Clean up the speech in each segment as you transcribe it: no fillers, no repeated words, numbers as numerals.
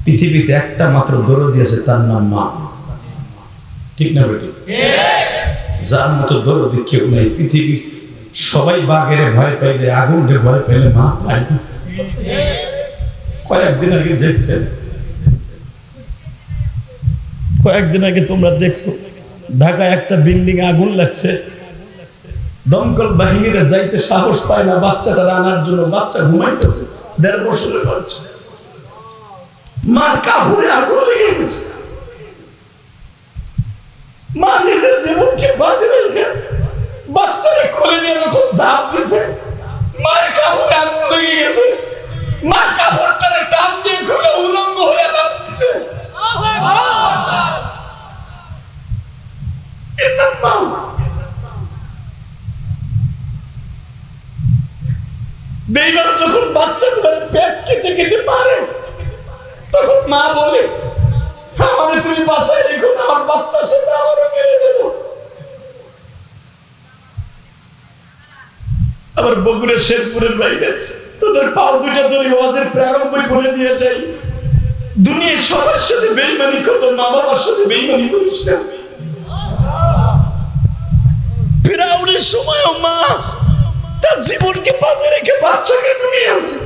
পৃথিবীতে একটা মাত্র দরদি আছে, তার নাম মা। ঠিক না বেটি? যার মতো দরদি কেউ নাই পৃথিবী। সবাই বাঘের ভয় পাইলে, আগুনের ভয় পাইলে মা পায় না। কয়েকদিন আগে দেখছেন, কয়েকদিন আগে তোমরা দেখছো ঢাকায় একটা বিল্ডিং আগুন লাগছে, দমকল বাহিনীরা যাইতে সাহস পায় না বাচ্চাটা আনার জন্য। বাচ্চা ঘুমাইতেছে, 1.5 বছরের বাচ্চা, মার কাপড়ে আগুন লেগে গেছে। মা নিজের জীবনকে বাঁচে রেখে বাচ্চাকে কোলে নিয়ে যখন ঝাঁপ দিছে, মায়ের কাপড়ে আগুন লেগে গেছে। মা কাপড়টারে টান দিয়ে খুলে উলঙ্গ হয়ে লাফ দিছে। এটা মা। বেঈমান যখন বাচ্চাগুলোর পেট কেটে কেটে মারে, তখন মা বলে, আমারে তুমি বাঁচাই রেখো না, আমার বাচ্চার সাথে আমারও মেরে দেবো। আবার বগুড়ার শেরপুরের বাইরে তোদের পাও দুইটা ধরে ওয়াজের প্রারম্ভই বলে দিয়ে যাই, দুনিয়ার সবার সাথে বেঈমানি করবো, মা বাবার সাথে বেঈমানি করিস না। ফিরাউনের সময়ও মা তার জীবনকে বাঁচে রেখে বাচ্চাকে দুনিয়া আনছে।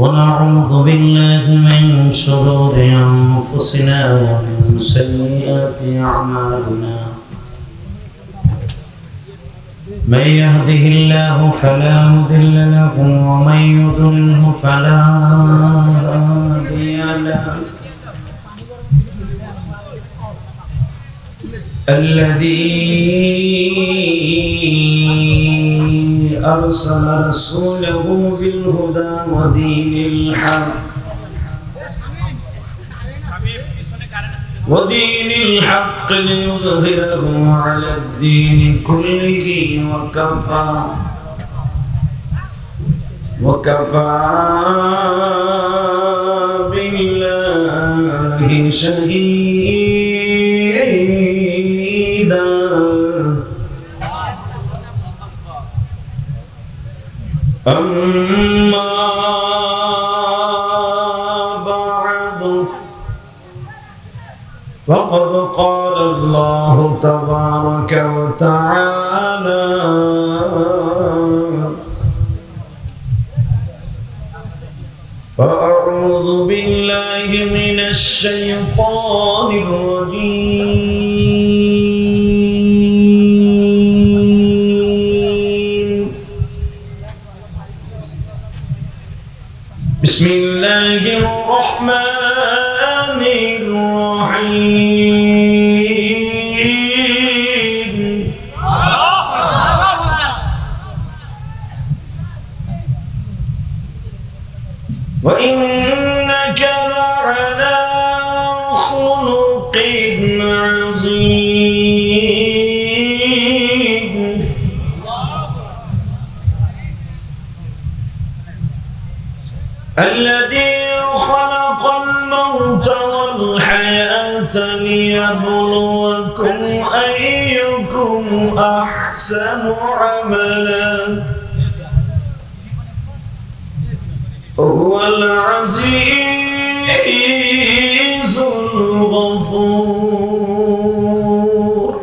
ونعوذ بالله من شرور أنفسنا ومن سيئات أعمالنا من يهده الله فلا مضل له ومن يضلله فلا هادي له الذي أرسل رسوله بالهدى ودين الحق ليظهره على الدين كله وكفى بالله شهيدا أما بعد فقد قال الله تبارك وتعالى فأعوذ بالله من الشيطان الرجيم بسم الله الرحمن الرحيم وإنك لعلى خلق عظيم الذي خلق الموت والحياة ليبلوكم أيكم أحسن عملا هو العزيز الغفور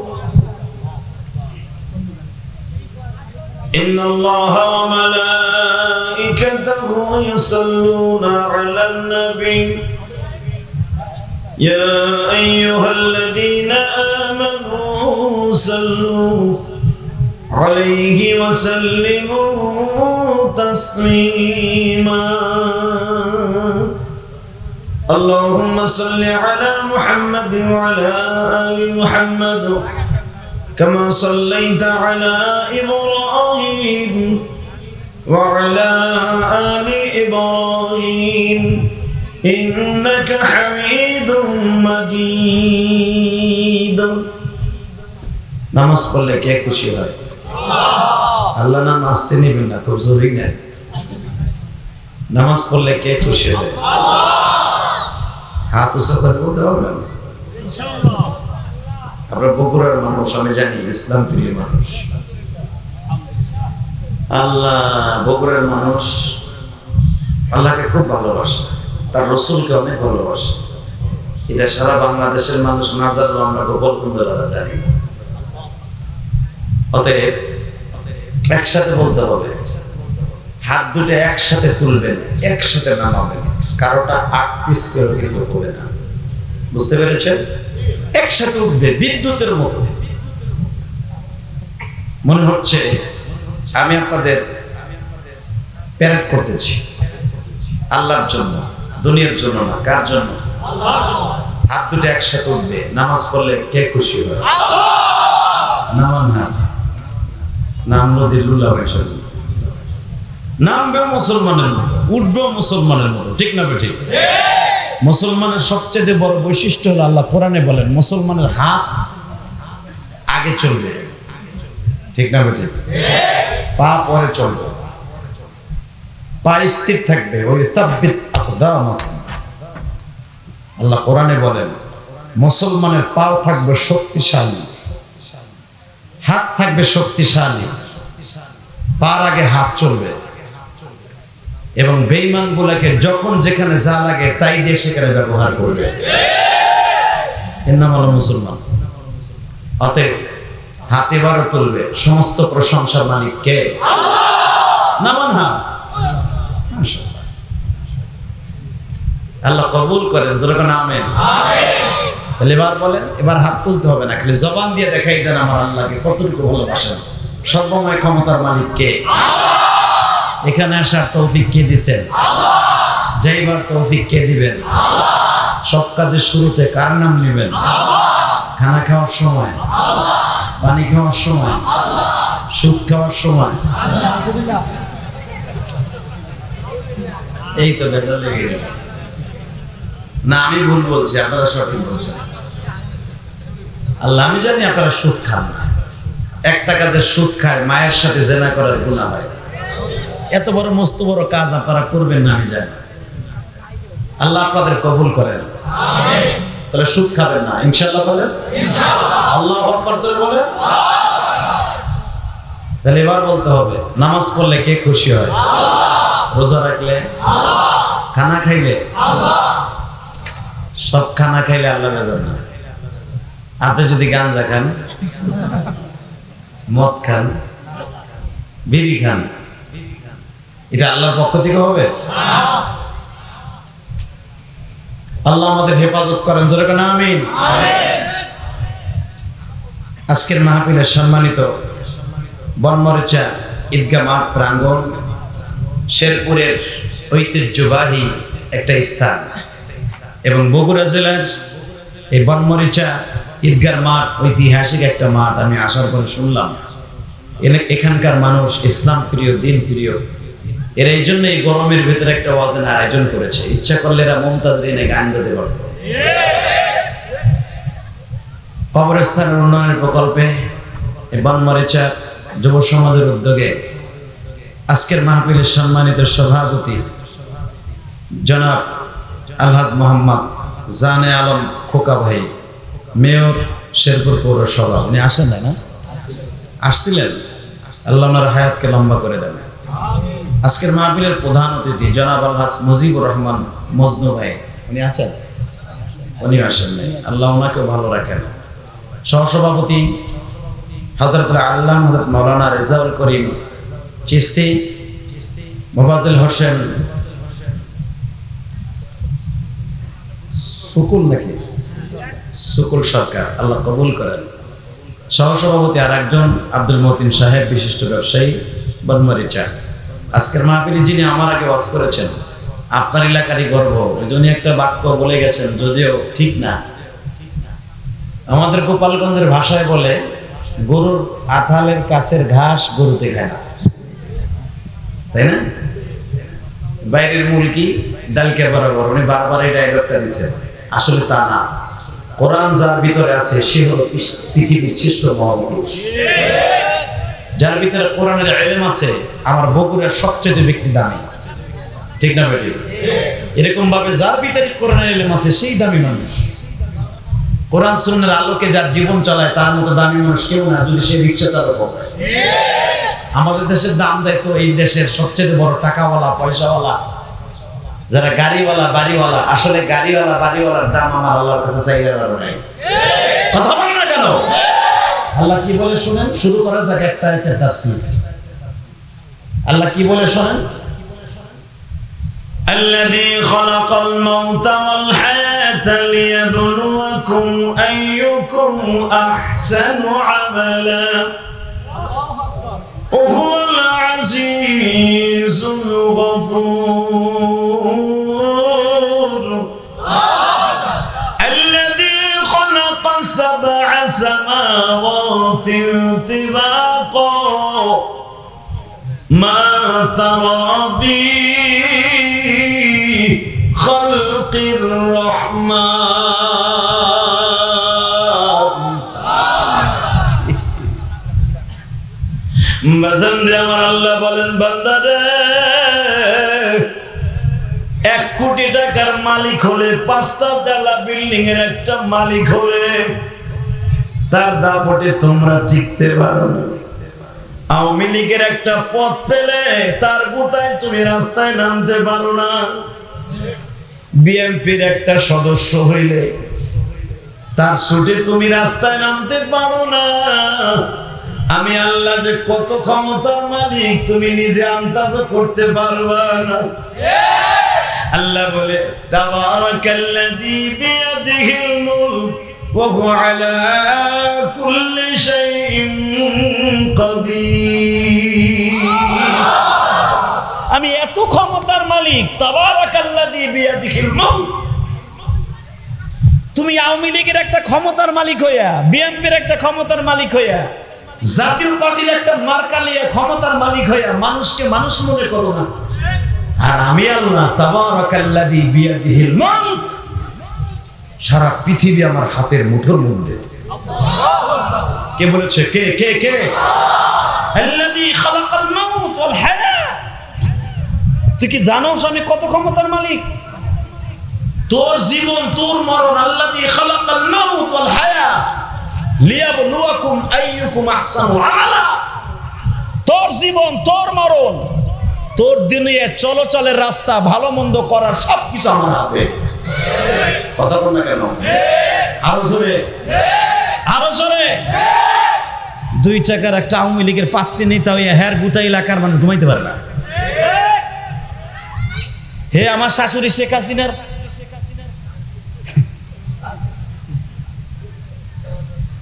إن الله وملائكته يصلون على النبي يا أيها الذين آمنوا صلوا عليه وسلموا تسليما اللهم صل على محمد وعلى آل محمد كما صليت على إبراهيم وعلى آل إبراهيم إنك حميد مجيد নামাজ পড়লে কে খুশি হয়? আল্লাহ নাম আসতে নেবেন না, খুব জরুরি না। নামাজ পড়লে কে খুশি হয়? হাত উঁচু করে বলতে হবে। আমরা বগুড়ার মানুষ, আমি জানি ইসলাম প্রিয় মানুষ। আল্লাহ, বগুড়ার মানুষ আল্লাহকে খুব ভালোবাসে, তার রসুলকে অনেক ভালোবাসে। এটা সারা বাংলাদেশের মানুষ না জানলেও আমরা গোপন কুন্দলারা জানি। অতএব একসাথে বলতে হবে, হাত দুটো একসাথে তুলবেন, একসাথে নামাবেন, কারোটা 8 পিস করে কিন্তু হবে না। বুঝতে পেরেছেন? একসাথে উঠবে বিদ্যুতের মতো। মনে হচ্ছে আমি আপনাদের প্যারেড করতেছি আল্লাহর জন্য, দুনিয়ার জন্য না। কার জন্য? হাত দুটো একসাথে উঠবে, নামাজ পড়লে কে খুশি হয়? নামান হাত, নামলো দিল্লুল্লাহ, নামবেও মুসলমানের মতো, উঠবেও মুসলমানের মতো। ঠিক না ঠিক? মুসলমানের সবচেয়ে বড় বৈশিষ্ট্য হলো, আল্লাহ কোরআনে বলেন মুসলমানের হাত আগে চলবে। ঠিক না ঠিক? পা পরে চলবে, পা স্থির থাকবে। ওই সাব্বিত আকদামাকুম, আল্লাহ কোরআনে বলেন মুসলমানের পাও থাকবে শক্তিশালী, হাত থাকবে শক্তিশালী, পার আগে হাত চলবে। এবং বেঈমান গুলাকে যখন যেখানে যা লাগে তাই দিয়ে সেখানে ব্যবহার করবে। এর নাম হলো মুসলমান। অতএব হাত এবারও তুলবে। সমস্ত প্রশংসার মালিক কে? নামান হাত। আল্লাহ কবুল করেন, যেরকম আমেন। তাহলে এবার বলেন, এবার হাত তুলতে হবে না, খালি জবান দিয়ে দেখাই দেন আমার আল্লাহকে কতটুকু ভালোবাসেন। সর্বময় ক্ষমতার মালিক কে? এখানে আসার তৌফিক কে দিবেন? যাইবার তৌফিক কে দিবেন? সব কাজের শুরুতে কার নাম নেবেন? খানা খাওয়ার সময়, পানি খাওয়ার সময়, সুদ খাওয়ার সময়। এই তো বেজাল লেগে গেল না? আমি ভুল বলছি, আপনারা সঠিক বলছেন। আল্লাহ, আমি জানি আপনারা সুদ খান না। একটা কাজের সুদ খায়, মায়ের সাথে জেনা করার গুনাহ হয়। এত বড় মস্ত বড় কাজ আপনারা করবেন না, আমি জানি। আল্লাহ আপনাদের কবুল করেন। তাহলে সুদ খাবেন না ইনশাআল্লাহ বলেন। আল্লাহু আকবার জোরে বলেন। তাহলে এবার বলতে হবে, নামাজ পড়লে কে খুশি হয়? রোজা রাখলে, খানা খাইলে, সব খানা খাইলে আল্লাহ বেজার না। আপনি যদি গাঁজা খান, মদ খান, বিড়ি খান, এটা আল্লাহর পক্ষ থেকে হবে? আল্লাহ আমাদের হেফাজত করেন, জোরে বলেন আমিন। আজকের মাহফিলের সম্মানিত বনমরিচা ঈদগাহ মাঠ প্রাঙ্গণ, শেরপুরের ঐতিহ্যবাহী একটা স্থান এবং বগুড়া জেলার এই বনমরিচা ঈদগাহ মাঠ ঐতিহাসিক একটা মাঠ। আমি আসার পরে শুনলাম এখানকার মানুষ ইসলাম প্রিয়, দিন প্রিয়। এরা এই জন্য এই গরমের ভেতরে একটা ওয়াজের আয়োজন করেছে। ইচ্ছা করলে এরা মমতাজ রিনে গান গাইতে পারত। কবরস্থানের উন্নয়নের প্রকল্পে বনমরিচা যুব সমাজের উদ্যোগে আজকের মাহফিলের সম্মানিত সভাপতি জনাব আলহাজ মোহাম্মদ জানে আলম খোকা ভাই, মেয়র শেরপুর পৌরসভা, উনি আসেন না? আসছিলেন? আল্লাহ ওনার হায়াতকে লম্বা করে দেন। আজকের মাহফিলের প্রধান অতিথি জনাব আলহাজ মুজিবুর রহমান মজনু ভাই, উনি আছেন? উনি আসেন নাই, আল্লাহ ওনাকেও ভালো রাখেন। সহসভাপতি হযরত আল্লাহ হযরত মাওলানা রেজাউল করিম চিশতি, মোফাজ্জল হোসেন সুকুল, নাকি সুকুল সরকার, আল্লাহ কবুল করেন। সহসভাপতি আর একজন আব্দুল মতিন সাহেব, বিশিষ্ট ব্যবসায়ী, বনমরিচা। আজকের মাহফিলে যিনি আমার আগে ওয়াজ করেছেন, আপনার এলাকারই গর্ব, ওই জন্য একটা বাক্য বলে গেছেন, যদিও ঠিক না। আমাদের গোপালগঞ্জের ভাষায় বলে, গরুর আথালের কাছের ঘাস গরুতে খায় না, তাই না? বাইরের মুরগি ডালকে বরাবর, উনি বারবার এই ডায়লগটা দিচ্ছেন। আসলে তা না। কোরআন যার ভিতরে আছে সে হলো পৃথিবীর শ্রেষ্ঠ মহাপুরুষ। যার ভিতরে কোরআনের ইলম আছে, আমার বগুড়ার সবচেয়ে ব্যক্তি দামি। ঠিক না বেটি? এরকম ভাবে যার ভিতরে কোরআনের ইলম আছে সেই দামি মানুষ। কোরআন সুন্নাহর আলোকে যার জীবন চালায় তার মতো দামি মানুষ কেউ না, যদি সে রিক্সা চালক হয়। আমাদের দেশের দাম দেয় তো এই দেশের সবচেয়ে বড় টাকাওয়ালা পয়সাওয়ালা যারা গাড়িওয়ালা বাড়িওয়ালা। আসলে গাড়িওয়ালা বাড়িওয়ালার দাম আমার আল্লাহর কাছে চাইলে নাই। কথা বল না কেন? আল্লাহ কি বলে শুনেন, শুরু করা যাক একটা আয়াতের তাফসীর। আল্লাহ কি বলে শুনেন, الذي خلق الموت والحياة ليبلوكم أيكم أحسن عملا وهو العزيز الغفور الذي خلق 7 سماوات طباقا ما ترى في خلق الرحمن বাজানরে আমার আল্লাহ বলেন, বান্দারে 1 কোটি টাকার মালিক হলে 5টা ডালা বিল্ডিং এর একটা মালিক হলে তার দাপটে তোমরা টিকতে পারো না। আওয়ামী লীগের একটা পদ পেলে তার গোটায় তুমি রাস্তায় নামতে পারো না। বিএনপির একটা সদস্য হইলে তার ছুটে তুমি রাস্তায় নামতে পারো না। আমি আল্লাহ যে কত ক্ষমতার মালিক তুমি নিজে আন্দাজ করতে পারবা না। আল্লাহ বলে, তাবারাকাল্লাযী বিয়াদিহিল মুলক ওয়া হুয়া আলা কুল্লি শাইইন কাদির। আমি এত ক্ষমতার মালিক, তাবারাকাল্লাযী বিয়াদিহিল মুলক। তুমি আওয়ামী লীগের একটা ক্ষমতার মালিক হইয়া, বিএনপির একটা ক্ষমতার মালিক হইয়া, জাতীয় পার্টির একটা মার্কা লিয়ে ক্ষমতার মালিক হইয়া মানুষকে মানুষ মনে করো না। আর আমি আল্লাহ, তাবারাকাল্লাযী বিয়াদিহিল মুলক, সারা পৃথিবী আমার হাতের মুঠোর মধ্যে। কে বলেছে? কে কে কে? আল্লাযী খালাকাল মাউত ওয়াল হায়াত। তুই কি জানোস আমি কত ক্ষমতার মালিক? তোর জীবন তোর মরণ, আল্লাযী খালাকাল মাউত ওয়াল হায়াত লিয়াবলুয়াকুম আইয়ুকুম আহসানু আমালা। তোর জীবন তোর মরণ, তোর দুনিয়া চলাচলের রাস্তা ভালো মন্দ করার সবকিছু আমার হাতে। কথা বল না কেন? আরো জোরে, আরো জোরে। 2 টাকার একটা আওয়ামী লীগের পাত্তি নেতা হইয়া হের গুতা এলাকার মানুষ ঘুমাইতে পারে না। হে আমার শাশুড়ি শেখ হাসিনার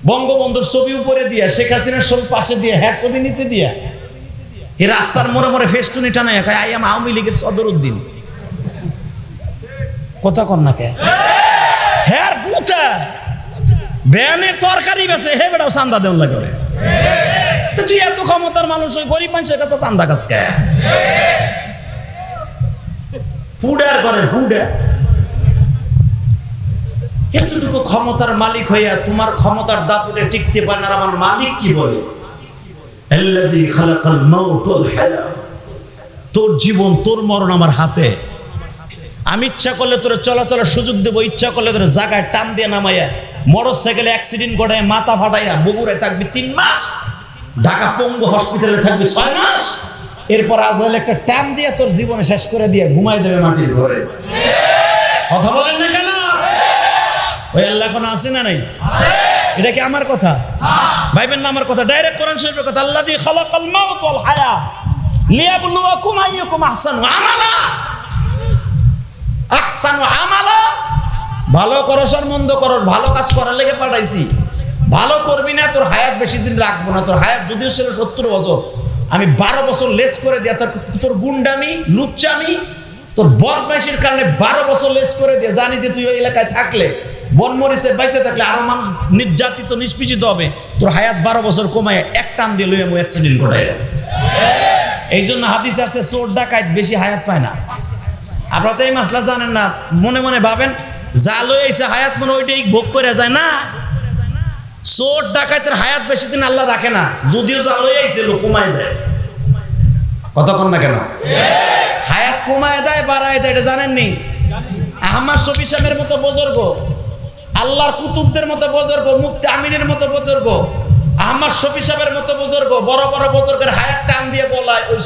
বঙ্গবন্ধুর ছবি উপরে দিয়া, শেখ হাসিনার ছবি পাশে দিয়া, হ্যাঁ ছবি নিচে দিয়া, এই রাস্তার মোড়ে মোড়ে ফেস্টুনি টানায় কয় আই এম আওয়ামী লীগের সদরউদ্দিন। কথা কন না কে? হ্যাঁ গুতা বেয়ানে তরকারি বেছে, হে বেটাও চান্দা দেন লাগে। তো তুই এত ক্ষমতার মানুষ, ওই গরিব মানুষের কথা চান্দা কাজ কে? ফুডার করে ফুডা। এতটুকু ক্ষমতার মালিক হইয়া তোমার ক্ষমতার দাপটে টিকতে পারে না। আমার মালিক কি বলে? আল্লাযী খালাকাল মাউত ওয়াল হায়াত। তোর জীবন তোর মরণ আমার হাতে। আমি ইচ্ছা করলে তোর চলাচলের সুযোগ দেবো, ইচ্ছা করলে তোর জায়গায় টান দিয়ে নামাইয়া মোটরসাইকেলে অ্যাক্সিডেন্ট ঘটায় মাথা ফাটাইয়া বগুড়ায় থাকবি 3 মাস, ঢাকা পঙ্গু হসপিটালে থাকবি 6 মাস, এরপর আজরাইল একটা টান দিয়ে তোর জীবনে শেষ করে দিয়ে ঘুমাই দেবে মাটির ঘরে। কথা বলেন না কেন? ওই আল্লাহ কোন আছে না নাই? এটা কি আমার কথা? ভাইবেন না আমার কথা, ডাইরেক্ট কোরআন শরীফের কথা। আল্লাযী খালাকাল মাউত ওয়াল হায়াত লিয়াবলুয়াকুম আইয়ুকুম আহসানু আমালা। আহসানু আমালা, ভালো করস আর মন্দ করস, ভালো কাজ করার লেগে পাঠাইছি। ভালো করবি না, তোর হায়াত বেশি দিন রাখবো না। তোর হায়াত যদিও ছিল 70 বছর, আমি 12 বছর লেস করে দিয়া তোর গুন্ডামি, লুচ্চামি, তোর বদমাইশির কারণে 12 বছর লেস করে দিয়ে জানি যে তুই ওই এলাকায় থাকলে, বনমরিচে বাইচে থাকলে আরো মানুষ নির্যাতিত নিষ্পেষিত হবে। তোর হায়াত 12 বছর কমায় এক টান দিয়ে লইয়া মই অ্যাক্সিডেন্ট ঘটায়। এই জন্য হাদিস আছে চোর ডাকাত বেশি হায়াত পায় না। আপনারা তো এই মাসলা জানেন না, মনে মনে ভাবেন যা লই আইছে হায়াত মনে ওইটাই ভোগ করে যায় না। চোর ডাকাতের হায়াত বেশি দিন আল্লাহ রাখে না, যদিও যা লই আইছে লোক কমায় দেয়। কথা কন না কেন? হায়াত কমায় দেয় বাড়ায় দেয়, এটা জানেননি? আহমদ শফি সাহেবের মতো বুজুর্গ আল্লাহর কুতুবদের মতো বুজুর্গ, মুফতি আমিনের মতো বুজুর্গ, আহমদ শফি সাহেবের মতো বুজুর্গ, বড় বড় বুজুর্গের হায়াত টান দিয়ে বলায় ওই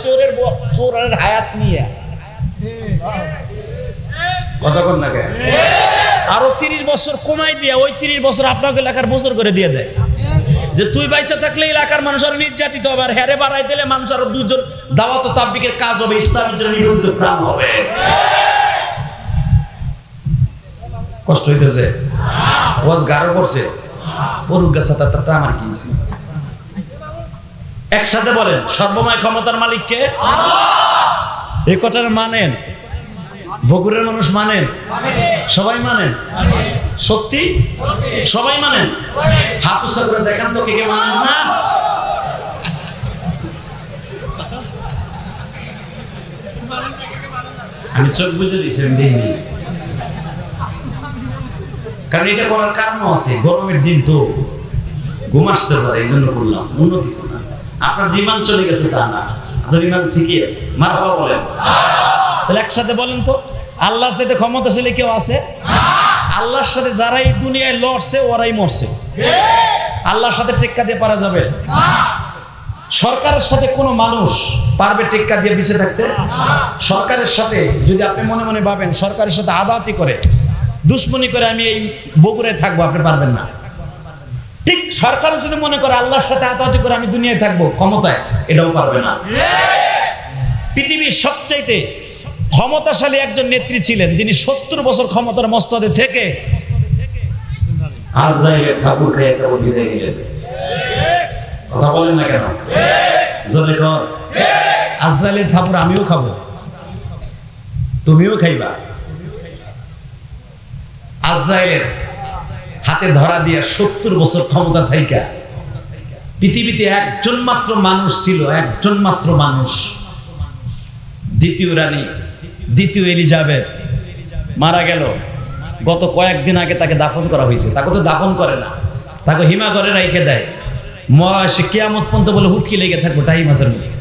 চোরের হায়াত নিয়ে কথা বল না কেন? আরো 30 বছর কমাই দিয়ে ওই 30 বছর আপনাকে এলাকার বুজুর্গ করে দিয়ে দেয় যে তুই বাইসা থাকলে এলাকার মানুষ আর নির্যাতিত হবে, আর হেরে বাড়াই দিলে মানুষ আরো দুজন দাওয়াত ও তাবলীগের কাজ হবে, ইসলামের জন্য নিবেদিত প্রাণ হবে। কষ্ট হইতেছে, ওয়াজ গাঢ় করছে, পড়ুক গেছে তাতে আমার কি হইছে? একসাথে বলেন সর্বময় ক্ষমতার মালিক কে? এই কথাটা মানেন? বগুড়ার মানুষ মানেন? সবাই মানেন? সত্যি সবাই মানেন? হাত উৎসব করে দেখান তো কে কে মানেন না। আমি চোখ বুঝে দিয়েছি, আমি দেখিনি, কারণ এটা করার কারণ আছে, গরমের দিন তো ঘুম আসতে পারে, এই জন্য করলাম, অন্য কিছু না। আপনার জীবন চলে গেছে তা না, আপনার ইমান ঠিকই আছে। মারহাবা বলেন। তাহলে একসাথে বলেন তো, আল্লাহর সাথে ক্ষমতাশালী কেউ আছে? আল্লাহর সাথে যারা এই দুনিয়ায় লড়ছে ওরাই মরছে। আল্লাহর সাথে টেক্কা দিয়ে পারা যাবে? সরকারের সাথে কোনো মানুষ পারবে টেক্কা দিয়ে বেঁচে থাকতে? সরকারের সাথে যদি আপনি মনে মনে ভাবেন সরকারের সাথে আদাওয়াতি করে দুশ্মনী করে আমি এই বগুড়ায় থাকবো, আপনি পারবেন না। ঠিক সরকার যদি মনে করে আল্লাহর সাথে আদাওয়াতি করে আমি দুনিয়ায় থাকবো ক্ষমতায়, এটাও পারবে না। পৃথিবীর সবচাইতে ক্ষমতাশালী একজন নেত্রী ছিলেন যিনি 70 বছর ক্ষমতার মস্তদে থেকে আজরাইলের ঠাকুর খেয়ে কেবল বিদায় নিলেন। কথা বলেন না কেন? জোরে কর। আজরাইলের ঠাকুর আমিও খাবো, তুমিও খাইবা। আজরাইলের হাতে ধরা দিয়া 70 বছর ক্ষমতা থাইকা পৃথিবীতে একজন মাত্র মানুষ ছিল, একজন মাত্র মানুষ, দ্বিতীয় রানী, দ্বিতীয় এলিজাবেথ মারা গেল। গত কয়েকদিন আগে তাকে দাফন করা হয়েছে। তাকে তো দাফন করে না, তাকে হিমাগরে রেখে দেয়। মহাশে কিয়ামত পর্যন্ত বলে হুটকি লেগে থাকবো টাই মাছের মধ্যে।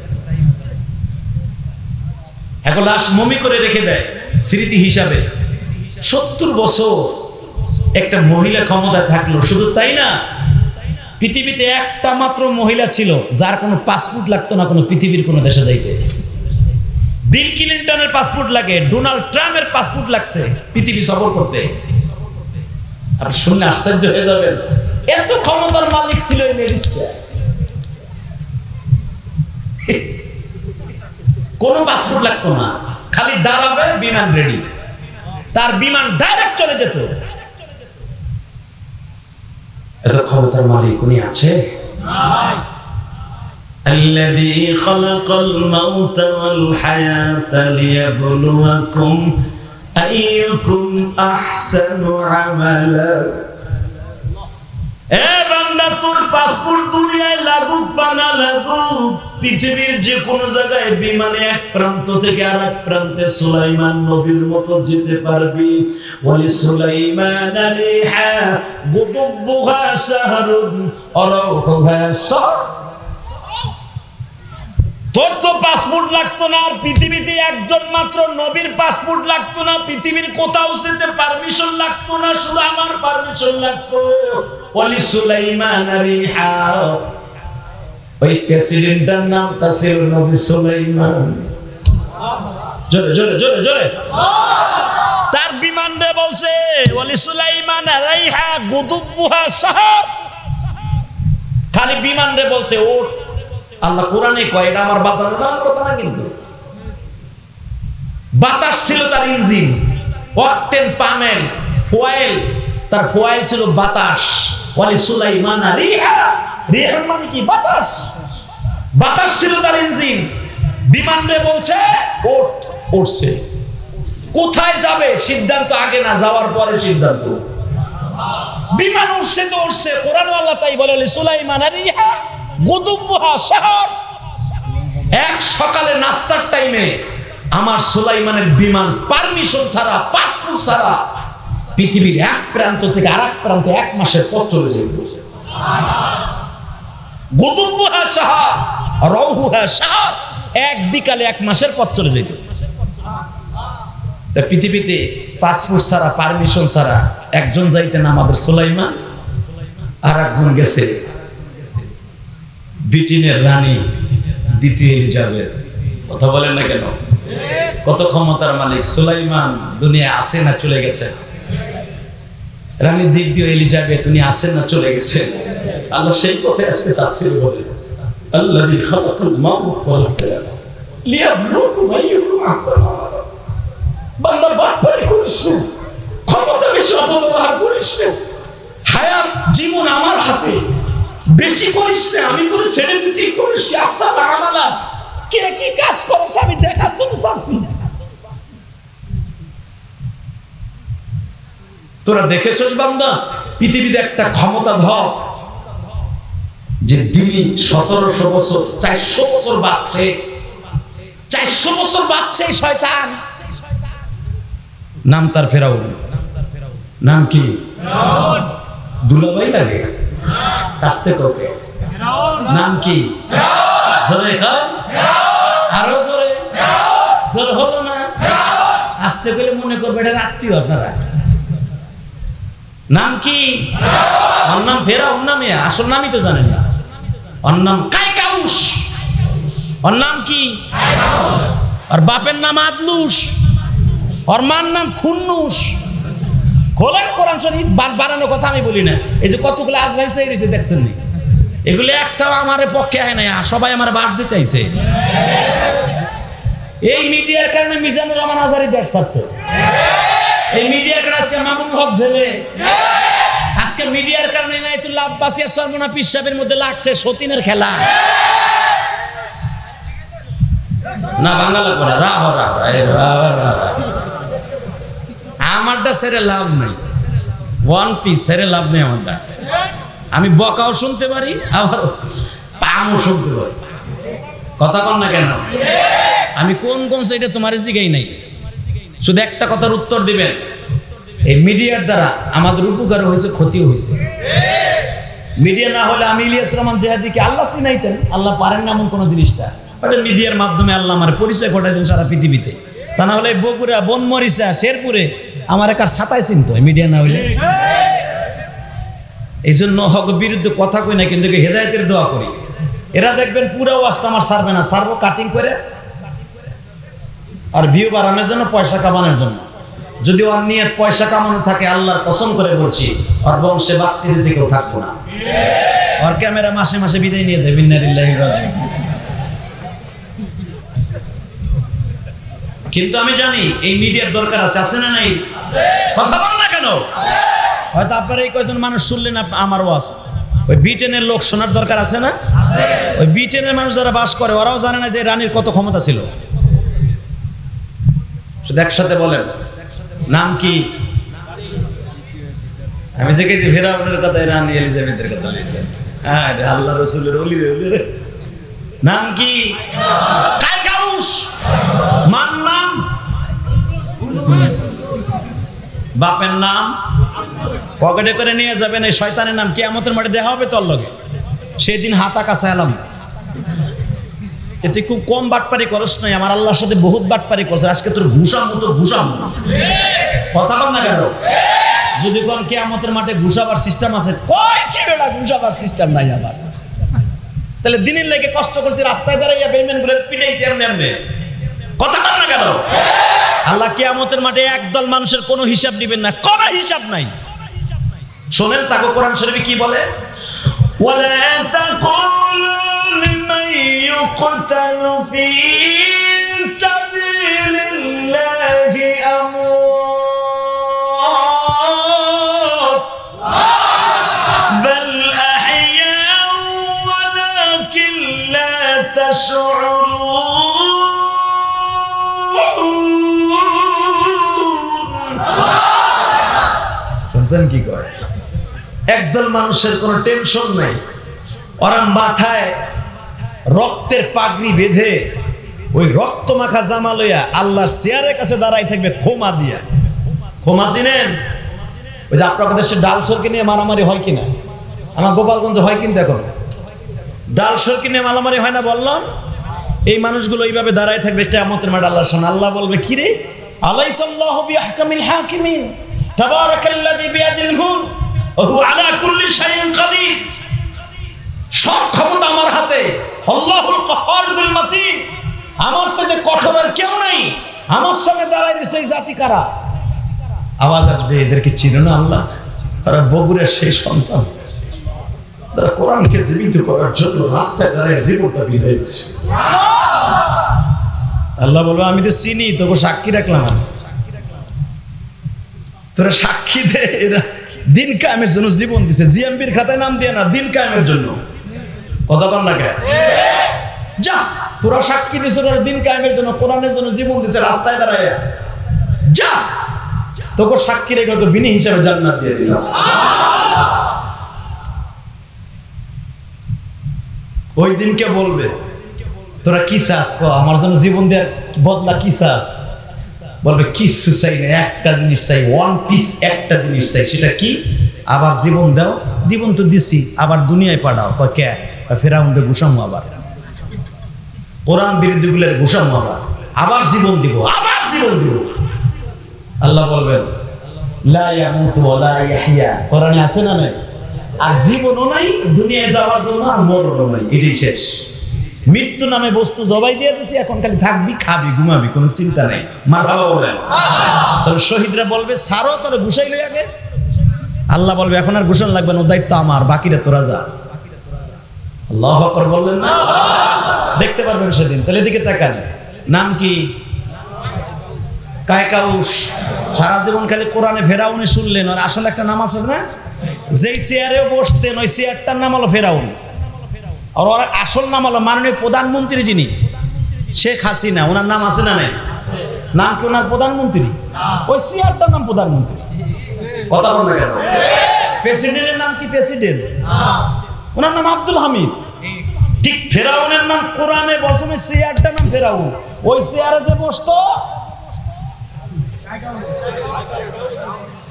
এখন লাশ মমি করে রেখে দেয় স্মৃতি হিসাবে। 70 বছর একটা মহিলা ক্ষমতা থাকলো। শুধু তাই না, পৃথিবীতে একটা মাত্র মহিলা ছিল যার কোনো পাসপোর্ট লাগতো না কোনো পৃথিবীর কোনো দেশে যাইতে। বিল ক্লিনটনের পাসপোর্ট লাগে, ডোনাল্ড ট্রাম্পের পাসপোর্ট লাগছে পৃথিবী সফর করতে। আপনি শুনলে আশ্চর্য হয়ে যাবেন, এত ক্ষমতার মালিক ছিল এই লেডিসটা। কোনো পাসপোর্ট লাগতো না, খালি দাঁড়াবে, বিমান রেডি, তার বিমান ডাইরেক্ট চলে যেত। এত ক্ষমতার মালিক উনি আছে? الذي خلق الموت والحياة ليبلوكم أيكم أحسن عملا। এ বান্দা, তোর পাসপোর্ট দুনিয়ায় লাগুক বা না লাগুক, পৃথিবীর যে কোনো জায়গায় বিমানে এক প্রান্ত থেকে আর এক প্রান্তে সুলাইমান নবীর মতো যেতে পারবি। ওয়ালি সুলাইমান আলাইহা গুদুবুহা শাহরুন আরাউহা শাহর। তোর তো পাসপোর্ট লাগতো না, আর পৃথিবীতে একজন মাত্র নবীর পাসপোর্ট লাগতো না, পৃথিবীর কোথাও যেতে পারমিশন লাগতো না, শুধু আমার পারমিশন লাগতো। ওয়ালি সুলাইমান আলাইহা, ওই প্রেসিডেন্টের নামটা ছিল নবী সুলাইমান। জোরে জোরে জোরে জোরে। তার বিমান রে বলছে ওয়ালি সুলাইমান আলাইহা গুদুবুহা শাহর। খালি বিমান রে বলছে ওঠ। আল্লাহ কোরআনে কয়, এটা আমার বাতাসের নাম কথা না, কিন্তু বাতাস ছিল তার ইঞ্জিন, অকটেন পামেল ফুয়েল, তার ফুয়েল ছিল বাতাস। ওয়ালি সুলাইমান রিহা, রিহা মানে কি? বাতাস। বাতাস ছিল তার ইঞ্জিন। বিমান রে বলছে ওঠ, উঠছে। কোথায় যাবে সিদ্ধান্ত আগে না, যাওয়ার পরে সিদ্ধান্ত। বিমান উঠছে তো উঠছে। কোরআন আল্লাহ তাই বলে সুলাইমান রিহা গুদুবুহা শাহর। এক সকালে নাস্তার টাইমে আমার সুলাইমানের বিমান পারমিশন ছাড়া, পাসপোর্ট ছাড়া পৃথিবীর এক প্রান্ত থেকে আরেক প্রান্তে 1 মাসের পথ চলে যেত। গুদুবুহা শাহর রাউহুহা শাহর, এক বিকালে 1 মাসের পথ চলে যেত। তা পৃথিবীতে পাসপোর্ট ছাড়া পারমিশন ছাড়া একজন যাইতেন আমাদের সুলাইমান, আর একজন গেছে ব্রিটেনের রানী দ্বিতীয় এলিজাবেথ। কথা বলেন না কেন? কত ক্ষমতার মালিক সুলাইমান, দুনিয়া আসে না চলে গেছে। রানী দ্বিতীয় এলিজাবেথ উনি আসেন না চলে গেছে। আল্লাহ সেই কথা আজকে তাফসীরে বলেন, আল্লাযী খালাকাল মাউত ওয়াল হায়াত লিয়াবলুয়াকুম আইয়ুকুম আহসানু আমালা। বান্দা বাটপারি করিস না, ক্ষমতা বেশি অপব্যবহার করিস না, হায়াত জীবন আমার হাতে, বেশি করিস না, আমি তোর ছেড়ে দিছি, করিস কি আহসানু আমালা। কে কি কাজ করছ আমি দেখার জন্য চাচ্ছি। তোরা দেখেছিস বান্দা, পৃথিবীতে একটা ক্ষমতাধর যে দিনই 1700 বছর 400 বছর বাঁচছে, 400 বছর বাঁচছে শয়তান, নাম তার ফেরাউন। নাম কি? দুলাভাই লাগে কাস্তে কোকে। নাম কি? জোরে খাও, আরো জোরে, জোর হলো না। আস্তে করে মনে করবে এটা আত্মীয় আপনারা। নাম কি? ওর নাম ফেরাউন না মেয়ে, আসল নামই তো জানেন না। ওর নাম কাইকাউস। ওর নাম কি? আর বাপের নাম আদলুস, ওর মার নাম খুন্নুস। খোলেন কোরআন শরীফ, বাড়ানো কথা আমি বলি না। এই যে কতগুলো আজরাইল চাই রয়েছে দেখছেন নি, এগুলো একটাও আমার পক্ষে হয় না, সবাই আমার বাস দিতে আইছে। এই মিডিয়ার কারণে মিজানুর রহমান আজারি দেশ ছাড়ছে। এই মিডিয়ার কারণে আজকে মামুন হক জেলে। আজকে মিডিয়ার কারণে নাইতুল্লাহ আব্বাসী আর সরমনা পীর সাহেবের মধ্যে লাগছে সতীনের খেলা। না বাংলা লাগবে না, রাহ রাহ আমারটা ছেড়ে লাভ নাই, ওয়ান পিস ছেড়ে লাভ নেই আমারটা। আমি বকাও শুনতে পারি, আবার পামও শুনতে পারি। কথা কন না কেন? আমি কোন কোন সাইডে তোমার জিগাই নাই, শুধু একটা কথার উত্তর দিবেন। এই মিডিয়ার দ্বারা আমাদের উপকার হয়েছে, ক্ষতিও হয়েছে। মিডিয়া না হলে আমি ইলিয়াস রহমান জেহাদিকে আল্লাহ চিনাইতেন, আল্লাহ পারেন না এমন কোনো জিনিসটা। বাট মিডিয়ার মাধ্যমে আল্লাহ আমার পরিচয় ঘটাইতেন সারা পৃথিবীতে। তা না হলে বগুড়া, বনমরিচা, শেরপুরে আমার একার ছাতায় চিনত মিডিয়া না হইলে। এই জন্য হক বিরুদ্ধে কথা কই না, কিন্তু হেদায়েতের দোয়া করি। এরা দেখবেন পুরো ওয়াজটা আমার সারবে না, সারবো কাটিং করে আর ভিউ বাড়ানোর জন্য, পয়সা কামানোর জন্য। যদি ওর নিয়ত পয়সা কামানো থাকে, আল্লাহর কসম করে বলছি ওর বংশে বাত্তির দিকেও থাকবো না। ওর ক্যামেরা মাসে মাসে বিদায় নিয়ে যায়। বিন্নারিল্লাহি রাজিউন। কিন্তু আমি জানি এই মিডিয়ার দরকার আছে, আছে না নাই? কথা বল না কেন? হয়তো আপনারা এই কয়েকজন মানুষ শুনলেন আমার ওয়াজ, ওই ব্রিটেনের লোক শোনার দরকার আছে না? ওই ব্রিটেনের মানুষ যারা বাস করে ওরাও জানে না যে রানীর কত ক্ষমতা ছিল। শুধু একসাথে বলেন, নাম কি? আমি যে গেছি ফেরাউনের কথা, রানী এলিজাবেথের কথা বলেছেন। হ্যাঁ, আল্লাহ রসুলের ওলি। নাম কি? কাইকাউস। মার নাম? বাপের নাম? পকেটে করে নিয়ে যাবেন। এই শয়তানের নাম কিয়ামতের মাঠে দেখা হবে তোর লগে। সেদিন হাতা কাছে এলাম, তুই খুব কম বাটপারি করস নাই, আমার আল্লাহর সাথে বহুত বাটপারি করছ। আজকে তোর ঘুষাম মতো ঘুষাম। কথা বল না কেন? যদি কোন কিয়ামতের মাঠে ঘুষাবার সিস্টেম আছে, কই কি বেটা ঘুষাবার সিস্টেম নাই আবার। তাহলে দিনের লেগে কষ্ট করছি, রাস্তায় দাঁড়াইয়া বেইমান গুলো পিটাইছি এমনি এমনি। কথা বল না কেন? আল্লাহ কিয়ামতের মাঠে একদল মানুষের কোনো হিসাব দিবেন না, কোনো হিসাব নাই। শোনেন তাকে কোরআন শরীফে কি বলে, ওয়ালা তাকুলু লিমান ইউকতালু ফি সাবিলিল্লাহি আমওয়াত বাল আহইয়াউ ওয়ালাকিন লা তাশউরুন। শুনছেন কি করে? একদল মানুষের কোনো টেনশন নাই, ওরা মাথায় রক্তের পাগড়ি বেঁধে ওই রক্ত মাখা জামা লইয়া আল্লাহর চেয়ারের কাছে দাঁড়াই থাকবে ক্ষমা দিয়া। ক্ষমা চিনেন? ওই যে আপনার দেশে ডাল সরকি নিয়ে মারামারি হয় কিনা? আমার গোপালগঞ্জে হয় কিন্তু এখন ডাল সরকি নিয়ে মারামারি হয় না বললাম। এই মানুষগুলো এইভাবে দাঁড়াই থাকবে কিয়ামতের মাঠে আল্লাহর সামনে। আল্লাহ বলবে, কি রে আলাইসাল্লাহু বিআহকামিল হাকিমিন তাবারাকাল্লাযী বিয়াদিল মুলক ওয়া হুয়া আলা কুল্লি শাইইন কাদির। সব ক্ষমতা আমার হাতে। আল্লাহুল কাহ্হারুল মাতিন। আমার সাথে কঠোর আর কেউ নাই। আমার সামনে দাঁড়ায় রয়েছে এই জাতি কারা? আওয়াজ আসবে, এদেরকে চিনো না আল্লাহ? তারা বগুড়ার সেই সন্তান, তারা কোরআনকে জীবিত করার জন্য রাস্তায় দাঁড়িয়ে জীবনটা দিয়েছে। আল্লাহ বলবে আমি তো চিনি, তোকে সাক্ষী রাখলাম। তোরা সাক্ষী দে, এরা দিন কায়েমের জন্য জীবন দিছে। জিএমবির খাতায় নাম দিয়ে না, দিন কায়েমের জন্য। কথা বল না কে? যা, তোরা সাক্ষী দিছে, তোরা দিন কায়েমের জন্য, কোরআনের জন্য জীবন দিছে, রাস্তায় দাঁড়ায় যা, তোকে সাক্ষী রেখে তো বিনি হিসাবে জান্নাত দিয়ে দিলাম। ওই দিনকে বলবে তোরা কি চাস, ক আমার জন্য জীবন দেওয়ার বদলা কি চাস? বলবে কিচ্ছু চাই না, একটা জিনিস চাই, ওয়ান পিস, একটা জিনিস চাই। সেটা কি? আবার জীবন দাও। জীবন তো দিছি, আবার দুনিয়ায় পাঠাও। কয় কে? ফেরাউনকে ঘুষামো, আবার কোরআন বিরোধী গুলোর ঘুষামো, আবার জীবন দিব, আবার জীবন দিব। আল্লাহ বলবেন লা ইয়ামুতু ওয়া লা ইয়াহইয়া। কোরআনে আছে না নাই? আর জীবনও নাই, দুনিয়ায় যাওয়ার জন্য আর মরণও নাই, এটাই শেষ। মৃত্যু নামে বস্তু জবাই দিয়ে দিছি, এখন খালি থাকবি, খাবি, ঘুমাবি, কোনো চিন্তা নেই। মারহাবা বলেন। তাহলে শহীদরা বলবে ছাড়ো, তাহলে ঘুষাই লই আগে। আল্লাহ বলবে এখন আর ঘুষান লাগবে না, দায়িত্ব আমার, বাকিটা তোরা যা। আল্লাহু আকবার বললেন না? দেখতে পারবেন সেদিন। তাহলে এদিকে তাকান, নাম কি? কায়কাউস। সারা জীবন খালি কোরআনে ফেরাউনে শুনলেন, আর আসলে একটা নাম আছে না? যেই চেয়ারেও বসতেন ওই চেয়ারটার নাম হলো ফেরাউন। আর ওর আসল নাম হলো মাননীয় প্রধানমন্ত্রী, যিনি শেখ হাসিনা। ওনার নাম আছে না নাই? নাম কি ওনার? প্রধানমন্ত্রী। ওই চেয়ারটার নাম প্রধানমন্ত্রী। কথা বলবে কেন? প্রেসিডেন্টের নাম কি? প্রেসিডেন্ট। ওনার নাম আব্দুল হামিদ। ঠিক ফেরাউনের নাম কোরআনে বলছে, ওই চেয়ারটার নাম ফেরাউন। ওই চেয়ারে যে বসতো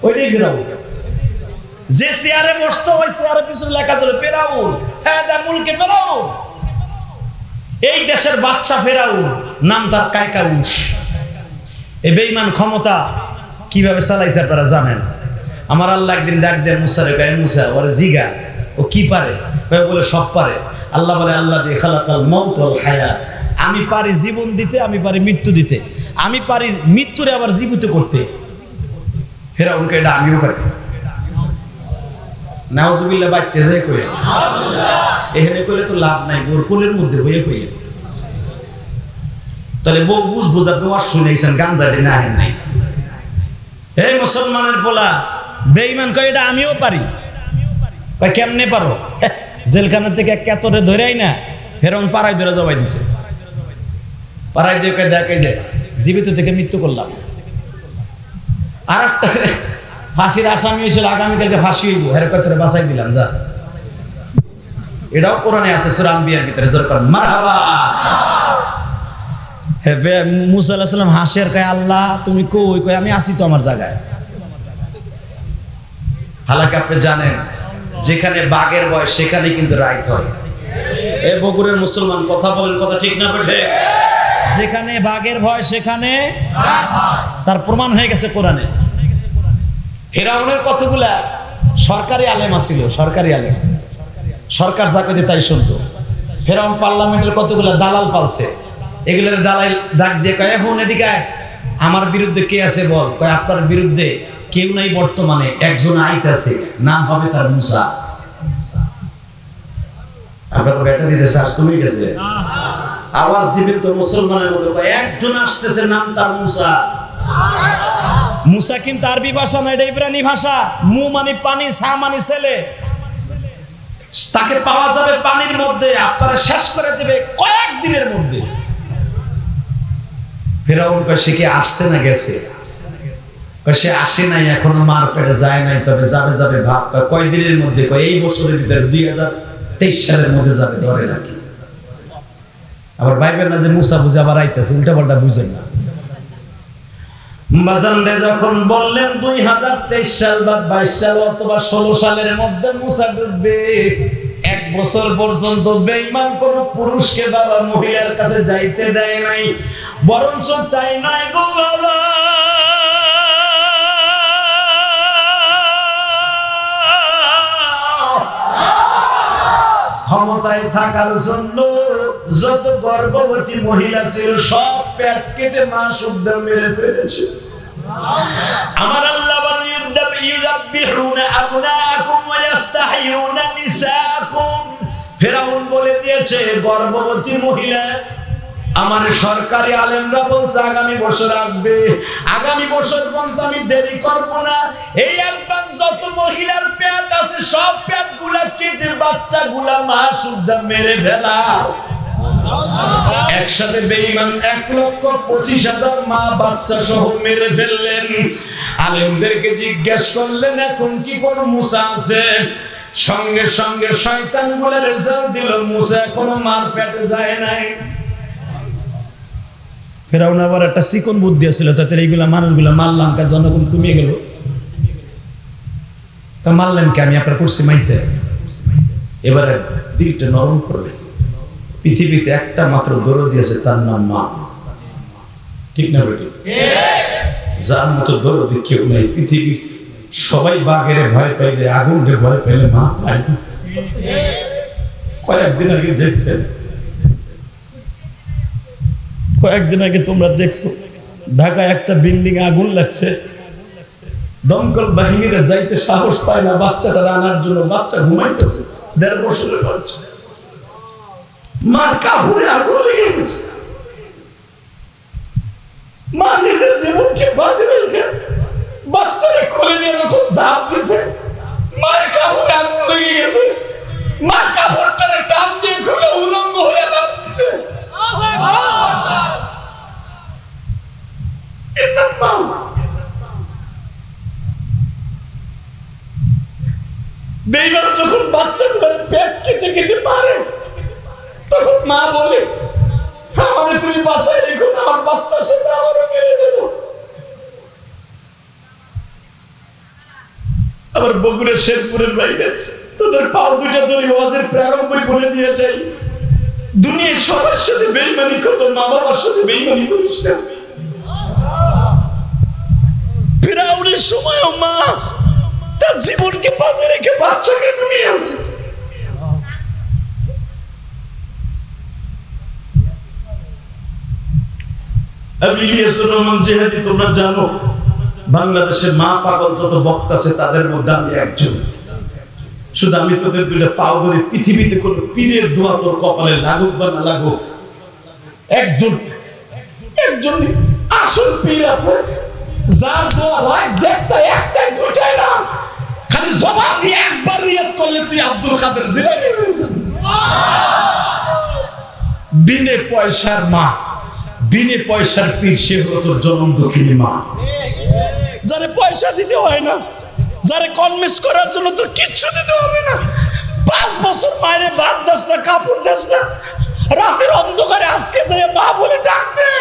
ওইটাই ফেরাউন। যে চেয়ারে বসতো ওই চেয়ারের পিছনে লেখা ছিল ফেরাউন, হ্যাঁ দা মুলকে ফেরাউন। এই দেশের বাদশা ফেরাউন, নাম তার কায়কাউস। এই বেঈমান ক্ষমতা কিভাবে চালাইছে আপনারা জানেন? আমার আল্লাহ একদিন ডাক দেন মুসারে, কয় মুসা ওরে জিগা ও কি পারে? বলে সব পারে। আল্লাহ বলে আল্লাহ দিয়ে খালাকাল মাউত ওয়াল হায়াত। আমি পারি জীবন দিতে, আমি পারি মৃত্যু দিতে, আমি পারি মৃত্যুরে আবার জীবিত করতে। ফেরাউনকে এটা আমিও পারি। নাউজুবিল্লাহ বাইতে যায় কই এখানে কইলে তো লাভ নাই, গোরকুলের মধ্যে হয়ে কই। তাহলে বউ বুঝ বোঝাতে ওয়াজ শুনেছেন, গাঞ্জাটি না হেন নাই। এই মুসলমানের পোলা বেঈমান কয় এটা আমিও পারি। কয় কেমনে পারো? জেলখানা থেকে কেতরে ধরেই না ফেরাউন পাড়ায় ধরে জবাই দিছে। পাড়ায় দিয়ে কয় দেখাই যায় জীবিত থেকে মৃত্যু করলাম। আর একটা ফাঁসির আসামি হয়েছিল, আগামীকালকে ফাঁসি হইব, হেরে কয় তোরে বাঁচাই দিলাম যা। এটাও কোরআনে আছে সূরা আনবিয়ার ভিতরে। জোর করেন মারহাবা। মুসা আলাইহিস সালাম হাসের, কয় আল্লাহ তুমি কই? কয় আমি আসি তো আমার জায়গায়। হালাকে আপনি জানেন যেখানে বাঘের ভয় সেখানে কিন্তু রাইত হয়। এ বগুড়ের মুসলমান কথা বলেন, কথা ঠিক না বেঠে? যেখানে বাঘের ভয় সেখানে তার প্রমাণ হয়ে গেছে কোরআনে। ফেরাউনের কতগুলা সরকারি আলেম ছিল, সরকারি আলেম, সরকার যা কইতে তাই শুনতো। ফেরাউন পার্লামেন্টের কতগুলা দালাল পালছে, এগুলোর দালাল ডাক দিয়ে কয় এখন এদিকে আমার বিরুদ্ধে কে আছে বল। কয় আপনার বিরুদ্ধে কেউ নাই, বর্তমানে একজন আইতাছে, নাম হবে তার মুসা। আপনার ব্যাটারিতে চার্জ কমে গেছে, আওয়াজ দিবেন তো মুসলমানের মতো। কয় একজন আসতেছে, নাম তার মুসা। মুসা কিন্তু আরবি ভাষা না, এটা ইব্রানি ভাষা। মু মানে পানি, সা মানে ছেলে। তাকে পাওয়া যাবে পানির মধ্যে, আপনারা শেষ করে দেবে কয়েকদিনের মধ্যে। ফেরাউন কয় সে কি আসছে না গেছে? সে আসে নাই, এখনো মার পেটে যায় নাই, তবে যাবে যাবে ভাব। কয়দিনের মধ্যে? কয় এই বছরের ভিতরে 2023 সালের মধ্যে যাবে, ধরে নাকি। আবার ভাইবেন না যে মুসা বুঝে আবার আইতেছে, উল্টা পাল্টা বুঝেন না। বাজানরে যখন বললেন 2023 সাল বা 22 সাল অথবা 16 সালের মধ্যে মুসা ডুববে, 1 বছর পর্যন্ত বেঈমান কোন পুরুষকে বাবা মহিলার কাছে যাইতে দেয় নাই। বরঞ্চ তাই নয় গো বাবা, ক্ষমতায় থাকার জন্য যত গর্ভবতী মহিলা ছিল সব পেট কেটে মা শুদ্ধ মেরে ফেলেছে। আমার আল্লাহ বলেন ইউযাব্বিহুনা আবনাআকুম ওয়া ইস্তাহয়ুনা নিসাআকুম। ফিরাউন বলে দিয়েছে গর্ভবতী মহিলা, আমার সরকারি আলেমরা বলছে আগামী বছর আসবে, আগামী বছর পর্যন্ত আমি দেরি করব না। এই একবার যত মহিলার পেট আছে সব পেট গুলা কেটে বাচ্চা গুলা মা শুদ্ধ মেরে ফেলা। একসাথে বেঈমান 1,25,000 মা বাচ্চা সহ মেরে ফেললেন। আলেমদেরকে জিজ্ঞেস করলেন এখন কি কোন মুসা আছে? সঙ্গে সঙ্গে শয়তান বলে রেজাল্ট দিল মুসা এখনো মার পেটে যায় নাই। ফেরাউন আবার একটা চিকন বুদ্ধি ছিল, তাতে এইগুলা মানুষগুলা মারলাম কা জনগণ কমিয়ে গেল, তা মারলেন কে? আমি আপনার করছি মাইতে। এবারে দিলটা নরম করবে। পৃথিবীতে একটা মাত্র দরদি আছে, তার নাম মা। ঠিক না বেটি? যার মতো দরদি কেউ নাই পৃথিবী। সবাই বাঘের ভয় পাইলে, আগুনকে ভয় পাইলে মা পায় না। কয়েকদিন আগে দেখছেন, কয়েকদিন আগে তোমরা দেখছো ঢাকায় একটা বিল্ডিং আগুন লাগছে, দমকল বাহিনীরা যাইতে সাহস পায় না বাচ্চাটা আনার জন্য। বাচ্চা ঘুমাইতেছে, 1.5 বছরের বাচ্চা, মার কাপড়ে আগুন লেগে গেছে। মা নিজের জীবনকে বাঁচে রেখে বাচ্চাকে কোলে নিয়ে যখন ঝাঁপ দিছে, মার কাপড়ে আগুন লেগে গেছে। মা কাপড়টারে টান দিয়ে খুলে উলঙ্গ হয়ে লাফ দিছে। এটা মা। বেঈমান যখন বাচ্চাগুলোর পেট কেটে কেটে মারে, তখন মা বলে আমারে তুমি বাঁচাই রেখো না, আমার বাচ্চার সাথে আমারও মেরে দেবো। আবার বগুড়া শেরপুরের বাইরে তোদের পাও দুইটা ধরে ওয়াজের প্রারম্ভই বলে দিয়ে যাই, দুনিয়ার সবার সাথে বেঈমানি করো, মা বাবার সাথে বেঈমানি করিস না। ফিরাউনের সময়ও মা তার জীবনকে বাঁচে রেখে বাচ্চাকে তুমি আনছে। ইলিয়াসুর রহমান জিহাদি তোমরা জানো, বাংলাদেশে মা পাগল যত বক্তা আছে তাদের মধ্যে আমি একজন। শুধু আমি তোদের দুইটা পাও ধরে পৃথিবীতে কোন পীরের দোয়া তোর কপালে লাগুক বা না লাগুক, একজন আসল পীর আছে যার দোয়া রাত দেখটা একটাই দুটাই না, খালি জবান দিয়ে একবার নিয়ত করলে তুই আব্দুল কাদের জিলানী হয়ে যাবি। বিনে পয়সার মা, বিনে পয়সার পীর, সে হলো তোর জনম দক্ষিণী মা। যারে পয়সা দিতে হয় না, যারে কনভিন্স করার জন্য তোর কিচ্ছু দিতে হবে না, 5 বছর মায়ের ভাত দাস না, কাপড় দাস না, রাতের অন্ধকারে আজকে যে মা বলে ডাক দে,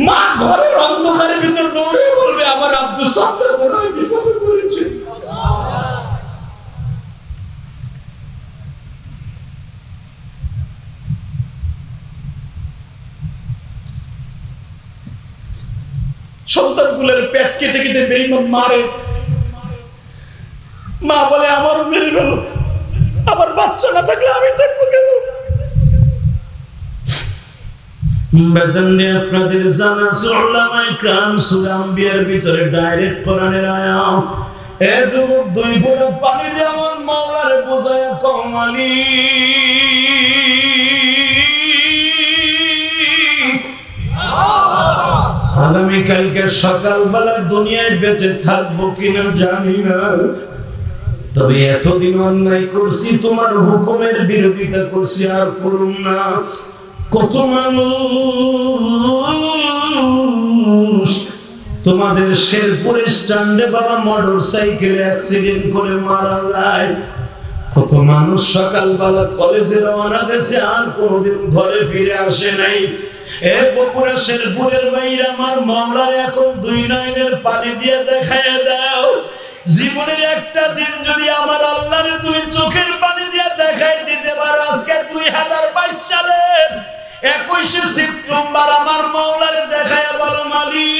মা ঘরের অন্ধকারের ভিতর দৌড়ে বলবে আমার আব্দুল সাত্তার মনে হয় বিপদে পড়েছে। সন্তানগুলোর পেট কেটে কেটে বেঈমান মারে, মা বলে আমারও মেরে ফেল, আমার বাচ্চা না থাকলে আমি থাকবো কেন? আপনাদের জানা উলামায়ে কেরাম সূরা আম্বিয়ার ভিতরে ডাইরেক্ট কোরআনের আয়াত, এ যুবক 2 ফোঁটা পানি দিয়ে আমার মাওলারে বোঝায়া কমালি, আগামীকালকে সকালবেলা দুনিয়ায় বেঁচে থাকবো কিনা জানি না, তবে এতদিন অন্যায় করছি, তোমার হুকুমের বিরোধিতা করছি, আর করুম না। কত মানুষ তোমাদের শেরপুর স্ট্যান্ডে বাবা মোটর সাইকেলে অ্যাক্সিডেন্ট করে মারা যায়, কত মানুষ সকালবেলা কলেজে রওনা দিয়েছে আর কোনোদিন ঘরে ফিরে আসে নাই। এ বগুড়া শেরপুরের বাইরে আমার মামলার এখন 2 নয়নের পানি দিয়ে দেখায় দাও, জীবনের একটা দিন যদি আমার আল্লাহরে তুমি চোখের পানি দিয়ে দেখাই দিতে পারো, আজকে 2022 সালের 21শে সেপ্টেম্বর আমার মাওলারে দেখায় বলো মালিক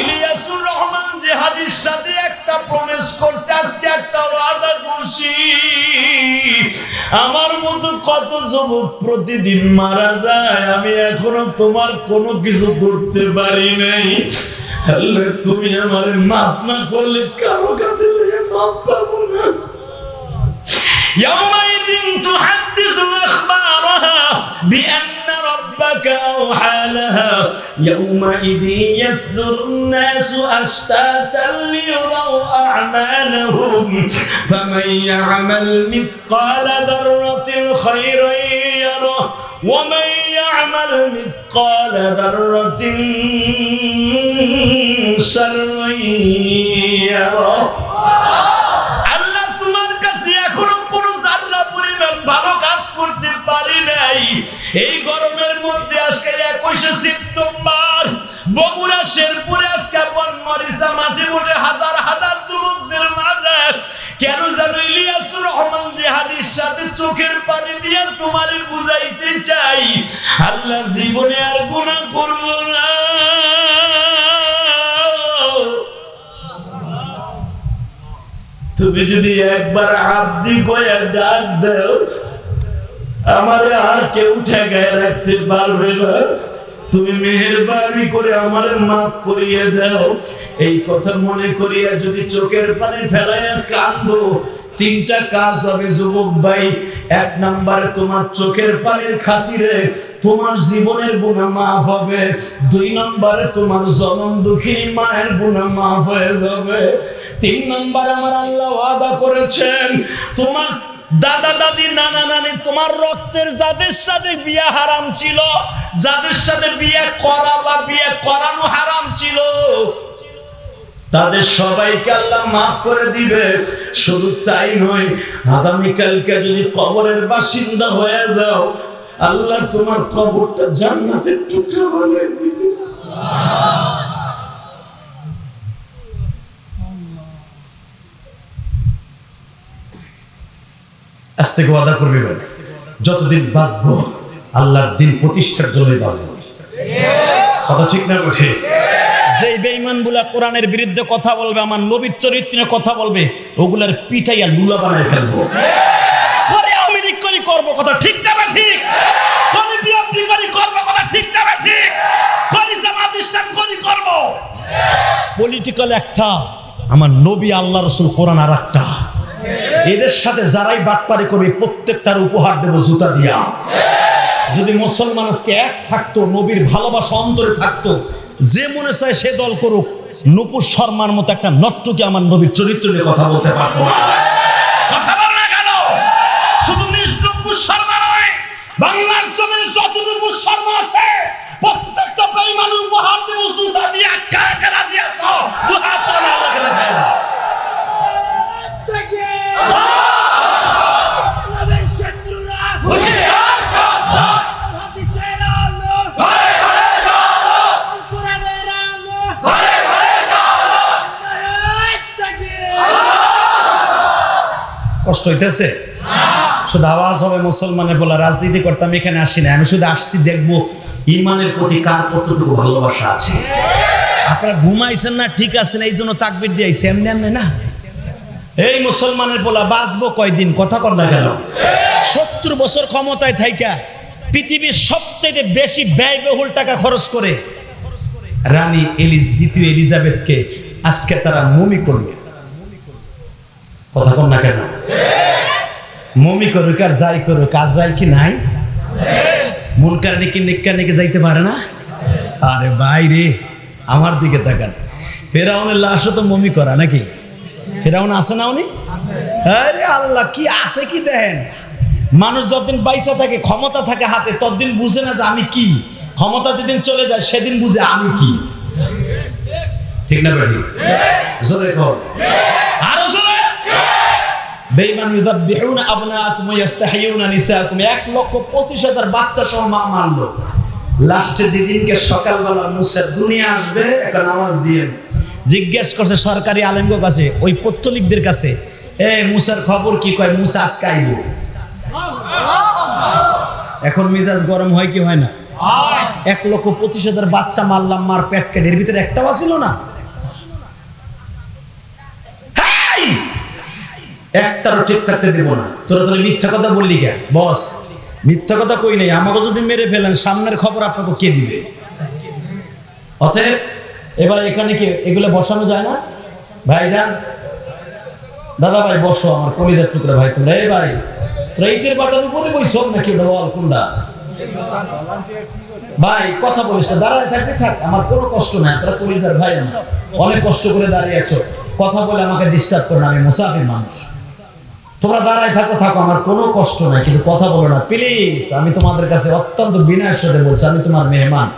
ইলিয়াসুর রহমান জিহাদির সাথে একটা আমার মতো কত যুবক প্রতিদিন মারা যায়, আমি এখনো তোমার কোনো কিছু করতে পারি নাই। আল্লাহ তুমি আমার মাফ না করলে কারো কাছে মাফ পাবো না। يومئذ تحدث أخبارها بأن ربك أوحى لها يومئذ يصدر الناس أشتاتا ليروا أعمالهم فمن يعمل مثقال ذرة خيرا يره ومن يعمل مثقال ذرة شرا يره। ভালো কাজ করতে পারি নাই। এই গরমের মধ্যে আজকে 21শে সেপ্টেম্বর বগুড়া শেরপুরে আজকে বনমরিচা মাঠে উঠে হাজার হাজার যুবকদের মাঝে কেন জানো ইলিয়াসুর রহমান জিহাদির সাথে চোখের পানি দিয়ে তোমারে বুঝাইতে চাই, আল্লাহ জীবনে আর গুনাহ করব না। তুমি যদি একবার আব্দি কয়ে ডাক দাও, আমারে আর কেউ ঠেকায় রাখতে পারবে না। তুমি মেহেরবানি করে আমারে মাফ করিয়ে দাও। এই কথা মনে করিয়া যদি চোখের পানি ফেলাইয়া কান্দো, তিনটা কাজ হবে যুবক ভাই। এক নম্বরে তোমার চোখের পানির খাতিরে তোমার জীবনের গুনাহ মাফ হবে। দুই নম্বরে তোমার জনম দুঃখিনী মায়ের গুনাহ মাফ হয়ে যাবে। তিন নম্বরে আমার আল্লাহ ওয়াদা করেছেন তোমার দাদা দাদি নানা নানি তোমার রক্তের যাদের সাথে বিয়ে হারাম ছিল, যাদের সাথে বিয়ে করা বা বিয়ে করানো হারাম ছিল, তাদের সবাইকে আল্লাহ মাফ করে দিবে। শুধু তাই নয়, আগামীকালকে যদি কবরের বাসিন্দা হয়ে যাও, আল্লাহ তোমার কবরটা জান্নাতের টুকরা বানিয়ে দিবে। আজ থেকে ওয়াদা করবি ভাই, যতদিন বাঁচবো আল্লাহর দিন প্রতিষ্ঠার জন্যই বাঁচবো। কথা ঠিক না ওঠে? যে বেঈমানগুলা কোরআনের বিরুদ্ধে কথা বলবে, আমার নবীর চরিত্রে কথা বলবে, ওগুলার পিঠাইয়া লুলা বানায় ফেলবো। করে আওয়ামী লীগ করি করবো, কথা ঠিক না ঠিক? করে বিএনপি করি করবো, কথা ঠিক না ঠিক? করে জামাত ইসলাম করি করবো। পলিটিক্যাল একটা, আমার নবী আল্লাহ রাসূল কোরআন আর একটা। এদের সাথে যারাই বাটপারি করবে প্রত্যেকটার উপহার দেব জুতা দিয়া। যদি মুসলমান আজকে এক থাকতো, নবীর ভালোবাসা অন্তরে থাকতো, যে মনে চায় সে দল করুক, নূপুর শর্মার মতো একটা নট্টকে আমার নবীর চরিত্র নিয়ে কথা বলতে পারতো না। কথা বল না কেন? শুধু নিজ নূপুর শর্মা নয়, বাংলার জমিনে যত নূপুর শর্মা আছে প্রত্যেকটা বেঈমান উপহার দেব জুতা দিয়ে। কাকে রাজি আছো? দুই হাত তুলে আল্লাহকে দেখাও। কষ্ট হইতেছে? শুধু আওয়াজ হবে মুসলমানের বলা। রাজনীতি করতাম এখানে আসি না, আমি শুধু আসছি দেখবো ইমানের প্রতি কার কতটুকু ভালোবাসা আছে। আপনারা ঘুমাইছেন না, ঠিক আছেন, এই জন্য তাকবীর দিয়েছে, এমনি এমনি না। এই মুসলমানের বলা বাঁচবো কয়দিন, কথা কর না কেন? 70 বছর ক্ষমতায় থাইকা পৃথিবীর সবচেয়ে বেশি ব্যয়বহুল টাকা খরচ করে রানী দ্বিতীয় এলিজাবেথকে আজকে তারা মমি করবে। কথা কর না কেন? মমি করুক আর যাই করুক, আজরাইল কি নাই? মুনকার নাকি নেককার নাকি যাইতে পারে না? আরে ভাই রে, আমার দিকে তাকান। ফেরাউনের লাশও তো মমি করা নাকি? ফেরাউন আছে না উনি? আরে আল্লাহ, কি আছে কি দেখেন। মানুষ যতদিন বাইসা থাকে, ক্ষমতা থাকে হাতে, ততদিন বুঝে না যে আমি কি। ক্ষমতা যেদিন চলে যায় সেদিন বুঝে আমি কি। ঠিক না বেটি? জোরে কর, আরো জোরে। বেঈমান ইউযাববিহুনা আবনাআকুম ওয়া ইস্তাহয়ুনা নিসাআকুম। 1,25,000 বাচ্চা সহ মা মারলো। লাস্টে যেদিনকে সকালবেলা মুসা দুনিয়া আসবে, একটা নামাজ দিয়ে জিজ্ঞেস করছে সরকারি আলেমদের কাছে, ওই পত্তলিকদের কাছে, এ মুসার খবর কি? কয় মুসা আজকে আইব। এখন মিজাজ গরম হয় কি হয় না? 1,25,000 বাচ্চা মারলাম, মার পেট কেটে, এর ভিতরে একটাও ছিল না। একটারও ঠিক থাকতে দেবো না। তোরা তাহলে মিথ্যা কথা বললি কে? বস, মিথ্যা কথা কই নাই, আমাকে যদি মেরে ফেলেন সামনের খবর আপনাকে কে দিবে? অতএব এবার এখানে কি এগুলো বসানো যায় না? ভাইজান, দাদা ভাই বসো, আমার কলিজার টুকরা ভাই তোমরা। এই ভাই তোরা ইটের বাটার উপরে বইসব নাকি? ওটা বল কোনটা? ভাই কথা বলিস না, দাঁড়ায় থাকবে থাক, আমার কোনো কষ্ট নাই। তোরা কলিজার ভাই, আমার অনেক কষ্ট করে দাঁড়িয়ে আছো, কথা বলে আমাকে ডিস্টার্ব করো না, আমি মুসাফির মানুষ। তোমরা দাঁড়ায় থাকো থাকো, আমার কোনো কষ্ট নাই, কিন্তু কথা বলো না প্লিজ। আমি তোমাদের কাছে অত্যন্ত বিনয়ের সাথে বলছি, আমি তোমার মেহমান।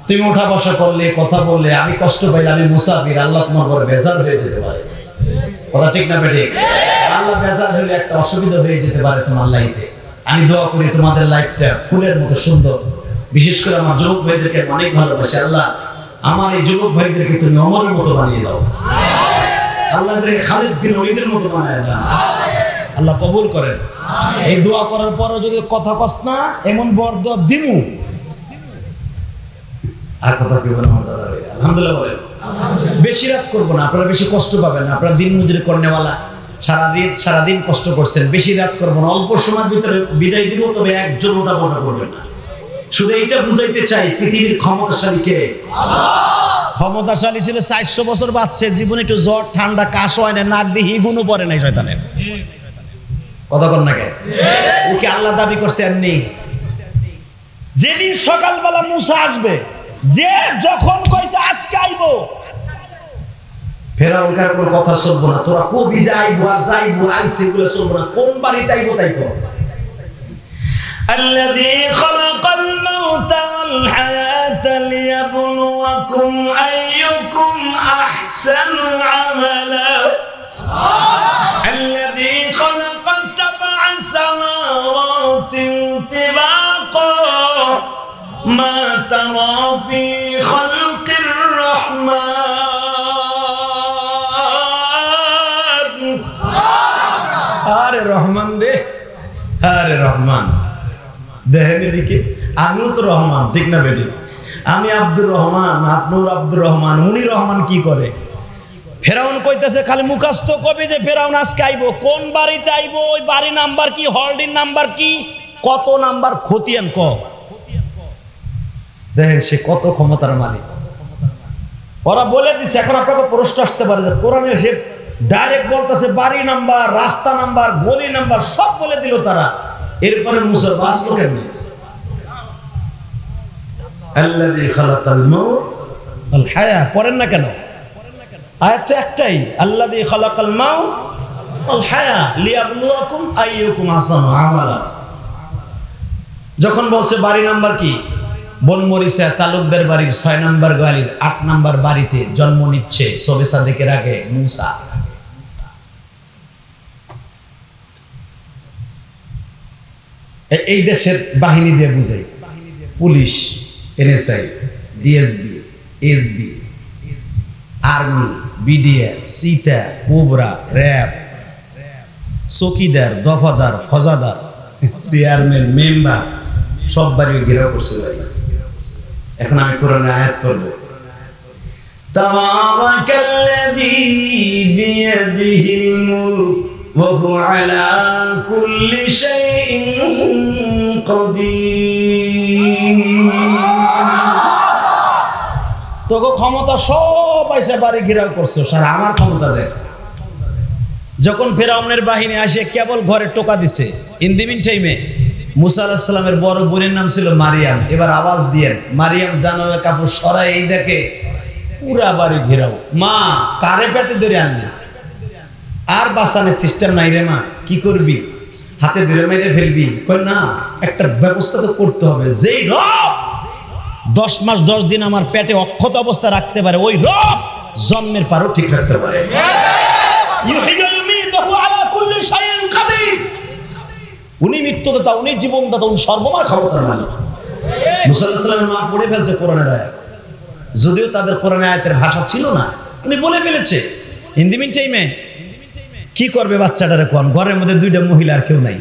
তুমি ওঠা বসা করলে, কথা বললে আমি কষ্ট পাইলে, আমি মুসাফির, আল্লাহ তোমার ঘরে বেজার হয়ে যেতে পারে। কথা ঠিক না বেঠিক? আল্লাহ বেজার হলে একটা অসুবিধা হয়ে যেতে পারে তোমার লাইফে। আমি দোয়া করি তোমাদের লাইফটা ফুলের মতো সুন্দর। বিশেষ করে আমার যুবক ভাইদেরকে অনেক ভালোবাসি। আল্লাহ আমার এই যুবক ভাইদেরকে তুমি অমরের মতো বানিয়ে দাও। আল্লাহ খালিদ বিন ওয়ালিদের মতো বানিয়ে দাও। আল্লাহ কবুল করেন। এই দোয়া করার পরও যদি কথা কস না, এমন বরদ দিমু আর কথা কি বলেন আমার দাদা ভাই? আলহামদুলিল্লাহ বলেন। বেশি রাত করবো না, আপনারা বেশি কষ্ট পাবেন না। আপনারা দিন মজুরি করনেওয়ালা, সারাদিন কষ্ট করছেন, বেশি রাত করবো না। অল্প সময়ের ভিতরে বিদায় দিব, তবে একজন ওটা বটা করবেন না। শুধু এইটা বুঝাইতে চাই, পৃথিবীর ক্ষমতাশালী কে? ক্ষমতাশালী ছিল 400 বছর বাঁচছে, জীবনে একটু জ্বর ঠান্ডা কাশ হয় না, নাক দিয়ে হিগুনও পড়ে নাই শয়তানের। কথা কর না কে? ওকে আল্লাহ দাবি করছে এমনি। যেদিন সকালবেলা মুসা আসবে, যে যখন কইছে আজকে আইবো, ফেরাউনকার কোনো কথা চলবো না। তোরা কবি যাইবো আর যাইবো আইছে এগুলো চলবো না। কোন বাড়িতে আইবো তাই কর। الذي خلق الموت والحياة ليبلوكم أيكم أحسن عملا الذي خلق 7 سماوات طباقا ما ترى في خلق الرحمن আরে রহমান রে, আরে রহমান দেখেন এদিকে। আমিও তো রহমান, ঠিক না বেটি? আমি আব্দুর রহমান, আপনার আব্দুর রহমান। উনি রহমান কি করে? ফেরাউন কইতেছে খালি মুখস্থ কবি যে ফেরাউন আজকে আইবো, কোন বাড়িতে আইবো, ওই বাড়ি নাম্বার কি, হলডির নাম্বার কি, কত নাম্বার খতিয়ান ক। দেখেন সে কত ক্ষমতার মালিক। ওরা বলে দিচ্ছে। এখন আপনাকে প্রশ্ন আসতে পারে যে কোরআনে সে ডাইরেক্ট বলতেছে বাড়ি নাম্বার, রাস্তা নাম্বার, গলি নাম্বার সব বলে দিল তারা। এরপরে মুসা বাঁচলো কেমনি? আল্লাযী খালাকাল মাউত ওয়াল হায়া পড়েন না কেন? আয়াত তো একটাই, আল্লাযী খালাকাল মাউত ওয়াল হায়া লিয়াবলুয়াকুম আইয়ুকুম আহসানু আমালা। যখন বলছে বাড়ি নাম্বার কি, বনমরিচা তালুকদার বাড়ির 6 নম্বর গলির 8 নম্বর বাড়িতে জন্ম নিচ্ছে সবে সাদেকের আগে মুসা। এই দেশের বাহিনী দিয়ে বুঝাই, police, NSI, DSB, SB, army, BDR, সিতা, কোবরা, র্যাব, চকিদার, দফাদার, ফজাদার, চেয়ারম্যান, মেম্বার সব বাড়ি ঘেরাও করছে। এখন আমি কোরআনে আয়াত পড়ব। তাবারাকাল্লাযী বিয়াদিহিল মুলক ওয়া হুয়া আলা কুল্লি শাইইন কাদির। তোকে ক্ষমতা সব আইসা বাড়ি ঘেরাও করছো, স্যার আমার ক্ষমতা দেখ। যখন ফেরাউনের বাহিনী আসে কেবল ঘরে টোকা দিছে, ইন দি মিন টাইমে মুসা আলাইহিস সালামের বড় বোনের নাম ছিল মারিয়াম। এবার আওয়াজ দিয়েন, মারিয়াম জানালার কাপড় সরাই এই দেখে পুরা বাড়ি ঘেরাও। মা কারে পেটে ধরে আনলি, আর বাঁচানোর সিস্টেম নাই রে মা, কি করবি? হাতে ধরে মেরে ফেলবি? কই না, একটা ব্যবস্থা তো করতে হবে। যেই রব 10 মাস 10 দিন আমার পেটে অক্ষত অবস্থা রাখতে পারে, ওই রব জন্মের পরও ঠিক রাখতে পারে। উনি মৃত্যুদাতা, উনি জীবনদাতা, উনি সর্বময় ক্ষমতার মালিক। মুসা আলাইহিস সালামের মা পড়ে ফেলছে কোরআনের আয়াত, যদিও তাদের কোরআনের আয়াতের ভাষা ছিল না, উনি বলে ফেলেছে। ইন দি মিন টাইমে কি করবে বাচ্চাটারে? কোন ঘরের মধ্যে 2টা মহিলা আর কেউ নাই।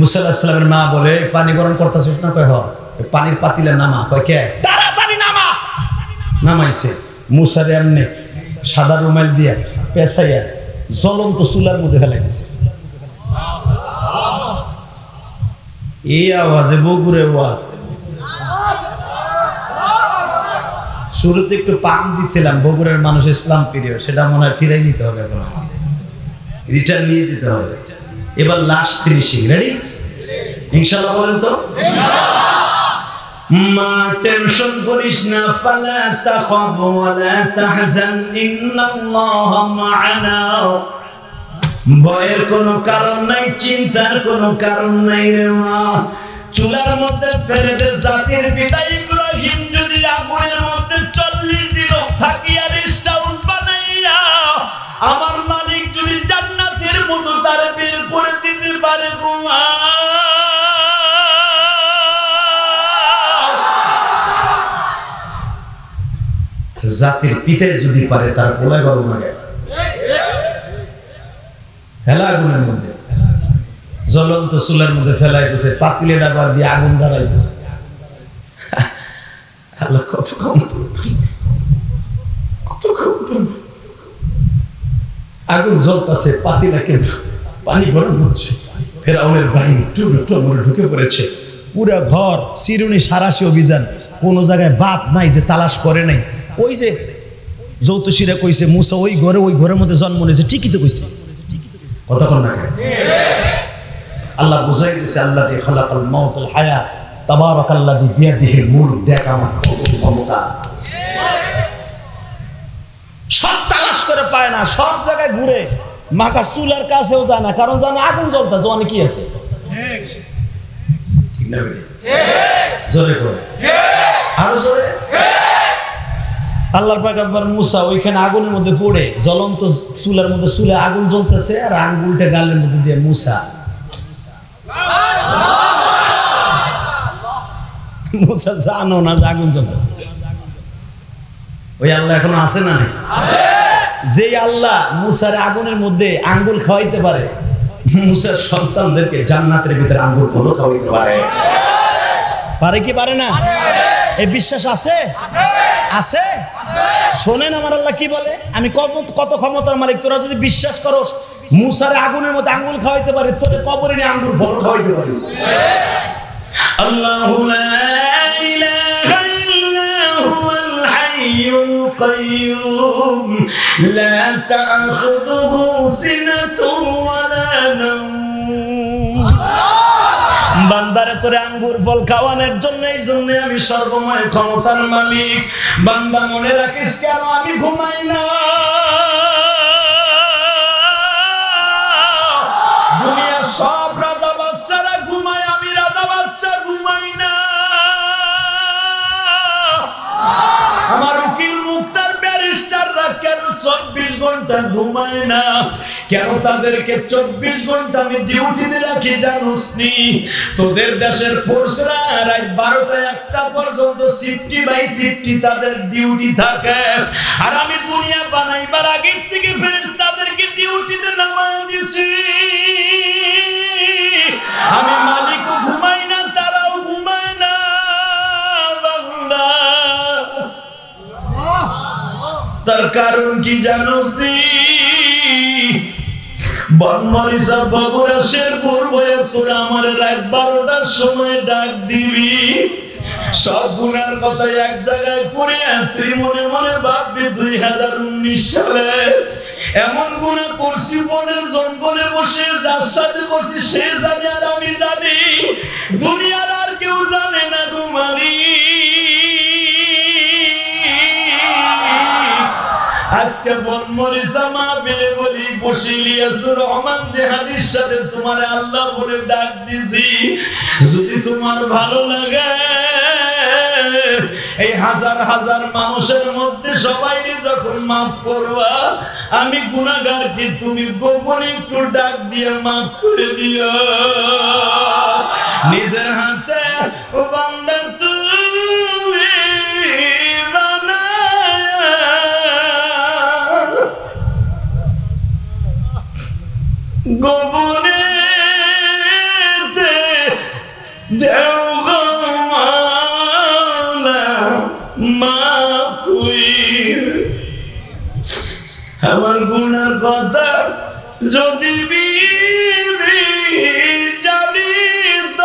মুসা আলাইহিস সালামের মা বলে পানি গরম করতেছিস না? কয় হ। পানির পাতিলে নামা। কয় কে? তাড়াতাড়ি নামা। নামাইছে। মুসারে এমনি সাদা রুমাল দিয়া পেছাইয়া জ্বলন্ত চুলার মধ্যে ফেলাই দিয়েছে। এই আওয়াজে বগুড়ে ওয়াজ। শুরুতে একটু পান দিছিলাম, বগুড়ার মানুষ ইসলাম প্রিয়, সেটা মনে হয় ফিরাই নিতে হবে, এখন রিটার্ন নিয়ে দিতে হবে। এবার লাস্ট ফিনিশিং, রেডি ইনশাআল্লাহ? বলেন তো মা টেনশন করিস না, ফালা তাখাব ওয়ালা তাহজান ইন্নাল্লাহা মা'ানা। ভয়ের কোনো কারণ নাই, চিন্তার কোনো কারণ নাই রে মা। চুলার মধ্যে ফেলে দে জাতির পিতা ইব্রাহিম যদি আগুনের মধ্যে 40 দিন থাকিয়া রেস্ট হাউস বানাইয়া আমার মালিক যদি জান্নাতের মতো তার বের করে দিতে পারে গো মা। জাতির পিতাই যদি পারে, তার কোলায় গরম লাগে ফেলা আগুনের মধ্যে, জ্বলন্ত চুলার মধ্যে ফেলাই দিয়েছে, পাতিলে ডাবার দিয়ে আগুন জ্বালাই দিয়েছে। আল্লাহ কত ক্ষমতা, কত ক্ষমতা। আগুন জ্বলতেছে, পাতিলা কিন্তু পানি গরম হচ্ছে। ফেরাউনের বাহিনী টুমরে ঢুকে পড়েছে, পুরো ঘর চিরুনি সারাশি অভিযান, কোন জায়গায় বাদ নাই যে তালাশ করে নাই। ওই যে জ্যোতিষীরা কইছে মুসা ওই ঘরের মধ্যে জন্ম নিয়েছে, ঠিকই তো কইছে, কতক্ষণ না আল্লাহ বুঝাই দিয়েছে, আল্লাহ দিয়ে খালাকাল মাউতাল হায়াত তাবারাকাল্লাযী বিয়াদিহিল মুলক। দেখ আমার কত ক্ষমতা, সব তালাশ করে পায় না, সব জায়গায় ঘুরে, মাকার চুলার কাছেও যায় না, কারণ জানে আগুন জ্বলতেছে, অনেক কি আছে। ঠিক না? জোরে করে, আরো জোরে। আল্লাহর পয়গম্বর মুসা ওইখানে আগুনের মধ্যে পড়ে, জ্বলন্ত চুলার মধ্যে চুলে আগুন জ্বলতেছে, আর আঙ্গুলটা গালের মধ্যে দিয়ে মুসা জানো না যে আগুন জ্বলতেছে। ওই আল্লাহ এখনো আছে না? যে আল্লাহ মুসার আগুনের মধ্যে আঙ্গুল খাওয়াইতে পারে, মুসার সন্তানদেরকে জান্নাতের ভিতরে আঙ্গুল ফলো খাওয়াইতে পারে। পারে কি পারে না? এই বিশ্বাস আছে? আছে। শোনেন আমার আল্লাহ কি বলে, আমি কত ক্ষমতার মালিক। তোরা যদি বিশ্বাস করো মুসারে আগুনের মধ্যে আঙ্গুল খাওয়াইতে পারে, তোরে কবরে নিয়ে আঙ্গুল বড় খাওয়াইতে পারে। আল্লাহু লা ইলাহা ইল্লা হুয়াল হাইয়ুল কাইয়্যুম লা তা'খুযুহু সিনাতুন ওয়ালা নাওম। বান্দারে তোরে আঙ্গুর ফল খাওয়ানোর জন্য, এই জন্য আমি সর্বময় ক্ষমতার মালিক। বান্দা মনে রাখিস কেন আমি ঘুমাই না? দুনিয়ার সব রাজা বাচ্চারা ঘুমায়, আমি রাজা বাচ্চা ঘুমাই না। আমার উকিল মুক্তার ব্যারিস্টাররা কেন 24 ঘন্টা ঘুমায় না? কেন তাদেরকে 24 ঘন্টা আমি ডিউটিতে রাখি জানোস নি? তোদের দেশের ফোর্সরা রাত 12টা 1টা পর্যন্ত শিফটি বাই শিফটি তাদের ডিউটি থাকে, আর আমি দুনিয়া বানাইবার আগের থেকে ফেরেশতাদেরকে ডিউটিতে নামায় দিয়েছি। আমি মালিকও ঘুমাই না, তারাও ঘুমায় না। বান্দা তার কারণ কি জানোস নি? বনমরিচা বগুড়া শেরপুর বয়ে তোরা আমার রাত 12টার সময় ডাক দিবি, সব গুনার কথা এক জায়গায় করে তুই মনে মনে ভাববি 2019 সালে এমন গুনাহ করছি, বনের জঙ্গলে বসে যার সাথে করছি সে জানে আর আমি জানি, দুনিয়ার আর কেউ জানে না তোমারি। আজকে বনমরিচা মাহফিলে বলি বসে ইলিয়াসুর রহমান জেহাদির সাথে তোমার আল্লাহ বলে ডাক দিছি, যদি তোমার ভালো লাগে এই হাজার হাজার মানুষের মধ্যে সবাইকে যখন মাফ করবা, আমি গুনাহগার কি তুমি গোপনে একটু ডাক দিয়ে মাফ করে দিও। নিজের হাতে বান্দা তুমি গোপনে দেও গো মাওলা মাফ কইর, আমার গুনার কথা যদি বিবি জানিত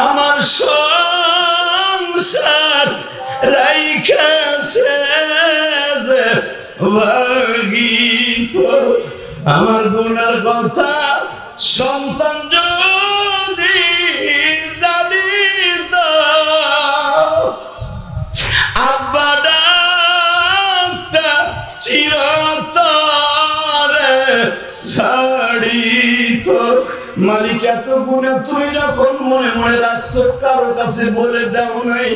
আমার সংসার রাইখাছে যে ভাগিত, আমার গুনার কথা সন্তান যদি জানিত আব্বা ডাকটা চিরতরে ছাড়িত। মালিক এত গুণা তুমি যখন মনে মনে রাখছো, কারো কাছে বলে দাও নাই।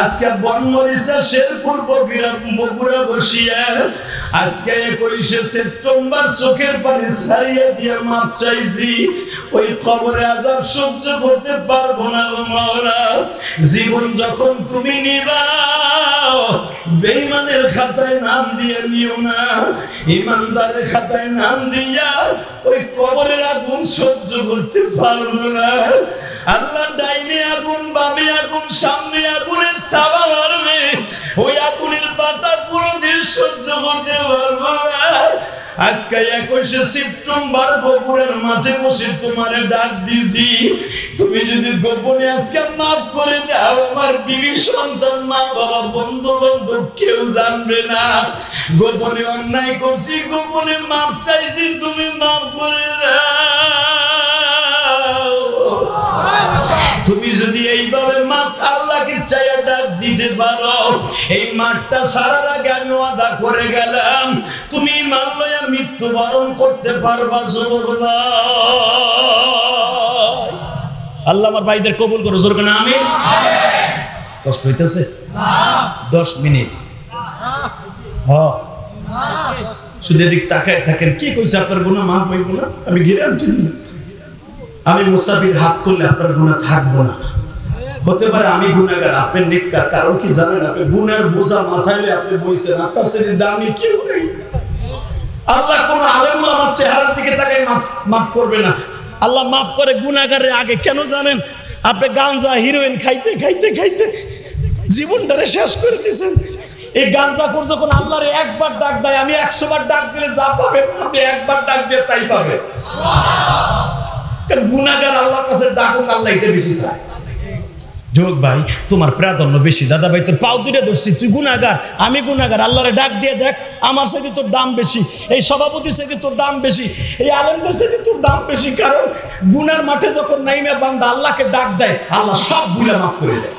আজকে বনমরিচা শেরপুর বগুড়া বসিয়া আজকে 21শে সেপ্টেম্বর চোখের পানি ছাড়িয়ে দিয়ে মাপ চাইছি। ওই কবরে আযাব সহ্য করতে পারবো না গো মাওলা। জীবন যখন তুমি নিবা, বেঈমানের খাতায় নাম দিয়ে নিও না, ইমানদারের খাতায় নাম দিয়া ওই কবরের আগুন সহ্য করতে পারবো না। আল্লাহ ডাইনে আগুন, বামে আগুন, সামনে আগুনের তাওয়া মারবে, ওই আগুনের বাটা কোনদিন সহ্য করতে পারবো না। আজকে 21শে সেপ্টেম্বর বগুড়ার মাঠে বসে তোমারে ডাক দিছি, তুমি যদি গোপনে আজকে মাফ করে দাও, আমার বিবি সন্তান, মা বাবা, বন্ধু বান্ধব কেউ জানবে না। গোপনে অন্যায় করছি, গোপনে মাফ চাইছি, তুমি মাফ করে দাও। তুমি যদি এইভাবে মাপ আল্লাহকে চাইয়া ডাক দিতে পারো, এই মাঠটা সারার আগে আমি ওয়াদা করে গেলাম, তুমি ঈমান লইয়া মৃত্যুবরণ করতে পারবা। যুবক আল্লাহ আমার ভাইদের কবুল করো, জোর করে আমিন। কষ্ট হইতেছে 10 মিনিট। শুধু এদিক তাকায় থাকেন, কি কইছে আপনার গুনাহ মাফ হইব না? আমি গ্যারান্টি দিলাম, আমি মুসাফির হাত তুললে আপনার গুনাহ থাকবো না। হতে পারে আমি গুনাহগার, আপনি নেককার। কারণ কি জানেন, আপনি গুনার বোঝা মাথায় নিয়ে আপনি বইছেন, আপনার চেয়ে দামি কেউ নেই। আল্লাহ কোন আলেম ওলামার চেহারার দিকে তাকাই মাফ করবে না। আল্লাহ মাফ করে গুনাহগারের আগে। কেন জানেন? আপনি গাঞ্জা হিরোইন খাইতে খাইতে খাইতে জীবনটারে শেষ করে দিয়েছেন। এই গাঞ্জাখোর যখন আল্লাহরে একবার ডাক দেয়, আমি 100 বার ডাক দিলে যা পাবে, আপনি একবার ডাক দিয়ে তাই পাবে। গুনাহগার আল্লাহর কাছে ডাকুক, আল্লাহ এটা বেশি চায়। যোগ ভাই, তোমার প্রাধান্য বেশি। দাদা ভাই, তোর পাও দুইটা ধরছি, তুই গুনাহগার, আমি গুনাহগার। আল্লাহরে ডাক দিয়ে দেখ, আমার সাথে তোর দাম বেশি, এই সভাপতির সাথে তোর দাম বেশি, এই আলেমদের সাথে তোর দাম বেশি। কারণ গুনার মাঠে যখন নাইমে বান্দা আল্লাহকে ডাক দেয়, আল্লাহ সব গুনাহ মাফ করে দেয়,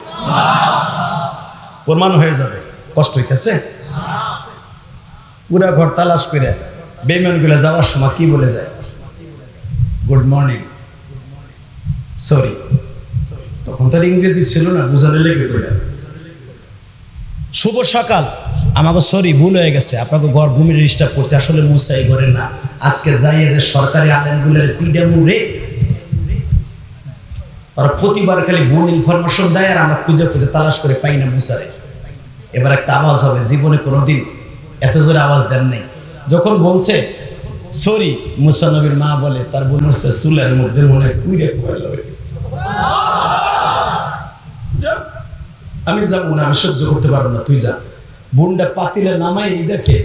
প্রমাণ হয়ে যাবে। কষ্ট হইতেছে? পুরা ঘর তালাশ করে বেঈমান গুলা যাওয়ার সময় কি বলে যায়? Good morning, sorry. তখন তার ইংরেজি ছিল না, বুঝালে লেগে চলে। শুভ সকাল, আমাকে সরি, ভুল হয়ে গেছে, আপনাকে ঘর ঘুমিয়ে ডিস্টার্ব করছে, আসলে মুসা এই ঘরে না। আজকে যাইয়ে যে সরকারি আলেমগুলোর পিডা মুড়ে, আর প্রতিবার খালি ভুল ইনফরমেশন দেয়, আর আমরা খুঁজে খুঁজে তালাশ করে পাই না মুসারে। এবার একটা আওয়াজ হবে, জীবনে কোনোদিন এত জোরে আওয়াজ দেন নাই। যখন বলছে সরি, মুসা নবীর মা বলে তার বোন হচ্ছে চুলের মধ্যে মনে কুইরে কয়লা হয়ে গেছে। আমি যাবো না, আমি সহ্য করতে পারবো না, তুই যা। বোনটা পাতিলে নামাই দেখে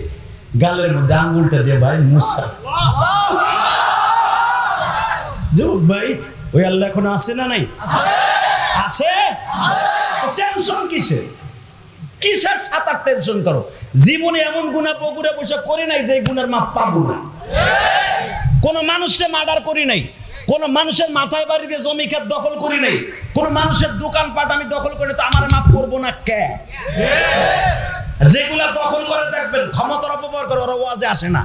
গালের মধ্যে আঙ্গুলটা দিয়ে, ভাই মুসা। ভাই, ওই আল্লাহ এখন আছে না নাই? আছে। টেনশন কিসের? কিসের সাতার টেনশন করো? জীবনে এমন গুনাহ বগুড়া বসে করি নাই যে গুনার মাপ পাবো না। কোন মানুষকে মার্ডার করি নাই, কোন মানুষের মাথায় বাড়ি দিয়ে জমি ক্ষেত দখল করি নাই, কোন মানুষের দোকানপাট আমি দখল করি, তো আমার মাফ করবো না কে? যেগুলা দখল করে দেখবেন ক্ষমতার অপব্যবহার করে, ওরা ওয়াজে আসে না,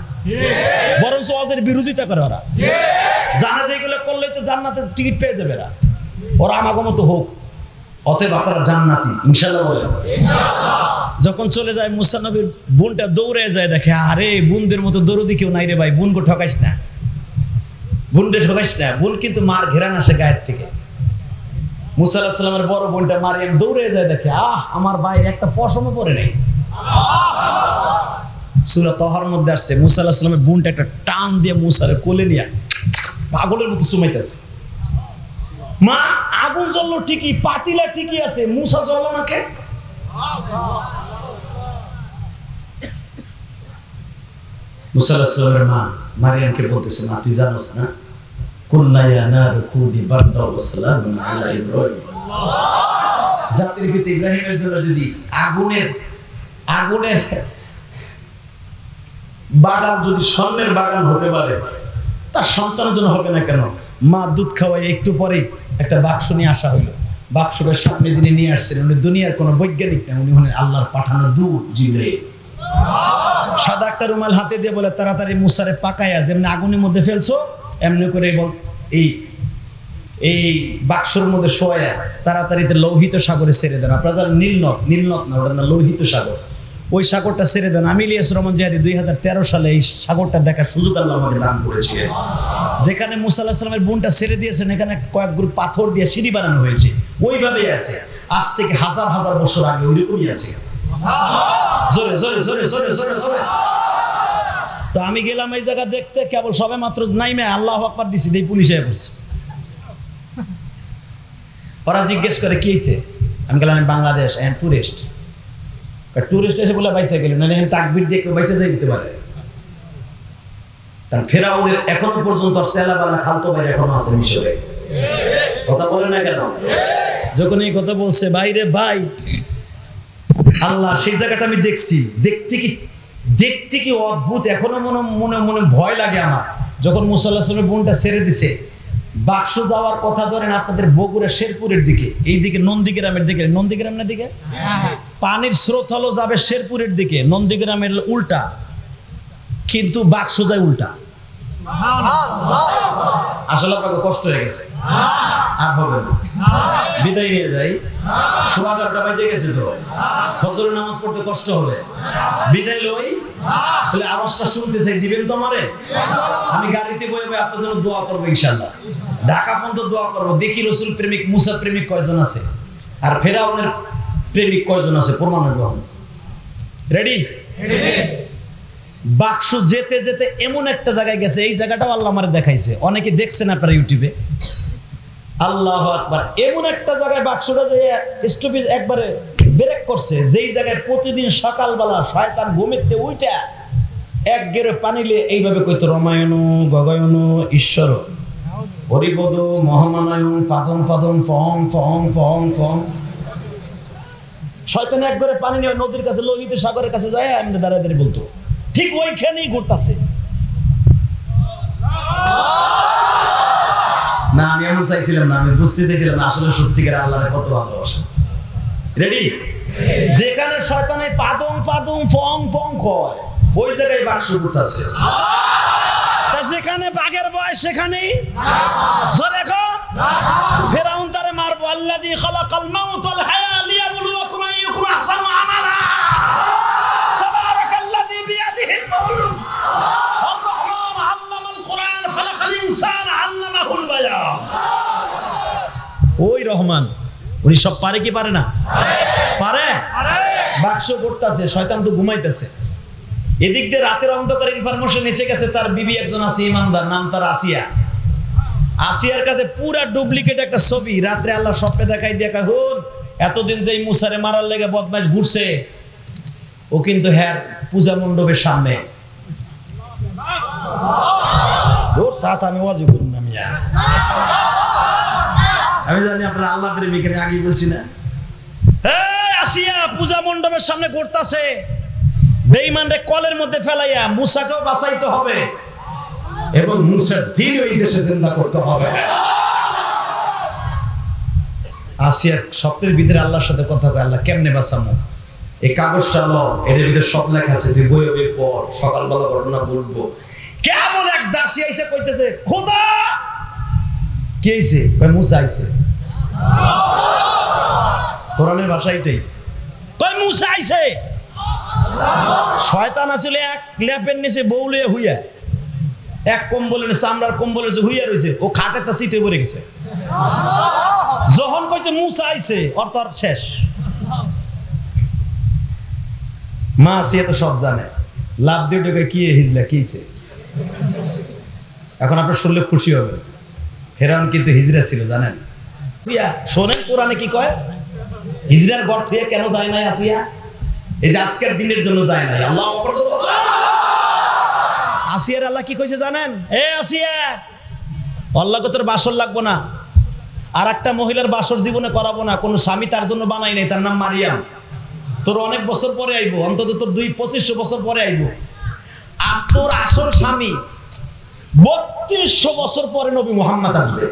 বরঞ্চ ওয়াজের বিরোধিতা করে। ওরা জানে যেগুলো করলে তো জান্নাতের টিকিট পেয়ে যাবে, ওরা আমাকে মতো হোক, অতএব আপনারা জান্নাতি ইনশাআল্লাহ বলেন। যখন চলে যায় মুসা নবীর বোনটা দৌড়ে যায়, দেখে আরে বোনদের মতো দৌড়দি কেউ নাই রে ভাই, বোনকে ঠকাইস না, বোনকে ঠকাইস না। বোন কিন্তু মার ঘেরান আসে গায়ের থেকে। মুসা আলাইহিস সালামের বড় বোনটা মারিয়াম দৌড়ে যায়, দেখে আমার ভাই একটা পশমও পরে নেই। সূরা তাহার মধ্যে আসছে, মুসা আলাইহিস সালামের বোনটা একটা টান দিয়ে মুসারে কোলে নিয়ে পাগলের মতো সুমাইতেছে। মা, আগুন জ্বললো ঠিকই, পাতিলা ঠিকই আছে, মুসা জ্বললো না কে? মুসা আলাইহিস সালামের মা মারিয়ামকে বলতেছে, মা তুই জানোস না কুল্লা ইয়া নারু কুনি বারদা ওয়া সালামুন আলা ইব্রাহিম। জাতির পিতা ইব্রাহিমের জন্য যদি আগুনের বাগান যদি স্বর্ণের বাগান হতে পারে, তার সন্তানের জন্য হবে না কেন? মা দুধ খাওয়াই একটু পরে একটা বাক্স নিয়ে আসা হইলো। বাক্সের সামনে তিনি নিয়ে আসছেন, উনি দুনিয়ার কোনো বৈজ্ঞানিক না, উনি হলেন আল্লাহর পাঠানো দূত জিবরাইল। সাদা একটা রুমাল হাতে দিয়ে বলে, তাড়াতাড়ি মুসারে পাকায়া যেমনি আগুনের মধ্যে ফেলছো এমনি করে বল এই বাক্সের মধ্যে শোয়া তাড়াতাড়িতে লোহিত সাগরে ছেড়ে দেন। আপনারা নীলনদ না, ওটা না লোহিত সাগর। ওই সাগরটা ছেড়ে দেন। আমি ইলিয়াস রহমান জিহাদি 2013 সালে এই সাগরটা দেখার সুযোগ আল্লাহ আমাকে দান করেছিলেন। যেখানে মুসা আলাইহিস সালামের বোনটা ছেড়ে দিয়েছেন, এখানে কয়েক গ্রুপ পাথর দিয়ে সিঁড়ি বানানো হয়েছে, ওইভাবেই আছে। আজ থেকে হাজার হাজার বছর আগে ওইরকমই আছে। জোরে জোরে জোরে জোরে জোরে জোরে। তো আমি গেলাম এই জায়গা দেখতে, কেবল সবে মাত্র নাইমে আল্লাহু আকবার দিছি, এই পুলিশে পড়ছে। ওরা জিজ্ঞেস করে কি হয়েছে, আমি গেলাম আমি বাংলাদেশ এন্ড টুরিস্ট। টুরিস্ট এসে বলে বাইসা গেল না, তাকবীর দিয়ে কেউ বাইসা যাইতে পারে। কারণ ফেরাউনের এখনো পর্যন্ত সেলাবালা খালতো ভাই এখনো আছে মিশরে। কথা বলে না কেন? যখন এই কথা বলছে, ভাইরে ভাই আল্লাহ সেই জায়গাটা আমি দেখছি, দেখতে কি অদ্ভুত, এখনো মনে মনে ভয় লাগে আমার। যখন মুসা আলাইহিস সালামের বোনটা ছেড়ে দিছে, বাক্স যাওয়ার কথা ধরেন আপনাদের বগুড়া শেরপুরের দিকে, এই দিকে নন্দীগ্রামের দিকে, নন্দীগ্রামের দিকে পানির স্রোত হলো যাবে শেরপুরের দিকে, নন্দীগ্রামের উল্টা, কিন্তু বাক্স যায় উল্টা। আসলে আপনাকে কষ্ট হয়ে গেছে, আর হবে না, বিদায় নিয়ে যাই। সোয়া 11টা বাজে গেছে, তো ফজরের নামাজ পড়তে কষ্ট হবে, বিদায় লই। তাহলে আওয়াজটা শুনতে চাই, দিবেন তো আমারে? আমি গাড়িতে বয়ে বয়ে আপনার জন্য দোয়া করবো ইনশাআল্লাহ, ঢাকা পর্যন্ত দোয়া করবো। দেখি রসুল প্রেমিক মুসা প্রেমিক কয়জন আছে, আর ফেরাউনের প্রেমিক কয়জন আছে, প্রমাণের গ্রহণ। রেডি? বাক্স যেতে যেতে এমন একটা জায়গায় গেছে, এই জায়গাটাও আল্লাহ আমারে দেখাইছে, অনেকে দেখছেন আপনারা ইউটিউবে। আল্লাহু আকবার। এমন একটা জায়গায় বাক্সটা যে স্টপেজ একবারে ব্রেক করছে, যেই জায়গায় প্রতিদিন সকালবেলা শয়তান ঘুমেতে উইটা এক গেরে পানিলে এইভাবে কইতো, রমায়ণ গগয়ন ঈশ্বর হরিপদ মহামানয়ন পাদন পাদন ফম ফম ফম ফম। শয়তান এক গেরে পানি নিয়ে নদীর কাছে, লোহিত সাগরের কাছে যায়, আমি দাঁড়ায় দাঁড়িয়ে বলতো, ঠিক ওইখানেই ঘুরতেছে। না আমি এমন চাইছিলাম না, আমি বুঝতে চাইছিলাম না আসলে সত্যিকার আল্লাহর কত ভালোবাসা। রেডি? যেখানে শয়তানে পাদম পাদম ফং ফং কয়, ওই জায়গায় বাক্স ঘুরতেছে। তা যেখানে বাঘের বয়স সেখানেই জোরে কর, ফেরাউন তারে মারবো। আল্লাযী খালাকাল মাউত ওয়াল হায়া লিয়াবলুয়াকুম আইয়ুকুম আহসানু আমালা। তাবারাকাল্লাযী বিয়াদিহিল মুলক আর রাহমান আল্লামাল কুরআন খালাকাল ইনসান আল্লামাহুল বায়ান। ওই রহমান, উনি সব পারে কি পারে না? পারে। বাক্স ঘুরতেছে, শয়তান তো ঘুমাইতেছে। এদিক দিয়ে রাতের অন্ধকার ইনফরমেশন এসে গেছে, তার বিবি একজন আছে ইমানদার, নাম তার আসিয়া। আসিয়ার কাছে পুরা ডুপ্লিকেট একটা ছবি রাত্রে আল্লাহ স্বপ্নে দেখাই দিয়ে, হুন এতদিন যেই মুসারে মারার লেগে বদমাইশ ঘুরছে, ও কিন্তু হ্যাঁ পূজা মণ্ডপের সামনে। ওর সাথ আমি ওয়াজি করুন না মিয়া, আমি জানি আপনারা আল্লাহ প্রেমিক, আমি আগে বলছি না। আসিয়া পূজা মণ্ডপের সামনে ঘুরতাছে, বেঈমানরে কলের মধ্যে ফেলাইয়া মুসাকেও বাঁচাইতে হবে এবং মুসার দিন ওই দেশে জিন্দা করতে হবে। আসিয়ার স্বপ্নের ভিতরে আল্লাহর সাথে কথা কয়, আল্লাহ কেমনে বাঁচামো? এই কাগজটা লো, এর ভিতরে সব লেখা আছে, তুই বই বই পড়, সকালবেলা ঘটনা বলবো। কেমন এক দাসী আইসে কইতেছে, খোদা কি হইছে? কয় মুসা আইছে। কোরআনের ভাষা এটাই, কয় মুসা আইছে। শয়তান আসলে এক ল্যাপের নিচে বউলে হুইয়া, এক কম্বলের চামড়ার কম্বলের হুইয়া রয়েছে, ও খাটে তা সিটে পড়ে গেছে। যখন কইছে মুসা আইছে, ওর তো শেষ। মা সে তো সব জানে, লাভ দিয়ে ডেকে কি হিজলা কিছে। এখন আপনার শুনলে খুশি হবে, ফেরাউন কিন্তু হিজরা ছিল জানেন। শোনেন কোরআনে কি কয়, হিজরার ঘর থেকে কেন যায় নাই আসিয়া? এই যে আজকের দিনের জন্য যায় নাই। আল্লাহু আকবার। আসিয়ার আল্লাহ কি কইছে জানেন? এ আসিয়া, আল্লাহকে তোর বাসর লাগবো না, আর একটা মহিলার বাসর জীবনে করাবো না, কোনো স্বামী তার জন্য বানাই নাই, তার নাম মারিয়াম। তোর অনেক বছর পরে আইবো, অন্তত তোর 2500 বছর পরে আইবো। আর তোর আসল স্বামী 3200 বছর পরে নবী মুহাম্মদ আসবে।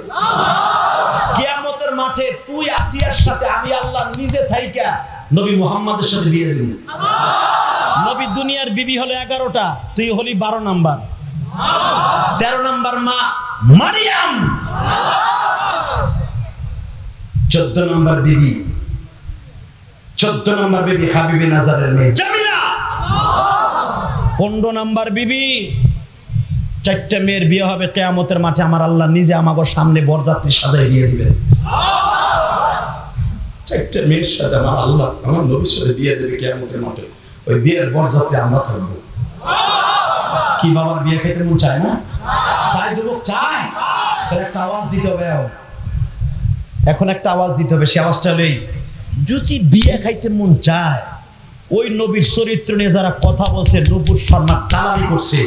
কিয়ামতের মাঠে তুই আসিয়ার সাথে আমি আল্লাহ নিজে থাইকা নবী মুহাম্মদের সাথে বিয়ে দেব। নবী দুনিয়ার বিবি হলো 11টা, তুই হলি 12 নাম্বার। 13 নাম্বার মা মারিয়াম, 14 নাম্বার বিবি, 14 নাম্বার বিবি হাবিবে নাজারের মেয়ে জামিলা, 15 নাম্বার বিবি। 4টা মেয়ের বিয়ে হবে কিয়ামতের মাঠে, আমার আল্লাহ নিজে আমাদের সামনে বরযাত্রী সাজায় বিয়ে দিবেন। 4টা মেয়ের সাথে আমার আল্লাহ আমার নবীর সাথে বিয়ে দেবে কিয়ামতের মাঠে। ওই বিয়ের বরযাত্রী আমরা থাকবো। কি বাবার বিয়ে খেতে মন চায় না? চাই যুবক, চায়। তার একটা আওয়াজ দিতে হবে, এখন একটা আওয়াজ দিতে হবে। সে আওয়াজটা হলো এই, যদি বিয়ে খাইতে মন চায়, ওই নবীর চরিত্র নিয়ে যারা কথা বলছে, নূপুর শর্মা দালালি করছে,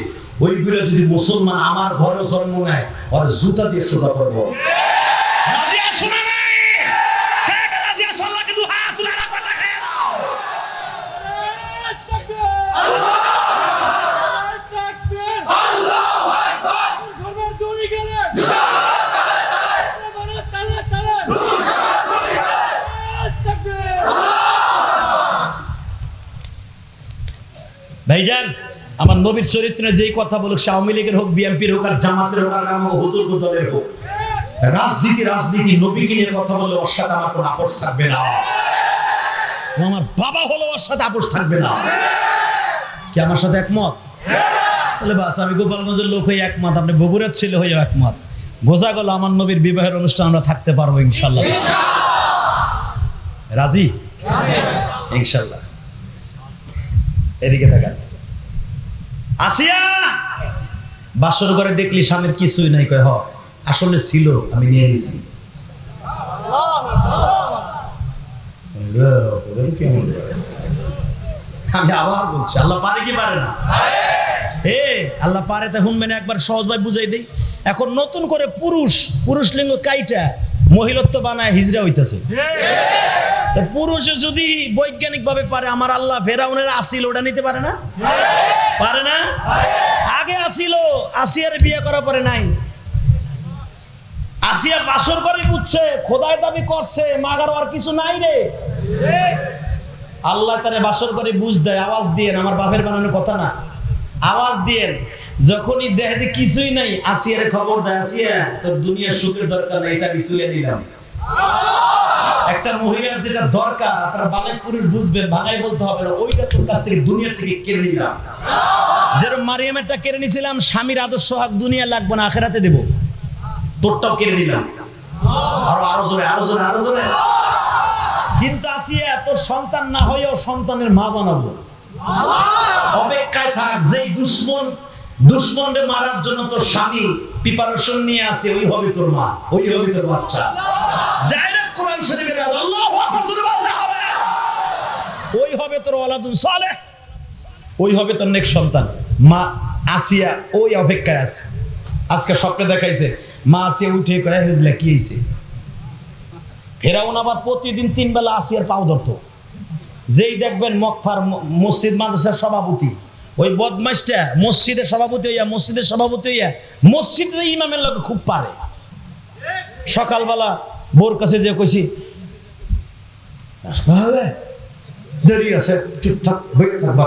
ওইগুলো যদি মুসলমান আমার ঘরে জন্ম নেয়, আর জুতা দিয়ে সোজা করবো। ভাইজান, আমার নবীর চরিত্রে যেই কথা বলুক, সে আওয়ামী লীগের হোক, বিএনপির হোক, আর জামাতের হোক, আর হুজুর দলের হোক, রাজনীতি নবীকে নিয়ে কথা বলে ওর সাথে আমার কোনো আপোষ থাকবে না। আমার বাবা হলো ওর সাথে আপোষ থাকবে না। কি আমার সাথে একমত? তাহলে বাস, আমি গোপালগঞ্জের লোক হয়ে একমত, আপনি বগুড়ার ছেলে হয়ে একমত। বোঝা গেল আমার নবীর বিবাহের অনুষ্ঠান আমরা থাকতে পারবো ইনশাল্লাহ। রাজি? ইনশাল্লাহ। এদিকে তাকান। আসিয়া, বাসর ঘরে দেখলি স্বামীর কিছুই নাই, কয় হ আসলে ছিল, আমি নিয়ে নিয়েছি। আমি আবার বলছি, আল্লাহ পারে কি পারে না? আল্লাহ পারে, তা শুনবেন একবার সহজভাবে বুঝাই দেই। এখন নতুন করে পুরুষ লিঙ্গ কাইটা মহিলত্ব বানায় হিজড়া হইতেছে। পুরুষে যদি বৈজ্ঞানিক ভাবে পারে, আমার আল্লাহ ফেরাউনের আসিল ওটা নিতে পারে না? পারে না? আগে আসিল, আসিয়ার বিয়ে করার পরে নাই। আসিয়া বাসর করে বুঝছে, খোদায় দাবি করছে, মাগার আর কিছু নাই রে। আল্লাহ তারে বাসর করে বুঝ দেয়, আওয়াজ দিয়েন, আমার বাপের বানানোর কথা না, আওয়াজ দিয়েন। যখনই দেখে কিছুই নাই, আসিয়ার খবর দেয়, আসিয়া তোর দুনিয়ার সুখের দরকার নেই, এটা আমি তুলে নিলাম। একটা মহিলার যেটা দরকার আপনারা বালেক পুরুষ বুঝবেন, বাঙাই বলতে হবে না, ওইটা তোর কাছ থেকে দুনিয়া থেকে কেড়ে নিলাম। যেরকম মারিয়ামেরটা কেড়ে নিয়েছিলাম, স্বামীর আদর্শ হক দুনিয়া লাগবে না, আখেরাতে দেব, তোরটাও কেড়ে নিলাম। আরো জোরে, আরো জোরে, আরো জোরে। কিন্তু আসিয়া, তোর সন্তান না হয়েও সন্তানের মা বানাবো। অপেক্ষায় থাক, যেই দুশ্মনরে মারার জন্য তোর স্বামী প্রিপারেশন নিয়ে আসে, ওই হবে তোর মা, ওই হবে তোর বাচ্চা। কোরআন শরীফে আল্লাহু আকবার বলতে হবে, ওই হবে তোর ওয়ালাদুন সালেহ, ওই হবে তোর নেক্সট সন্তান। মা আসিয়া ওই অপেক্ষায় আছে। আজকে স্বপ্নে দেখাইছে, মা আসিয়া উঠে কয়ে, বুঝলে কি হয়েছে? ফেরাউন আবার প্রতিদিন 3 বেলা আসিয়ার পাও ধরতো। যেই দেখবেন মকফার মসজিদ মাদ্রাসার সভাপতি, ওই বদমাইশটা মসজিদের সভাপতি হইয়া মসজিদে ইমামের লোক খুব পারে। সকালবেলা বোর কাছে যে কইছি, আসতে হবে, দেরি আছে, চুপচাপ বইয়ে থাকবা।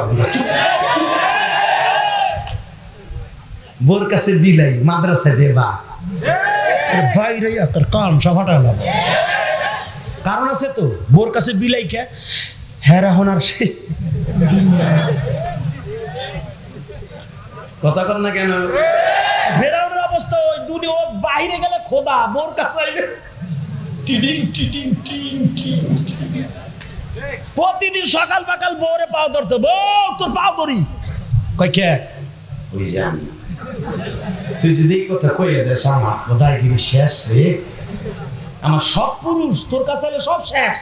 বোর কাছে বিলাই, মাদ্রাসায় দেবা বাইরে কান সভাটা হলাম। কারণ আছে তো, বোর কাছে বিলাই কে হেরা হনার সে কথা কর না কেন? ফেরাউনের অবস্থা ওই দুনিয়া, ও বাইরে গেলে খোদা, বোর কাছে আইলে প্রতিদিন সকাল পাকাল বউরে পাও ধরতো, বউ তোর পাও ধরি, কয় কে? ওই জান, তুই যদি এই কথা কইয়া দেস, আমার খোদাইগিরি শেষ রে, আমার সব পুরুষ তোর কাছে এলে সব শেষ।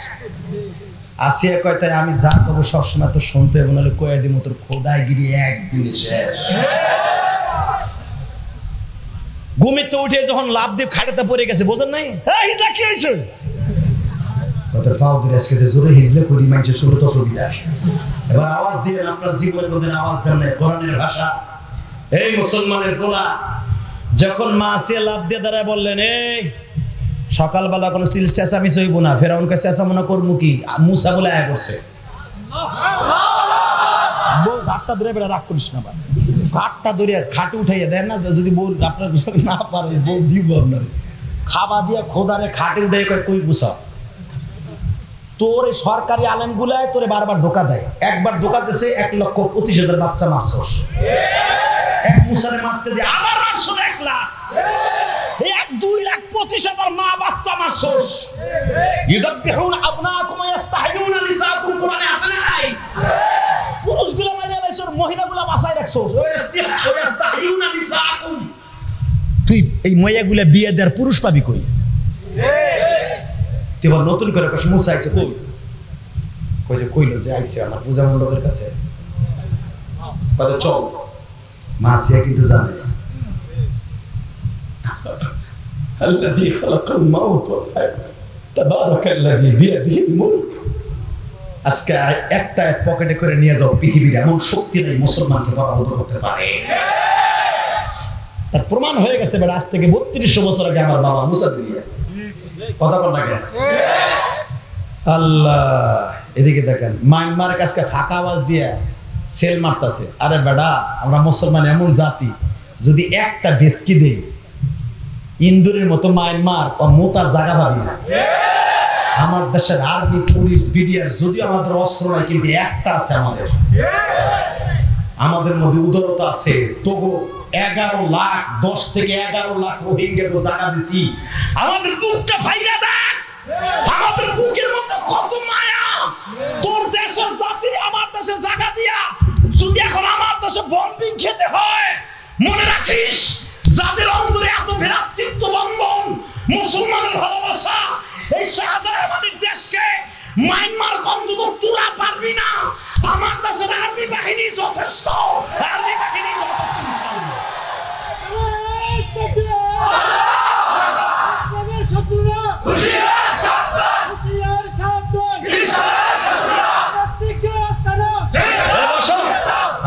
আসিয়া কয়, তাই আমি যা কব সবসময় তো শুনতে হবে, নাহলে কয়ে দিব তোর খোদাইগিরি একদিনে শেষ। ঘুমিতে উঠে যখন লাভ দিয়ে খাটাতে পড়ে গেছে, বোঝেন নাই? হ্যাঁ, হিজলা কি হয়েছে? কত ফাও দিয়ে আজকে যে জোরে হিজলে করি মাইছে শুরু তো সুবিধা। এবার আওয়াজ দিয়ে আপনার জীবনের মধ্যে আওয়াজ দেন না কোরআনের ভাষা। এই মুসলমানের পোলা যখন মা আসিয়া লাভ দিয়ে দাঁড়ায় বললেন, এই সকালবেলা কোনো সিল চেঁচামি চইব না, ফেরাউনকে চেঁচা মনে করবো কি? মুসা বলে আয় করছে। বউ ঘাটটা ধরে বেড়া, রাগ করিস না, ঘাটটা ধরে খাটে উঠাইয়া দেন না, যদি বউ আপনার না পারে বউ দিব আপনার খাবা দিয়া খোদারে খাটে উঠাই কই গুছা। তোর এই সরকারি আলেম গুলায় তোরে বারবার ধোকা দেয়। একবার ধোকা দিয়েছে 1,25,000 বাচ্চা মারছস। এক মুসারে মারতে যে আবার মারছো 1 লাখ, 2,25,000 মা বাচ্চা মারছস। ইউযাববিহুন আবনাকুম ওয়া ইস্তাহয়ুনা নিসাকুম, কোরআনে আছে না নাই? পুরুষগুলা মাইরা লাইছস, মহিলাগুলা বাঁচাই রাখছস। ওয়া ইস্তাহয়ুনা নিসাকুম, তুই এই মাইয়াগুলা বিয়ে দেওয়ার পুরুষ পাবি কই? তুই বল নতুন করে কস মুসা আইছে কই? কই যে কইলো যে আইছে আমার পূজা মণ্ডপের কাছে। কত চল মাসিয়া কিন্তু জানে না। الذي خلق الموت والحياة تبارك الذي بيده الملك। আজকে একটা পকেটে করে নিয়ে যাও, পৃথিবীর এমন শক্তি নেই মুসলমানকে পরাভূত করতে পারে। তার প্রমাণ হয়ে গেছে। বেটা আজ থেকে 3200 বছর আগে আমার বাবা মুসা দিয়ে কথা বল না কেন? আল্লাহ, এদিকে দেখেন মায়ানমারের কাছে ফাঁকা আওয়াজ দিয়ে সেল মারতেছে। আরে বেটা, আমরা মুসলমান এমন জাতি, যদি একটা বেসকি দেই ইন্দুরের মতো মায়ানমার ও মোতার জায়গা পাবি না। আমার দেশের আর্মি, পুলিশ, বিডিআর যদিও আমাদের অস্ত্র নাই, কিন্তু একটা আছে আমাদের। আমাদের মধ্যে উদারতা আছে। তবু 11 লাখ 10 থেকে 11 লাখ রোহিঙ্গাকে জায়গা দিছি। আমাদের বুকটা ফাইরা দেখ, আমাদের বুকের মধ্যে কত মায়া। তোর দেশের জাতির আমার দেশে জায়গা দিয়া যদি এখন আমার দেশে বম্বিং খেতে হয়, মনে রাখিস যাদের অন্তরে এত ভ্রাতৃত্ব বন্ধন, মুসলমানের ভালোবাসা, এই শাহাদাত আমাদের দেশকে মায়ানমার অন্তত তোরা পারবি না। আমার দেশের আর্মি বাহিনী যথেষ্ট, আর্মি বাহিনী যথেষ্ট।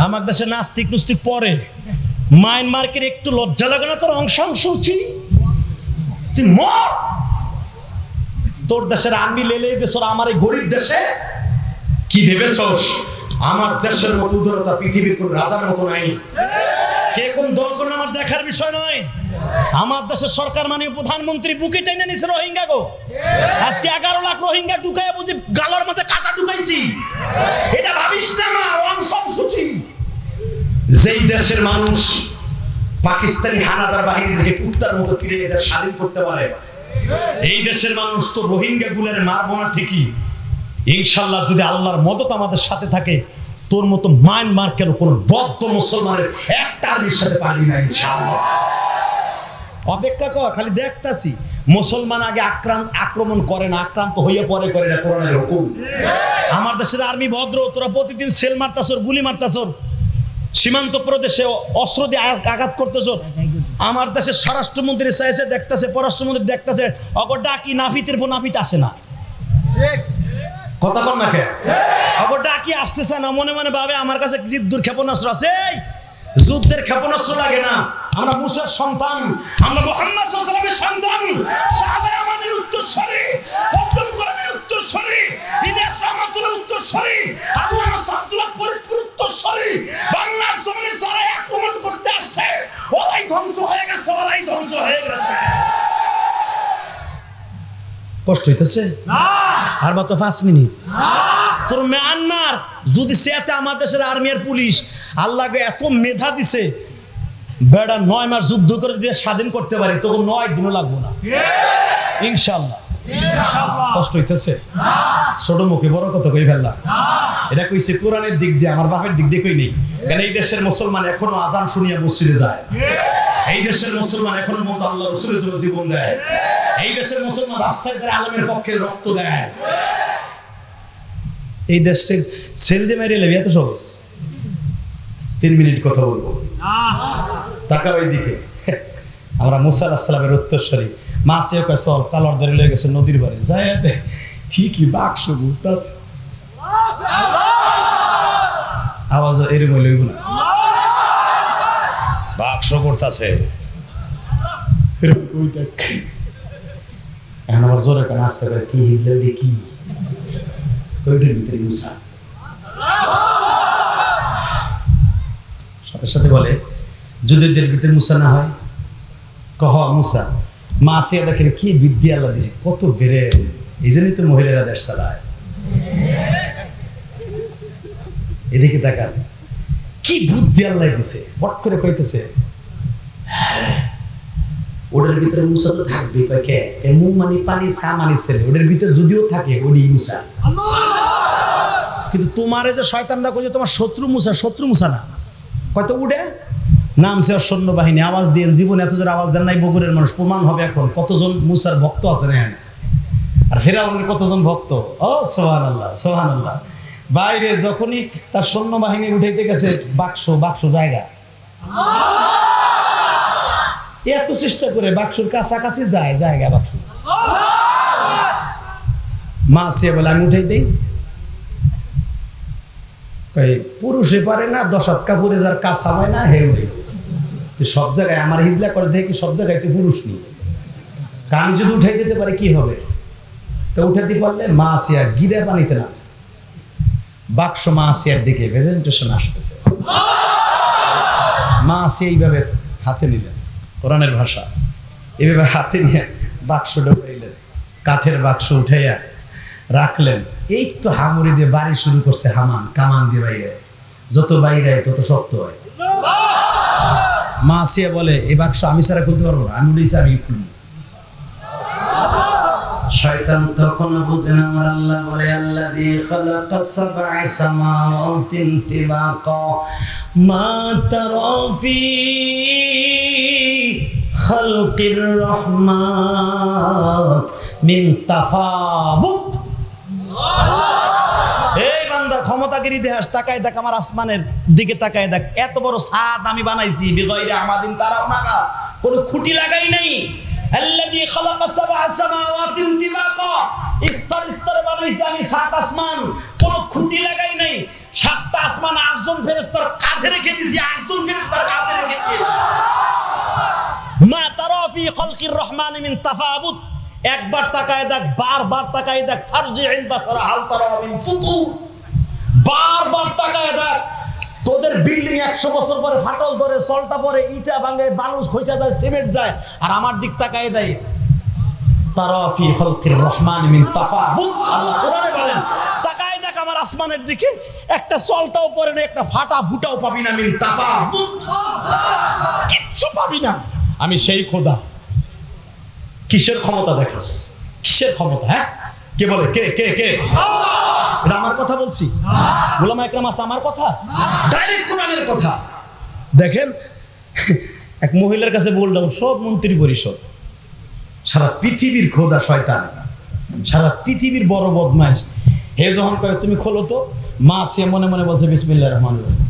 আমার দেশে নাস্তিক নুস্তিক পরে মায়ানমারকে একটু লজ্জা লাগে না? তোর অংশ চিনি তুই মর। তোর দেশের আর্মি লেলে দেশের আমার এই গরিব দেশে কি ভেবেছস? আমার দেশের মতো উদারতা পৃথিবীর কোন রাজার মতো নাই। কে কোন দল করুন আমার দেখার বিষয় নয়। আমার দেশের সরকার মাননীয় প্রধানমন্ত্রী বুকে টেনে নিছে রোহিঙ্গা গো। আজকে 11 লাখ রোহিঙ্গা ঢুকাইয়া বুঝি গালার মধ্যে কাটা ঢুকাইছি। এটা ভাবিস না অংশ সূচি। যেই দেশের মানুষ পাকিস্তানি হানাদার বাহিনী থেকে কুত্তার মতো ফিরে এদের স্বাধীন করতে পারে, এই দেশের মানুষ তো রোহিঙ্গা গুলের মারবো না ঠিকই, ইনশাল্লাহ যদি আল্লাহর মদত আমাদের সাথে থাকে, তোর মতো মায়ানমার কেন কোন বদ্ধ মুসলমানের একটা আর্মির সাথে পারি না ইনশাআল্লাহ। অপেক্ষা কর, খালি দেখতাছি। মুসলমান আগে আক্রমণ করে না, আক্রান্ত হইয়া পরে করে না, কোরআনের হুকুম। আমার দেশের আর্মি ভদ্র, তোরা প্রতিদিন সেল মারতাছর, গুলি মারতাছর, সীমান্ত প্রদেশে অস্ত্র দিয়ে আঘাত করতেছ। আমার দেশের স্বরাষ্ট্রমন্ত্রী চাইছে দেখতেছে, পররাষ্ট্রমন্ত্রী দেখতেছে, অগর ডাকি নাফিতের পর নাফিত আসে না। কথা কর না কেন? অগর ডাকি আসতেছে না, মনে মনে ভাবে আমার কাছে যুদ্ধের ক্ষেপণাস্ত্র আছে। যুদ্ধের ক্ষেপণাস্ত্র লাগে না, আমরা মুসার সন্তান, আমরা মুহাম্মদ সাল্লাল্লাহু আলাইহি ওয়াসাল্লামের সন্তান, শাহাদায়ে আমাদের উত্তরসূরি, পদ্ম কোরআনের উত্তরসূরি, ইলিয়াস রহমাতুল্লাহর উত্তরসূরি, আবু আহমদ আব্দুল্লাহ ফরিদপুর উত্তরসূরি। বাংলার জমিনে যারা আক্রমণ করতে আসছে, ওরাই ধ্বংস হয়ে গেছে, ওরাই ধ্বংস হয়ে গেছে। কষ্ট হইতেছে না? আর মাত্র 5 মিনিট। তোর মিয়ানমার যদি সেতে আমার দেশের আর্মি আর পুলিশ আল্লাহকে এত মেধা দিছে, বেড়া 9 মাস যুদ্ধ করে দিয়ে স্বাধীন করতে পারে, তখন 9 দিনও লাগবো না ইনশাআল্লাহ। কষ্ট হইতেছে? ছোট মুখে বড় কথা কই ফেললাম। এটা কইছে কোরআনের দিক দিয়ে, আমার বাপের দিক দিয়ে কই নেই। কারণ এই দেশের মুসলমান এখনো আজান শুনিয়া মসজিদে যায়, এই দেশের মুসলমান এখনো মত আল্লাহ রাসূলের জন্য জীবন দেয়, এই দেশের মুসলমান রাস্তায় দাঁড়িয়ে আলেমের পক্ষে রক্ত দেয়। এই দেশে সেল দিয়ে মেরে লেবে এত সহজ। 3 মিনিট কথা বলবো, তাকাও এইদিকে। আমরা মুসা আলাইহিস সালামের উত্তরসূরি। মা আসিয়া কয় চল, কালর ধরে লয়ে গেছে নদীর পাড়ে, যাই দেখ ঠিকই বাক্স ঘুরতাছে, আওয়াজ এরকম লইব না, বাক্স করতেছে এখন আবার জোরে কেন আসতে পারে, কি হিজলে কি ওইটার ভিতরে মুসা। সাথে সাথে বলে যদি এদের ভিতরে মুসা না হয়, কহ মুসা। মা আসিয়া দেখেন কি বিদ্যা আল্লাহ দিছে, কত বেড়ে, এই জন্যই তো মহিলারা দেশ চালায়। এদিকে তাকান কি বুদ্ধি আল্লাহ দিছে, পট করে কইতেছে ওদের ভিতরে মুসা তো থাকবে, কে মুখ মানে পানি, সা মানে ছেলে, ওদের ভিতরে যদিও থাকে ওডি মুসা। কিন্তু তোমারে যে শয়তানরা কইছে তোমার শত্রু মুসা, শত্রু মুসা না, কত উড়ে নাম সে সৈন্যবাহিনী, আওয়াজ দিয়ে জীবনে এত জোরে আওয়াজ দেন নাই বগুড়ের মানুষ, প্রমাণ হবে এখন কতজন মুসার ভক্ত আছে না, আর ফেরাউনের কতজন ভক্ত। ও সুবহানাল্লাহ সুবহানাল্লাহ। বাইরে যখনই তার সৈন্যবাহিনী উঠাইতে গেছে, বাক্স বাক্স জায়গা, এত চেষ্টা করে বাক্সর কাছাকাছি যায়, জায়গা বাক্স। মা সে বলে আমি উঠাই দেই, পুরুষে পারে না, 10 হাত কাপড়ে যার কাজ হয় না, হেউ দেয় সব জায়গায়। আমার হিজলা করে দেখি সব জায়গায় তো পুরুষ নেই, আমি যদি উঠাই দিতে পারি কি হবে, তো উঠাতে পারলে মা আসিয়া গিরা পানিতে নামছে, বাক্স মা আসিয়ার দিকে প্রেজেন্টেশন আসতেছে, মা আসিয়া এইভাবে হাতে নিলেন, কোরআনের ভাষা, এইভাবে হাতে নিয়ে বাক্স ঢুকাইলেন, কাঠের বাক্স উঠাইয়া রাখলেন। এই তো হামুড়ি দিয়ে বাড়ি শুরু করছে হামান, কামান দিয়ে বাইরে, যত বাইরে তত শক্ত হয়। মা আসিয়া বলে এই বাক্স আমি ছাড়া খুলতে পারবো না, আমি উঠেছি আমি খুলবো। শয়তান তখন বুঝে না, আমার আল্লাহ বলে আল্লাযী খালাকা সাবআ সামাওয়াতিন তিবাকা মা তারা ফি খালকির রহমান মিন তাফাবুত। এই বান্দা ক্ষমতাগিরি দেখাস, তাকায় দেখ আমার আসমানের দিকে, তাকায় দেখ এত বড় ছাদ আমি বানাইছি, বিগয়রে আমাদিন তারাও নাগা, কোনো খুঁটি লাগাই নাই। আল্লাযী খালাকা সাবআ সামাওয়াতিন তিবাকা, স্তর স্তরে বানাইছি আমি 7 আসমান, কোনো খুঁটি লাগাই নাই। 7টা আসমান 8 জন ফেরেশতার কাঁধে রেখে দিয়েছি, 8 জন ফেরেশতার কাঁধে রেখে দিয়েছি। মা তারা ফি খালকির রহমান মিন তাফাবুত, একবার তাকায় দেখ, বারবার তাকায় দেখ, ফারজিল বাসারা হাল তারা মিন ফুতুর, বারবার তাকায় দেখ। তোদের বিল্ডিং 100 বছর পরে ফাটল ধরে, সলটা পরে, ইটা ভাঙে, বালুস খইচা যায়, সিমেন্ট যায়, আর আমার দিক তাকায় দেয় তারা ফি খালকির রহমান মিন তাফাবুত। আল্লাহ কোরআনে বলেন তাকায় দেখ আমার আসমানের দিকে, একটা সলটাও পরে না, একটা ফাটা ফুটাও পাবি না, মিন তাফাবুত, কিচ্ছু পাবি না। আমি সেই খোদা। কিসের ক্ষমতা দেখাস, কিসের ক্ষমতা? হ্যাঁ কে বলে, কে কে কে? এটা আমার কথা বলছি, উলামা ইকরাম আছে আমার কথা, ডাইরেক্ট কোরআনের কথা। দেখেন এক মহিলার কাছে বললাম, সব মন্ত্রী পরিষদ, সারা পৃথিবীর খোদা শয়তান, সারা পৃথিবীর বড় বদমাইশ। হে যখন কয়ে তুমি খোলো তো, মা সে মনে মনে বলছে বিসমিল্লাহির রহমানির রহিম,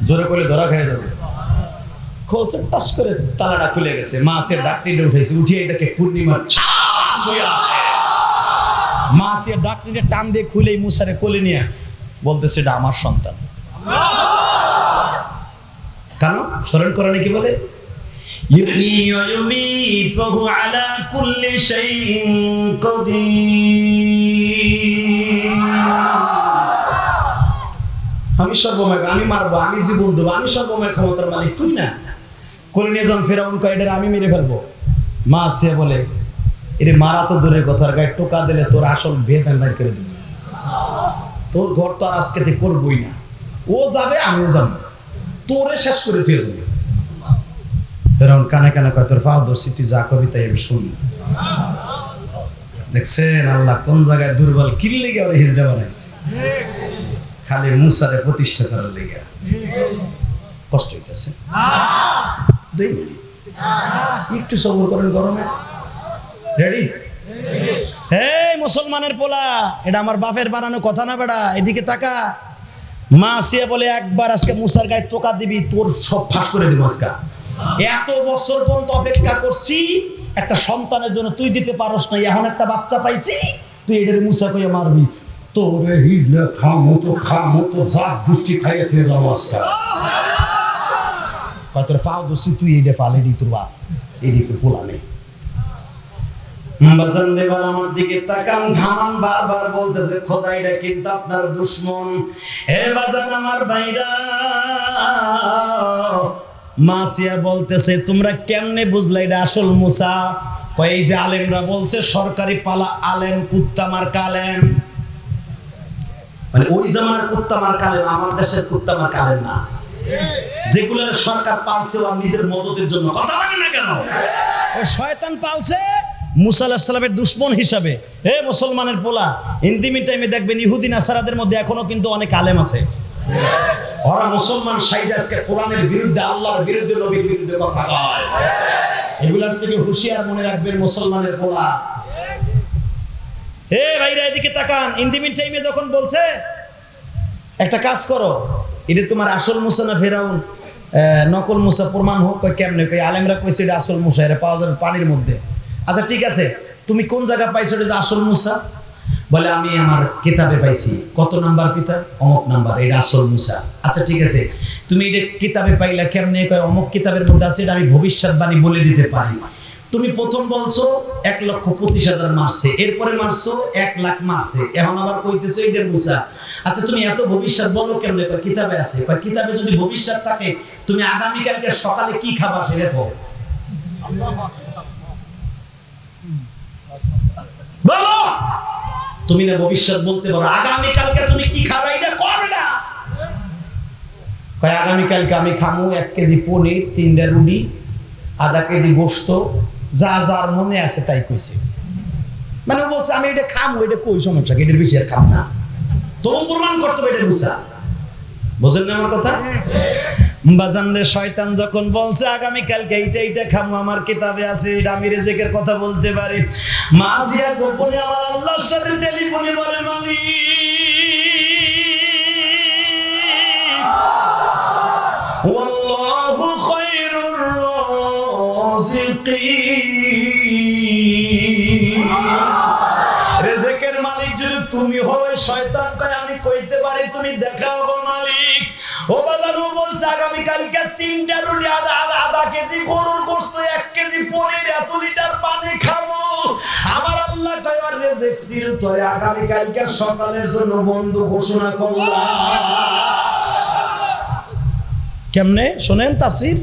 জোরে করলে ধরা খেয়ে যাবে। খুলছে, টাস করে তালাটা খুলে গেছে, মা সে ডাকটিতে উঠেছে, উঠিয়ে দেখে পূর্ণিমার চাঁদ হয়ে আছে। মা সে ডাকটিতে টান দিয়ে খুলে মুসারে কোলে নিয়ে বলতেছে এটা আমার সন্তান। কেন? স্মরণ করে নাকি বলে ইউহয়ী ওয়া ইউমীত ওয়া হুয়া আলা কুল্লি শাইইন কাদির। আমি সর্বময়, আমি মারবো, আমি জীবন দেবো, আমি সর্বময় ক্ষমতার মালিক, তুই না। কোলে নিয়ে যখন ফেরাউন কয় এটা আমি মেরে ফেলবো, মা আসিয়া বলে এরে মারা তো দূরের কথা, গায়ে টোকা দিলে তোর আসল ভেদ আমি বাইর করে দেবো, তোর ঘর তো আর আজকে করবই না, ও যাবে আমিও যাবো, তোরে শেষ করে তুই যাবি। ফেরাউন কানে কানে কয় তোর ফাও দর্শি, তুই যা কবি তাই আমি শুনি। দেখছেন আল্লাহ কোন জায়গায় দুর্বল কিনলে গিয়ে ওরা হিজড়া বানাইছে, খালি মুসারে প্রতিষ্ঠা করার লেগে। কষ্ট হইতেছে, 2 মিনিট একটু সবর করেন, গরমে রেডি। এই মুসলমানের পোলা, এটা আমার বাপের বানানো কথা না বেড়া, এদিকে তাকা। মা আসিয়া বলে একবার আজকে মুসার গায়ে টোকা দিবি, তোর সব ফাঁস করে দিব আজকে। এত বছর পর্যন্ত অপেক্ষা করছি একটা সন্তানের জন্য, তুই দিতে পারস না, এখন একটা বাচ্চা পাইছি, তুই এটার মুসা কইয়া মারবি। তোরে হিলে খামো তো জাত দুষ্টি খাইয়ে থেকে যাবো আজকাল। তোর পাও দোষী, তুই এইটা পাল, এটি তোর বাপ, এটি তোর পোলা নেই। বাজান দেবার আমার দিকে তাকান, ঘামান বারবার বলতেছে খোদা এটা কিন্তু আপনার দুশমন। হে বাজান আমার ভাইরা, মাসিয়া বলতেছে তোমরা কেমনে বুঝলা এটা আসল মুসা? কয় এই যে আলেমরা বলছে সরকারি পালা আলেম, কুত্তা মার কালেম, মানে ওই জামানার কুত্তা মার কালেম, আমার দেশের কুত্তা মার কালেম না, যেগুলোর সরকার পালছে আর নিজের মদতের জন্য। কথা বলে না কেন? ও শয়তান পালছে মুসা আলাইহিস সালামের দুশমন হিসাবে। হে মুসলমানের পোলা, ইন্দিমি টাইমে দেখবেন ইহুদি নাসারাদের মধ্যে এখনো কিন্তু অনেক আলেম আছে। ওরা মুসলমান সাইজ আজকে কোরআনের বিরুদ্ধে, আল্লাহর বিরুদ্ধে, নবীর বিরুদ্ধে কথা কয়। এগুলার থেকে হুঁশিয়ার মনে রাখবেন মুসলমানের পোলা। হে ভাইরা এদিকে তাকান, ইন্দিমি টাইমে যখন বলছে একটা কাজ করো, এটা তোমার আসল মুসা না ফেরাউন নকল মুসা প্রমাণ হোক। কয় কেমনে? কই আলেমরা কইছে এটা আসল মুসা, এটা পাওয়া যাবে পানির মধ্যে। আচ্ছা ঠিক আছে, তুমি কোন জায়গা পাইছো এটা আসল মুসা? বলে আমি আমার কিতাবে পাইছি। কত নাম্বার কিতাব? অমুক নাম্বার, এটা আসল মুসা। আচ্ছা ঠিক আছে, তুমি এটা কিতাবে পাইলা কেমনে? কয় অমুক কিতাবের মধ্যে আছে, এটা আমি ভবিষ্যৎবাণী বলে দিতে পারি। তুমি প্রথম বলছো 1,25,000 মারছে, এরপরে মারছো 1,00,000 মারছে, এখন আবার কইতেছো এটা মুসা। আচ্ছা তুমি এত ভবিষ্যৎ বলো কেমনে? কয় কিতাবে আছে। কয় কিতাবে যদি ভবিষ্যৎ থাকে, তুমি আগামীকালকে সকালে কি খাবার সেটা বলো। বলো, তুমি না ভবিষ্যৎ বলতে পারো, আগামীকালকে তুমি কি খাবে এটা করবে না। কয় আগামীকালকে আমি খামু 1 কেজি পনির, 3টা রুটি, আধা কেজি গোশত, যা যার মনে আছে তাই কইছে। মানে ও বলছে আমি এটা খামু, এটা কই সমস্যা, এটার বেশি আর খাম না। তবু প্রমাণ করতে হবে এটা মুসা। বুঝেন না আমার কথা? বাজানরে শয়তান যখন বলছে আগামীকালকে এইটা খামু, আমার কিতাবে আছে, এটা আমি রিজিকের কথা বলতে পারি। মাজিয়া গোপনে আমার আল্লাহর সাথে টেলিফোনে বলে মালিক ওয়াল্লাহু খায়রুর রাযিকিন, রিজিকের মালিক যদি তুমি হও। শয়তান কয় আমি কইতে পারি, তুমি দেখাও গো মালিক। ও বাজানো বলছে আগামীকালকে 3টা রুটি, আধা কেজি গরুর গোশত, 1 কেজি পনির, এত লিটার পানি খাবো। আমার আল্লাহ কয় আর রিজিক ছিল তোরে আগামীকালকে সকালের জন্য বন্ধ ঘোষণা করলাম। কেমনে শোনেন তাফসীর?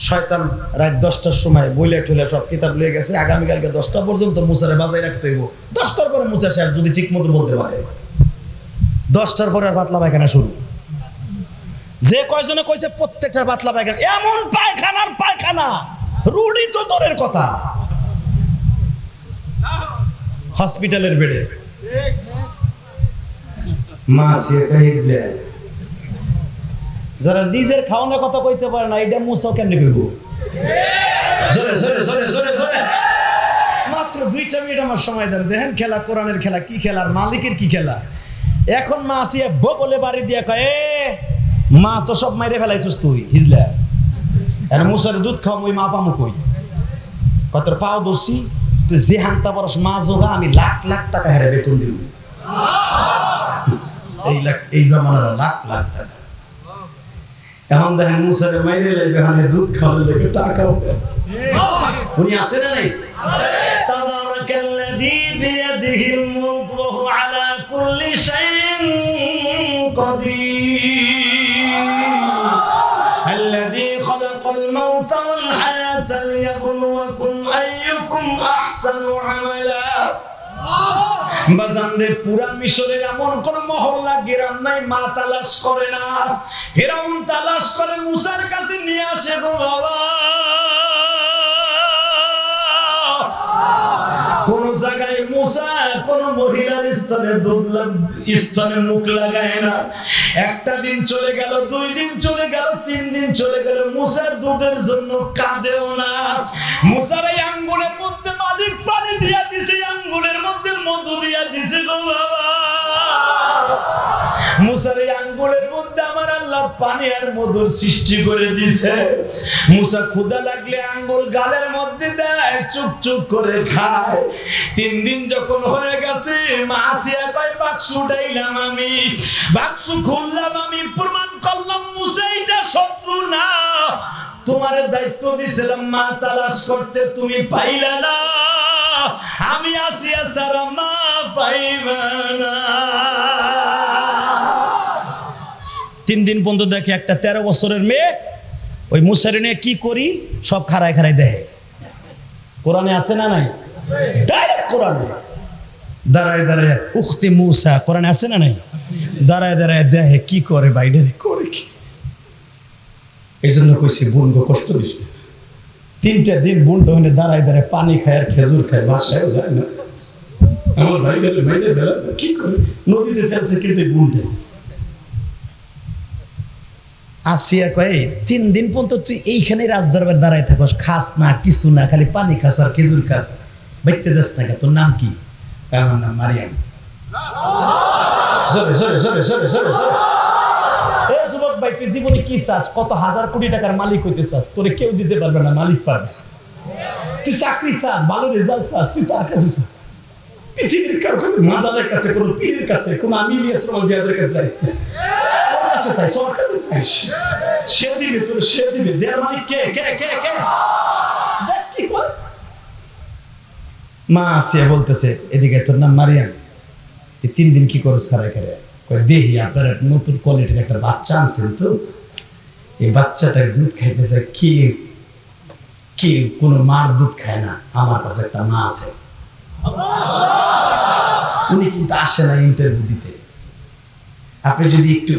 শয়তান রাত 10টার সময় বইলে ঠলে সব কিতাব লিয়ে গেছে, আগামীকালকে 10টা পর্যন্ত মুসারে বাজায় রাখতে হইব। 10টার পরে মুসা সাহেব যদি ঠিক মতো বলতে পারে, 10টার পরে আর পাতলা পায়খানা শুরু। যে কয়জনে কইছে প্রত্যেকটার পাতলা পায়খানা, এমন পায়খানার পায়খানা, রুডি তো দূরের কথা, হসপিটালের বেডে। মাসিয়া কইলে যারা নিজের খাওয়ানোর কথা কইতে পারে না, এটা মুসাও কেমনে কইব? জোরে জোরে জোরে জোরে জোরে। মাত্র 2টা মিনিট আমার সময় দেন, দেখেন খেলা, কোরআনের খেলা কি খেলা আর মালিকের কি খেলা। এখন মা আসিয়া বলে বাড়ি দিয়া কয় এ মা তো সব মাইরে ফেলাইছিস তুই, হিজলা এর মুসার দুধ খাওয়া ওই মা পামু কই? কত পাও দোষী তুই যে হান্তা বরস মা জোগা, আমি লাখ লাখ টাকা হেরে বেতন দিব। এই জামানার লাখ লাখ টাকা। এখন দেখেন মুসারে মাইরে লাইবে, হানে দুধ খাওয়ালে লেগে টাকা হবে। উনি আছে না নাই? তাবারাকাল্লাযী বিয়াদিহিল মুলক ওয়া হুয়া আলা কুল্লি শাইইন কাদির, আল্লাযী খালাকাল মাউতা ওয়াল হায়াতা লিয়াবলুয়াকুম আইয়ুকুম আহসানু আমালা। বাজানরে পুরা মিশরের এমন কোন মহল্লা গ্রাম নাই মা তালাশ করে না। ফিরাউন তালাশ করে মুসার কাছে নিয়ে আসে গো বাবা। কোন জায়গায় মুসা কোন মহিলার স্তনে মুখ লাগায় না। একটা দিন চলে গেল, 2 দিন চলে গেল, 3 দিন চলে গেল, মুসার দুধের জন্য কাঁদেও না। মুসার এই আঙ্গুলের মধ্যে মালিক পানি দিয়া দিছে, আঙ্গুলের মধ্যে মধু দিয়া দিছে গো বাবা। মুসার এই আঙ্গুলের মধ্যে আমার আল্লাহ পানি আর মধুর সৃষ্টি করে দিয়েছে। মুসা ক্ষুধা লাগলে আঙ্গুল গালের মধ্যে দেয়, চুপ চুপ করে খায়। 3 দিন যখন হয়ে গেছে, মা আসিয়া কয় বাক্স উঠাইলাম আমি, বাক্স খুললাম আমি, প্রমাণ করলাম মুসা এটা শত্রু না। তোমার দায়িত্ব দিয়েছিলাম মা তালাশ করতে, তুমি পাইলা না। আমি আসিয়া সারা মা পাইবা না। 3 দিন পর্যন্ত দেখে একটা 13 বছরের মেয়ে ওই মুসারে নিয়ে কি করি সব খাড়ায় খাড়ায় দেয়। কোরআনে আছে না নাই? ডাইরেক্ট কোরআনে দাঁড়ায় দাঁড়ায় উখতি মুসা, কোরআনে আছে না নাই? দাঁড়ায় দাঁড়ায় দেখে কি করে, বাইরে করে কি। এই জন্য কইছি বোন গো কষ্ট দিস। 3টা দিন বোনটা ওখানে দাঁড়ায় দাঁড়ায় পানি খায় আর খেজুর খায়, বাসায় যায় না। আমার ভাই গেলে বাইরে বেলা কি করে নদীতে ফেলছে কিন্তু বোনটা। আসিয়া কয় 3 দিন পর্যন্ত তুই এইখানে রাজদরবার দাঁড়ায় থাকস, খাস না কিছু না, খালি পানি খাস আর খেজুর খাস, বাইতে যাস না। তোর নাম কি? আমার নাম মারিয়াম। যুবক ভাই, তুই জীবনে কি চাস? কত হাজার কোটি টাকার মালিক হইতে চাস? তোরে কেউ দিতে পারবে না, মালিক পারবে। তুই চাকরি চাস, ভালো রেজাল্ট চাস, তুই তার কাছে চাস। পৃথিবীর কারো কাছে, মাজারের কাছে, কোনো পীরের কাছে, কোনো আমি ইলিয়াসের কাছে চাইস না। চাই সবার কাছে চাইস, সে দিবে তোর, সে দিবে। দেয়ার মালিক কে? কে কে কে? দেখ কি করে। মা আসিয়া বলতেছে এদিকে তোর নাম মারিয়াম, তুই 3 দিন কি করস খারায় খারায়? কয় দেখি আপনার নতুন কোয়ালিটির একটা বাচ্চা আনছেন তো, এই বাচ্চাটার দুধ খাইতেছে। কি কি কোনো মার দুধ খায় না, আমার কাছে একটা মা আছে। উনি কিন্তু আসে না ইন্টারভিউ দিতে। আপনি যদি একটু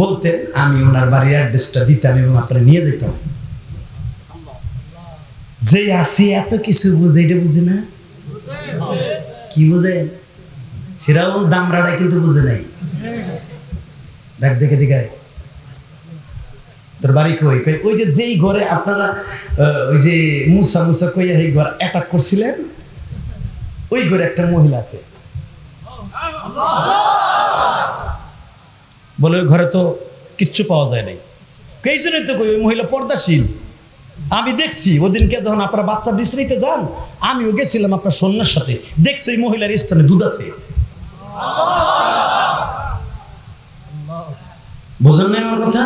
বলতেন আমি ওনার বাড়ির অ্যাড্রেসটা দিতাম এবং আপনারা নিয়ে যেতাম। যে আসি এত কিছু বুঝে, এটা বুঝে না। কি বুঝে? ফিরাউন দামরাটা কিন্তু বুঝে নাই। দেখ দেখে দিকে তোর বাড়ি কই? ওই যে যেই ঘরে আপনারা ওই যে মুসা মুসা কইয়া এই ঘর অ্যাটাক করছিলেন, ওই ঘরে একটা মহিলা আছে। বলে ওই ঘরে তো কিচ্ছু পাওয়া যায় নাই। এই জন্যই তো কই ওই মহিলা পর্দাশীল। আমি দেখছি ওদিনকে যখন আপনারা বাচ্চা বিশ্রাইতে যান, আমিও গেছিলাম আপনার সন্ন্যার সাথে, দেখছি ওই মহিলার স্তনে দুধ আছে। বুঝলেন না আমার কথা?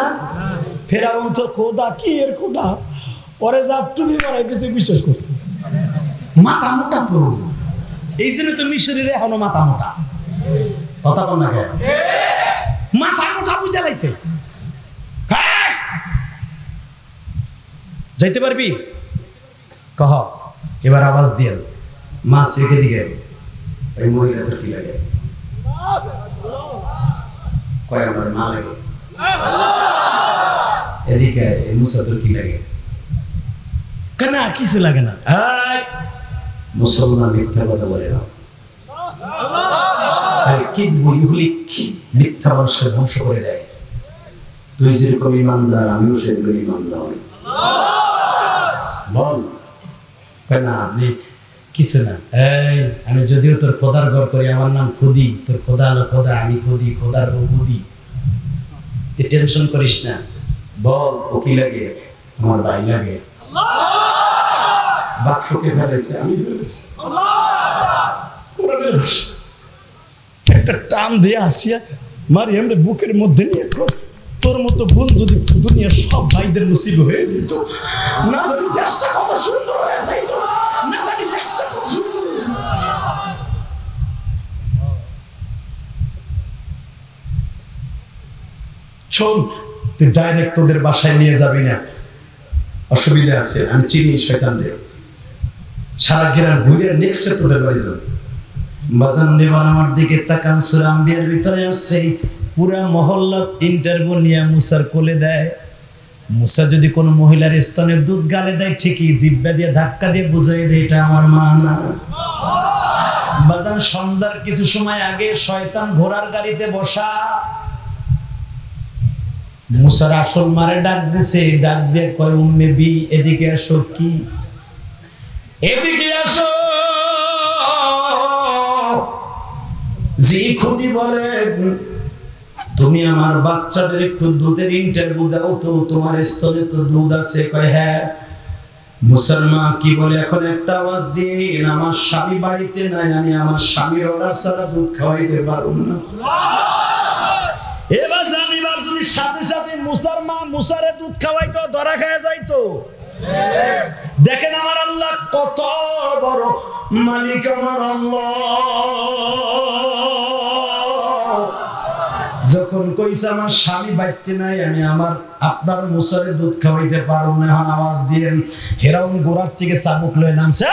ফেরাউন তো খোদা, কি এর খোদা, পরে যা টুনি মারাই দিয়েছে বিশ্বাস করছে। মাথা মোটা তো, এই জন্য তো মিশরের এখনো মাথা মোটা। কথা বল না কেন? মাথা মোটা বুঝা লাইছে। যাইতে পারবি? কহ। এবার আওয়াজ দিয়ে মাছ রেখে দিকে এই মহিলা তোর কি লাগে? কয় আমার মা লাগে। এদিকে মুসা তোর কি লাগে? কেন কিছু লাগে না। মুসলমান মিথ্যা কথা বলে না। মিথ্যা মানুষের ধ্বংস করে দেয়। তুই যেরকম ইমানদার, আমিও সেরকম ইমানদার। বল কেন আপনি কিছু না। এই আমি যদিও তোর খোদার ঘর করি, আমার নাম খুদি, তোর খোদা হলো খোদা, আমি খুদি, খোদার বউ খুদি। তুই টেনশন করিস না। বল ও কি লাগে? আমার ভাই লাগে। বাক্সকে ফেলেছে, আমি ফেলেছি। একটা টান দিয়ে আসিয়া মারিয়ামের বুকের মধ্যে নিয়ে তোর মতো বোন যদি দুনিয়ার সব ভাইদের নসিব হয়ে যেত, না জানি দেশটা কত সুন্দর হয়ে যেত, না জানি দেশটা কত সুন্দর। শোন, তুই ডাইরেক্ট তোদের বাসায় নিয়ে যাবি না, অসুবিধা আছে। আমি চিনি শয়তানদের। সারা গ্রাম ঘুরে নেক্সট তোদের বাড়ি যাবে। বাজান নেবার আমার দিকে তাকান। সূরা আম্বিয়ার ভিতরে আসছে পুরা মহল্লা ইন্টারভিউ নিয়ে মুসার কোলে দেয়। মুসা যদি কোনো মহিলার স্তনে দুধ গালে দেয়, ঠিকই জিব্বা দিয়ে ধাক্কা দিয়ে বুঝাই দেয় এটা আমার মা না। বাজান সন্ধ্যার কিছু সময় আগে শয়তান ঘোড়ার গাড়িতে বসা মুসার আসল মারে ডাক দিছে। ডাক দিয়ে কয় উম্মে বি, এদিকে আসো। কি এদিকে আসো? জি খুদি বলেন তুমি আমার বাচ্চাদের একটু দুধের ইন্টারভিউ দাও তো, তোমার স্তনে তো দুধ আছে। কয় হ্যাঁ। মুসলমান কি বলে, এখন একটা আওয়াজ দিন, আমার স্বামী বাড়িতে নাই, আমি আমার স্বামীর অর্ডার ছাড়া দুধ খাওয়াইতে পারব না। এবার জানিবার যদি সাথে সাথে মুসারে দুধ খাওয়াইতো, ধরা খায় যাইতো। দেখেন আমার আল্লাহ কত বড় মালিক, আমার আল্লাহ যখন কইছে আমার স্বামী বাড়িতে নাই, আমি আপনার মুসারে দুধ খাওয়াইতে পারব না, এখন আওয়াজ দিয়েন। ফেরাউন গোড়ার থেকে চাবুক লয়ে নামছে।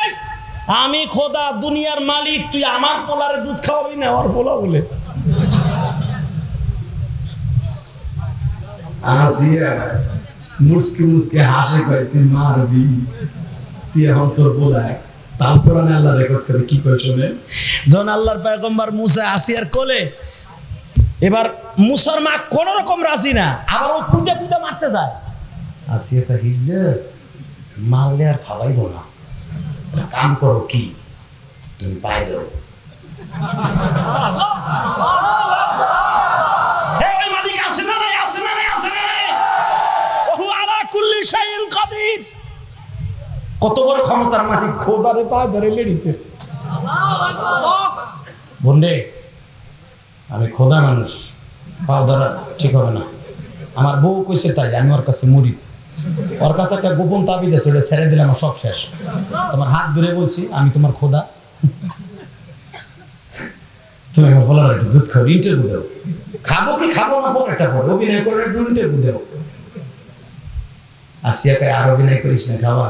এই, আমি খোদা দুনিয়ার মালিক, তুই আমার পোলারে দুধ খাওয়াবি না? ওর পোলা বলে আসিয়া মুসকি মুসকি হাসে, কয় তুই মারবি, তুই এখন তোর বলায়। তারপর আল্লাহ রেকর্ড করে কি করে শুনে, যখন আল্লাহর পয়গম্বর মুসা আসিয়ার কোলে, এবার মুসার মা কোন রকম রাজি না, আবার ও কুদে কুদে মারতে যায়। আসিয়া তা হিজলে মারলে আর খাওয়াইব না, একটা কাম করো, কি তুমি বাইরে এই মালিক আছে না নাই, আছে না নাই, আছে না নাই, ওহু আলা কুল্লি শাইইন কাদির। কত বড় ক্ষমতার মালিক, খোদারে পা ধরে লেড়িছে। বন্ডে আমি খোদা মানুষ, পাও ধরা ঠিক হবে না। আমার বউ কইছে তাই আমি ওর কাছে মরি, ওর কাছে একটা গোপন তাবিজ আছে, ওটা ছেড়ে দিলে আমার সব শেষ। তোমার হাত ধরে বলছি আমি তোমার খোদা, তুমি আমার বলার একটু দুধ খাও, ইন্টারভিউ দেও। খাবো কি খাবো না পর একটা পর, অভিনয় করে একটু ইন্টারভিউ দেও। আসিয়া কয় আর অভিনয় করিস না, খাওয়া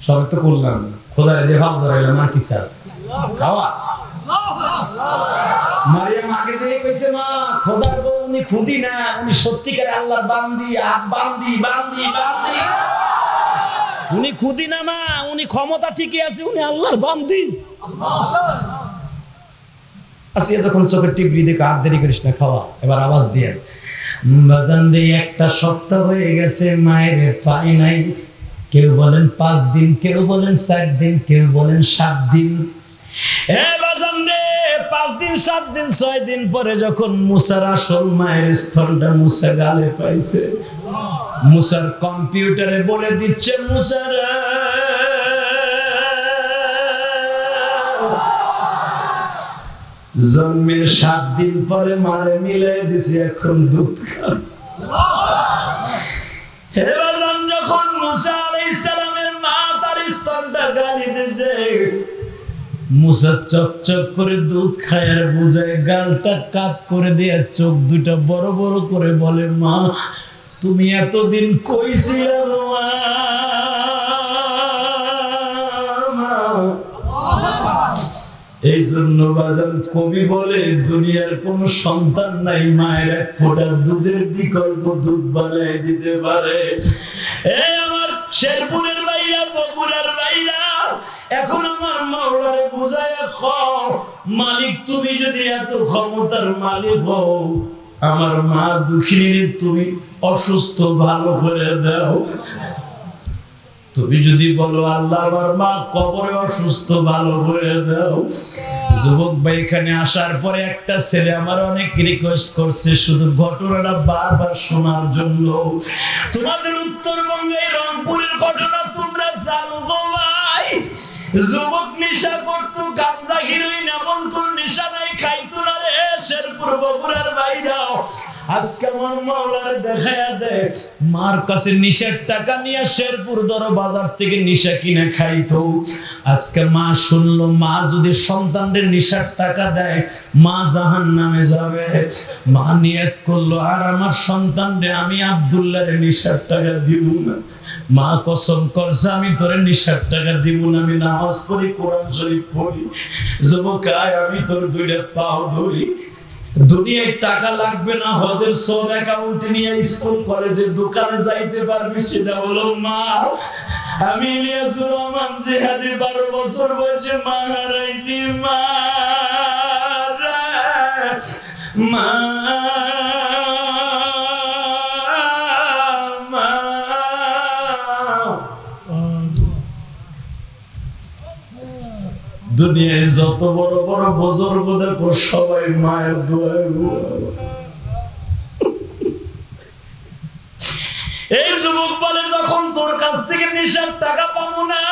সব তো করলাম, খোদারে দিয়ে ভাব ধরাইলাম, আর কি চাস, খাওয়া। মারিয়াম আগে যে কইছে, মা খোদার বউ উনি খুদি না, উনি সত্যিকার আল্লাহর বান্দি, বান্দি বান্দি বান্দি। উনি খুদি না মা, উনি ক্ষমতা ঠিকই আছে, উনি আল্লাহর বান্দি। আসিয়া যখন চোখের টিপড়ি দেখে আর দেরি করিস না, খাওয়া। এবার আওয়াজ দিয়ে, বাজান রে একটা সপ্তাহ হয়ে গেছে মায়ের পাই নাই। কেউ বলেন 5 দিন, কেউ বলেন 4 দিন, কেউ বলেন 7 দিন। এ বাজান রে, 5 দিন 7 দিন 6 দিন পরে যখন মুসার আসল মায়ের স্তনটা মুসা গালে পাইছে, মুসার কম্পিউটারে বলে দিচ্ছে, মুসার জন্মের 7 দিন পরে মারে মিলাই দিছে, এখন দুধ খা। হে বাজান, যখন মুসা আলাইহিস সালামের মা তার স্তনটা গালি দিয়েছে, মুসা চকচক করে দুধ খায় আর বুঝায়, গালটা কাত করে দিয়ে চোখ দুটা বড় বড় করে বলে, মা তুমি এতদিন কইছিলে এই জন্য বাজান কবি বলে, দুনিয়ার কোন সন্তান নাই মায়ের এক ফোঁটা দুধের বিকল্প দুধ বানায় দিতে পারে। এই আমার শেরপুরের ভাইরা, বগুড়ার ভাইরা, এখন আমার মাওলারে বুঝায়া খাও, মালিক তুমি যদি এত ক্ষমতার মালিক হও, আমার মা দুঃখিনী, তুমি অসুস্থ ভালো করে দাও। তুমি যদি বলো আল্লাহ আমার মা কবরে অসুস্থ ভালো করে দাও। যুবক ভাই এখানে আসার পরে একটা ছেলে আমার অনেক রিকোয়েস্ট করছে শুধু ঘটনাটা বারবার শোনার জন্য। তোমাদের উত্তরবঙ্গে রংপুরের ঘটনা তোমরা জানো গো ভাই। যুবক নেশা করতো, গাঁজা হিরোইন এমন কোন নেশা নাই খাইতো না রে শেরপুর বগুড়ার ভাইরাও। আজকে আমার মাওলারে দেখায়া দে, মার কাছে নিশার টাকা নিয়ে শেরপুর দর বাজার থেকে নিশা কিনে খাইতো। আজকে মা শুনলো, মা যদি সন্তানদের নিশার টাকা দেয় মা জাহান্নামে যাবে। মা নিয়ত করলো, আর আমার সন্তানদের আমি আব্দুল্লাহরে নিশার টাকা দিব না। মা কসম করছে, আমি তোরে নিশার টাকা দিব না, আমি নামাজ পড়ি, কোরআন শরীফ পড়ি। যুবক আয়, আমি তোর 2টা পাও ধরি, দুনিয়ায় টাকা লাগবে না, হজের সব অ্যাকাউন্ট নিয়ে স্কুল কলেজে দোকানে যাইতে পারবি। সেটা হলো মা। আমি ইলিয়াসুর রহমান জিহাদি 12 বছর বয়সে মা হারাইছি। মা মা দুনিয়ায় যত বড় বড় বুজুর্গ দেখো সবাই মায়ের দোয়ায় এই যুবক বলে যখন তোর কাছ থেকে নেশার টাকা পাবো না,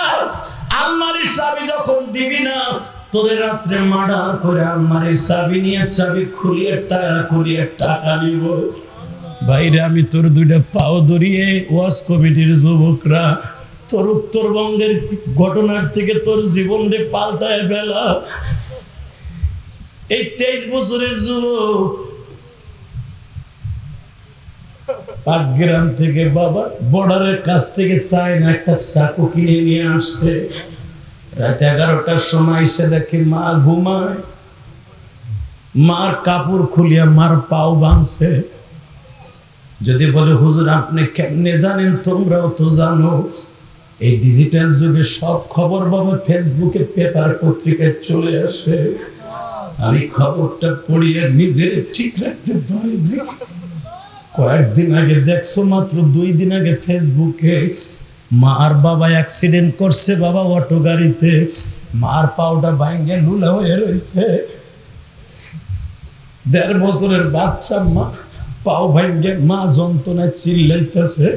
আলমারির চাবি যখন দিবি না, তোরে রাত্রে মার্ডার করে আলমারির চাবি নিয়ে চাবি খুলিয়ে টাকা নিব। বাইরে আমি তোর দুইটা পাও ধরিয়ে ওয়াজ কমিটির যুবকরা তোর উত্তরবঙ্গের ঘটনার থেকে তোর জীবনকে পাল্টায় ফেলা। এই 23 বছরের যুবক পাটগ্রাম থেকে বাবা বর্ডারের কাছ থেকে চায়না একটা চাকু কিনে নিয়ে আসছে। রাত 11টার সময় এসে দেখে মা ঘুমায়, মার কাপড় খুলিয়া মার পাও ভাঙছে। যদি বলে হুজুর আপনি কেমনে জানেন, তোমরাও তো জানো এই ডিজিটাল যুগে সব খবর বাবা ফেসবুকে পেপার পত্রিকায় চলে আসে। আমি খবরটা পড়িয়ে নিজের ঠিক রাখতে পারি না। কয়েকদিন আগে দেখছো, মাত্র 2 দিন আগে ফেসবুকে মার বাবা অ্যাক্সিডেন্ট করছে বাবা অটো গাড়িতে, মার পাউডার ভাঙে লুলা হয়ে রয়েছে। 1.5 বছরের বাচ্চা মা পাও ভাঙে মা যন্ত্রণায় চিল্লাইতেছে।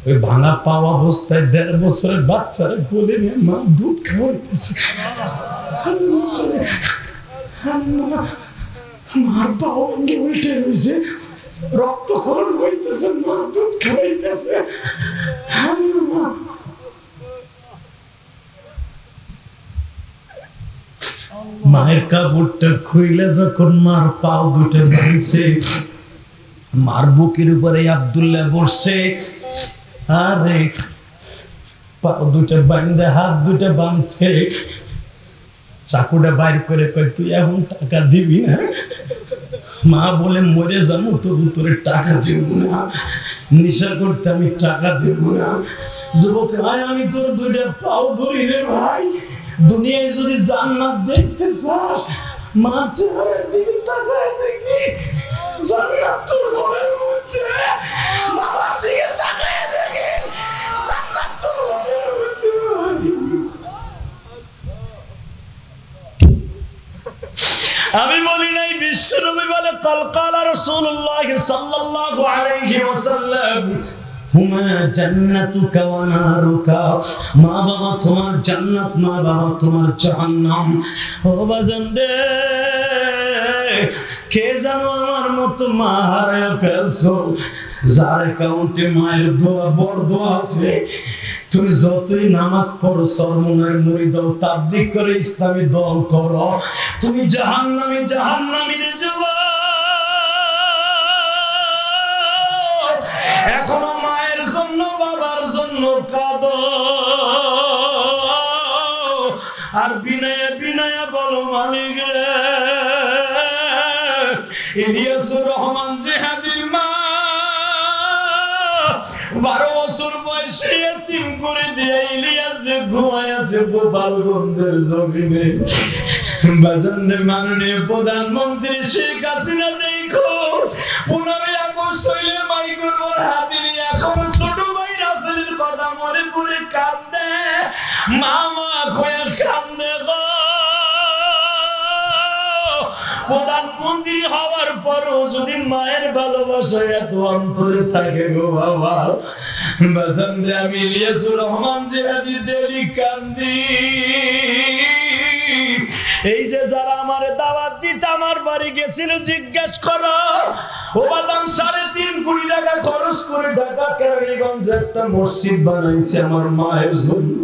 ওই ভাঙা পাও অবস্থায় 1.5 বছরের বাচ্চারা কোলে নিয়ে মা দুধ খাওয়াইতেছে। মার পাও ভাঙে উল্টে রয়েছে, রক্তক্ষরণ হইতেছে, মা দুধ খাওয়াইতেছে। মায়ের কাপড়টা খুইলে যখন মার পাও দুটো ভাঙছে, মার বুকের উপরে আব্দুল্লাহ বসছে। আরে পাও দুটো বাঁধে হাত দুটো বাঁধছে, চাকুটা বাইর করে কয় তুই এখন টাকা দিবি না? মা বলে মরে যাবো তবু তোরে টাকা দেব না, নেশা করতে আমি টাকা দেব না। যুবক ভাই আমি তোর 2টা পাও ধরি রে ভাই, দুনিয়ায় যদি জান্নাত দেখতে চাস মা চেহারার দিকে তাকায় দেখি, জান্নাত তোর ঘরের মধ্যে। বাবার দিকে তাকায় দেখি, জান্নাত তোর ঘরের মধ্যে। আমি বলি নাই, বিশ্ব নবী বলে কাল রাসূলুল্লাহ সাল্লাল্লাহু আলাইহি ওয়াসাল্লাম হুমা জান্নাতুকা ওয়া নারুকা, মা বাবা তোমার জান্নাত, মা বাবা তোমার জাহান্নাম। ও বাজান রে, কে জানো আমার মতো মা হারায় ফেলছো, যার অ্যাকাউন্টে মায়ের দোয়া বড় দোয়া আছে। তুমি যতই নামাজ পড়ো, সরমনের মুড়ি দাও, তাবলীগ করে ইসলামী দল করো, তুমি জাহান্নামী রে যুবক। এখনো মায়ের জন্য বাবার জন্য কাঁদো, আর বিনয়ে বলো মালিক রে। ইলিয়াসুর রহমান জিহাদির মা 12 বছর বয়সে এতিম করে দিয়ে ইলিয়াস যে ঘুমায় আছে গোপালগঞ্জের জমিনে। বাজারে মাননীয় প্রধানমন্ত্রী শেখ হাসিনা দেখো 15 আগস্ট হইলে মাইকুল হাদিরি এখন ছোট ভাই রাসেলের কথা মনে পড়ে কান্দে, মামা কয়ে কান্দে গো। প্রধানমন্ত্রী হওয়ার পরও যদি মায়ের ভালোবাসা এত অন্তরে থাকে গো বাবা, বাজারে আমি ইলিয়াসুর রহমান জিহাদি দেরি কান্দি। এই যে যারা আমার দাওয়াত দিতে আমার বাড়ি গেছিল জিজ্ঞেস করো, ও বাদাম 3.5 কোটি টাকা খরচ করে ঢাকা কেরানীগঞ্জে একটা মসজিদ বানাইছে আমার মায়ের জন্য।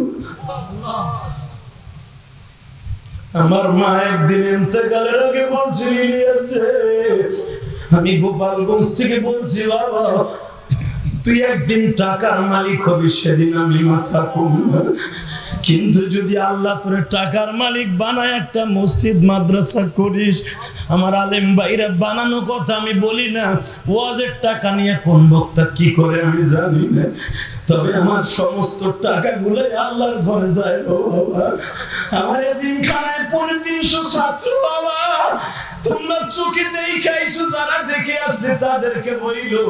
আমার মা একদিন ইন্তেকালের আগে বলছিল, আমি গোপালগঞ্জ থেকে বলছি বাবা তুই একদিন টাকার মালিক হবি, সেদিন আমি মাথা কমবো, কিন্তু যদি আল্লাহ তোর টাকার মালিক বানায় একটা মসজিদ মাদ্রাসা করিস। আমার আলেম ভাইরা বানানো কথা আমি বলি না, ওয়াজের টাকা নিয়ে কোন বক্তা কি করে আমি জানি না, তবে আমার সমস্ত টাকাগুলোই আল্লাহর ঘরে যায় গো বাবা। আমার এতিমখানায় 350 ছাত্র বাবা, তোমরা চোখে দেখাইছো, যারা দেখে আসছে তাদেরকে বইলো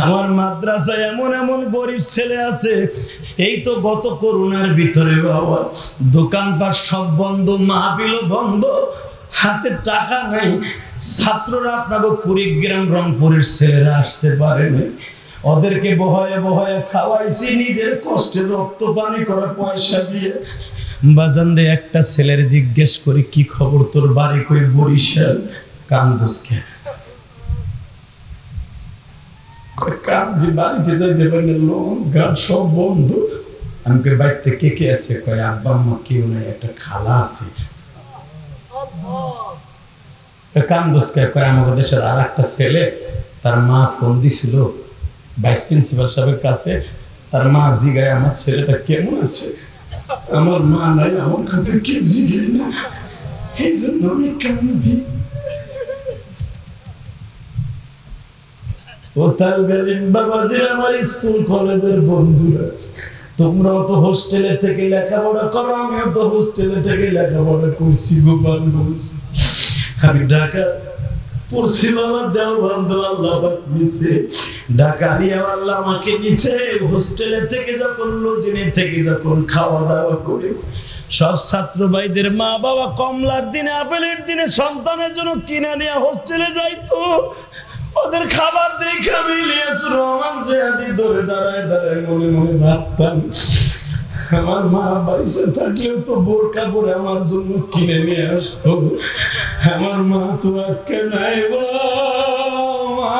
আমার মাদ্রাসায় এমন এমন গরিব ছেলে আছে, এই তো গত করোনার ভিতরে বাবা দোকানপাট সব বন্ধ, মাহফিল বন্ধ, হাতে টাকা নাই। ছাত্ররা আপনাকে কুড়িগ্রাম রংপুরের ছেলেরা আসতে পারেনি, ওদেরকে বহায় বহায় খাওয়াইছি নিজের কষ্টে রক্ত পানি করা পয়সা দিয়ে। বাজান রে, একটা ছেলের জিজ্ঞেস করি কি খবর তোর বাড়ি কই? বরিশাল। কান্দুসকে কান্দি, বাড়িতে যাইতে পারেন, লঞ্চ ঘাট সব বন্ধ। আমি কই বাড়িতে কে কে আছে? কয় আব্বা আম্মা কেউ নাই, একটা খালা আছে। কান্দুসকে কয় আমাদের দেশের আর একটা ছেলে, তার মা ফোন দিছিল ভাইস প্রিন্সিপাল সাহেবের কাছে, তার মা জিগায় আমার ছেলেটা কেমন আছে। আমার মা নাই, আমার কাছে কেউ জিগায় না, এই জন্য আমি কান্দি। ও তার গেলেন বাবাজি, আমার স্কুল কলেজের বন্ধুরা, তোমরাও তো হোস্টেলে থেকে লেখাপড়া করো, আমিও তো হোস্টেলে থেকে লেখাপড়া করছি গোপালগঞ্জ। আমি ঢাকা পড়ছি বাবা, দেওবন্দ আল্লাহ নিচে, ঢাকা নিয়ে আল্লাহ আমাকে নিচে। হোস্টেলে থেকে যখন লজিনে থেকে যখন খাওয়া দাওয়া করে, সব ছাত্র ভাইদের মা বাবা কমলার দিনে আপেলের দিনে সন্তানের জন্য কিনা নিয়ে হোস্টেলে যাইতো। ওদের খাবার দেখে আমি ইলিয়াস রহমান জিহাদি ধরে দাঁড়ায় দাঁড়ায় মনে মনে ভাবতাম, আমার মা বাইসে থাকলেও তো বোরকা পরে আমার জন্য কিনে নিয়ে আসতো। আমার মা তো আজকে নাই গো, মা।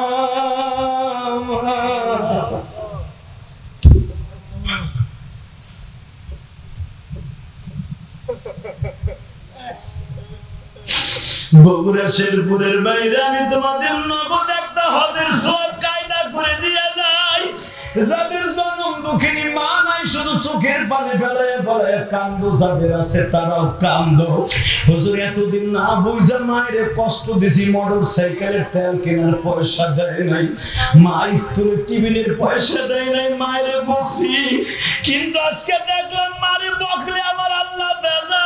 বগুড়া শেরপুরের বাইরে আমি তোমাদের নগদ একটা হদের সব কায়দা করে দিয়ে যাই। যাদের জনম দুঃখিনী মা নাই, শুধু চোখের পানি ফেলায় ফেলায় কান্দো, যাদের আছে তারাও কান্দো। হুজুর এতদিন না বুঝা মায়ের কষ্ট দিছি, মোটর সাইকেলের তেল কেনার পয়সা দেয় নাই, মা স্কুলের টিফিনের পয়সা দেয় নাই, মায়ের বকছি। কিন্তু আজকে দেখলাম মারে বকলে আমার আল্লাহ বেজা।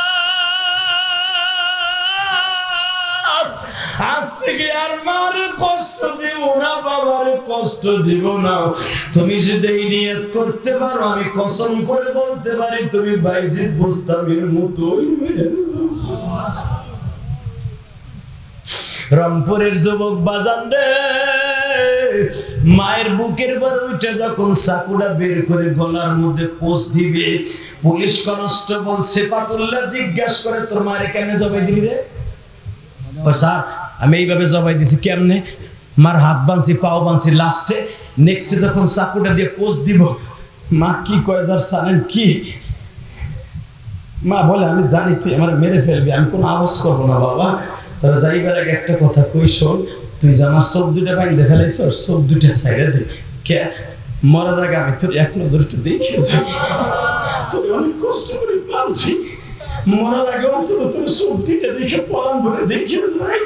আজ থেকে আর মারে কষ্ট দিব না, বাবারে কষ্ট দিব না। তুমি যদি এই নিয়ত করতে পারো, আমি কসম করে বলতে পারি তুমি বাইজিদ বুস্তামির মতো রংপুরের যুবক বাজান রে, মায়ের বুকের পর উঠে যখন চাকুটা বের করে গলার মধ্যে পোস্ট দিবে, পুলিশ কনস্টেবল সেফাতুল্লাহ জিজ্ঞাসা করে তোর মায়ের কেমনে জবাই দিবি রে? স্যার আমি এইভাবে জবাই দিছি। কেমনে? মার হাত বানছি, পাও বানছি, লাস্টে নেক্সটে যখন চাকুটা দিয়ে পোস্ট দিব, মা কি কয় যার জানেন কি? মা বলে আমি জানি তুই আমার মেরে ফেলবি, আমি কোনো আওয়াজ করবো না বাবা, তবে যাইবার আগে একটা কথা কই শোন, তুই যে আমার চোখ দুটা বাইন্দে ফেলাইছ, চোখ দুটা সাইডে দে। কে? মরার আগে আমি তোর এক নজর একটু দেখেছি, তোর অনেক কষ্ট করে পালছি, মরার আগে অন্তত তোর চোখ দুটা দেখে পরান ভরে দেখে যাই।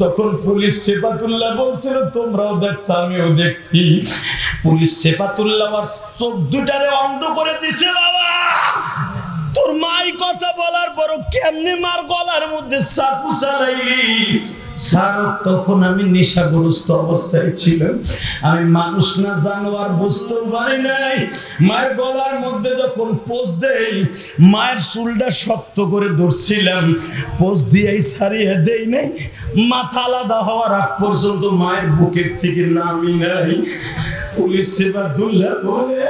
তখন পুলিশ সেফাতুল্লাহ বলছিল তোমরাও দেখছো আমিও দেখছি, পুলিশ সেফাতুল্লাহ আর চোখ দুটারে অন্ধ করে দিছে। বাবা তোর মাই কথা বলার পর কেমনে মার গলার মধ্যে চাকু চালাইলি? স্যার তখন আমি নেশাগ্রস্ত অবস্থায় ছিলাম, আমি মানুষ না জানোয়ার বুঝতেও পারি নাই। মায়ের গলার মধ্যে যখন পোস্ট দেই, মায়ের চুলটা শক্ত করে ধরছিলাম, পোস্ট দিয়েই ছাড়িয়ে দেই নাই। মাথা আলাদা হওয়ার আগ পর্যন্ত মায়ের বুকের থেকে নামি নাই। পুলিশ সেফাতুল্লাহ বলে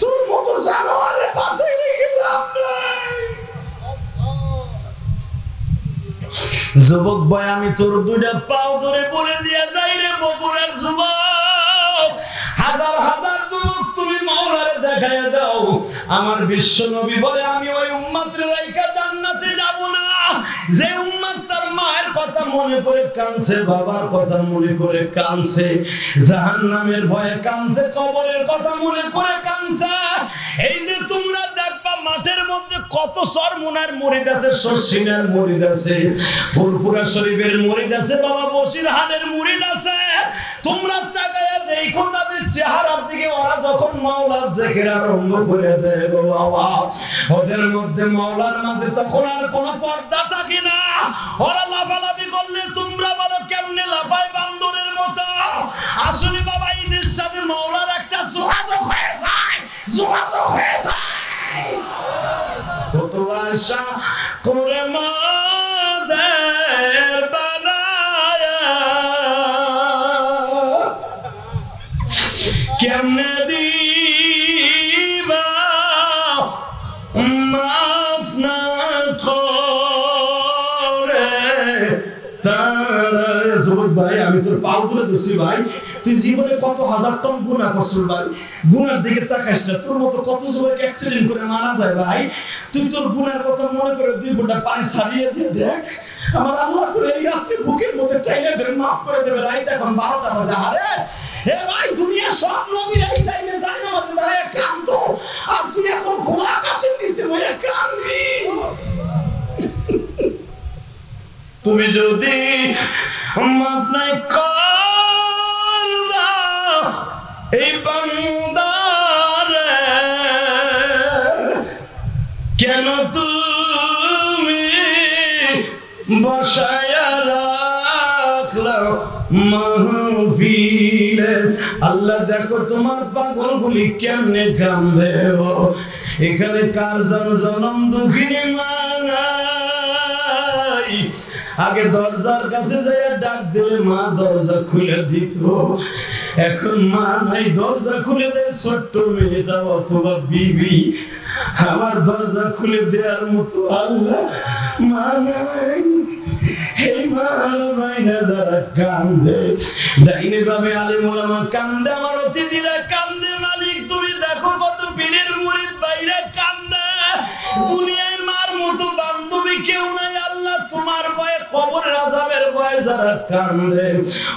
তোর মতো জানোয়ারে বাঁচাই রেখে লাভ নাই। যুবক ভাই আমি তোর দুইটা পাও ধরে বলে দিয়ে যাই রে বগুড়ার যুবক, হাজার হাজার যুবক তুমি মাওলারে দেখাইয়া দাও। আমার বিশ্ব নবী বলে আমি ওই উম্মতের রাইখা জান্নাতে যাব না যে উম্মত তার মায়ের কথা মনে করে কাঁদছে, বাবার কথা মনে করে কাঁদছে, জাহান্নামের ভয়ে কাঁদছে, কবরের কথা মনে করে কাঁদছে। এই যে তোমরা দেখবা মাঠের মধ্যে কত সরমুনার মুরিদ আছে, শর্ষিনার মুরিদ আছে, ফুরফুরা শরীফের মুরিদ আছে, বাবা বসিরহাটের মুরিদ আছে। তোমরা তাকায়া দেখো তাদের চেহারার দিকে, ওরা যখন মাওলার জিকির আরম্ভ করে দেয় গো বাবা, ওদের মধ্যে মাওলার মাঝে তখন আর কোনো পর্দা থাকে না। ওরা লাফালাফি করলে তোমরা বলো কেমনে লাফায় বান্দরের মতো। আসলে বাবা ঈদের সাথে মাওলার একটা যোগাযোগ হয়ে যায়, যোগাযোগ হয়ে যায়। কত আশা করে মাদের বানায়া কেমনে দিবা মাফ না করে ভাই, আমি তোর পাও ধরে দিছি ভাই, তুই জীবনে কত হাজার টন গুনাহ করছিস ভাই, গুনার দিকে তাকাস না। তোর মতো কত যুবক অ্যাক্সিডেন্ট করে মারা যায় ভাই, তুই তোর গুনার কথা মনে করে 2 ঘন্টা পানি ছাড়িয়ে দিয়ে দেখ, আমার আল্লাহ তোর এই রাত্রে বুকের মধ্যে টাইনে ধরে মাফ করে দেবে। রাইত এখন 12টা বাজে। আরে হে ভাই, দুনিয়া সব নবীর এই টাইমে যায় না, মাঝে দাঁড়িয়ে কাঁদতো, আর তুই এখন খোলা আকাশের নিচে বসে কাঁদবি। তুমি যদি মাফ নাই করবা এই বান্দারে, কেন তুমি বসায়া রাখলাম মাহফিলে। আল্লাহ দেখো তোমার পাগলগুলি কেমনে কান্দে। এখানে কার জনম দুঃখিনী মানাই, আগে দরজার কাছে যাইয়া ডাক দিলে মা দরজা খুলে দিত, এখন মা নাই, দরজা খুলে দেয় ছোট্ট মেয়েটা অথবা বিবি। আমার দরজা খুলে দেওয়ার মতো আল্লাহ মা নাই। এই মার বাইনা যারা কান্দে, ডাইনে ভাবে আলেম ওলামা কান্দে, আমার অতিথিরা কান্দে। মালিক তুমি দেখো কত পীরের মুরিদ বাইরা কান্দে। দুনিয়ায় মার মতো বান্ধবী কেউ নাই আল্লাহ, তোমার ভয়ে কবরের আযাবের ভয়ে যারা কান্দে।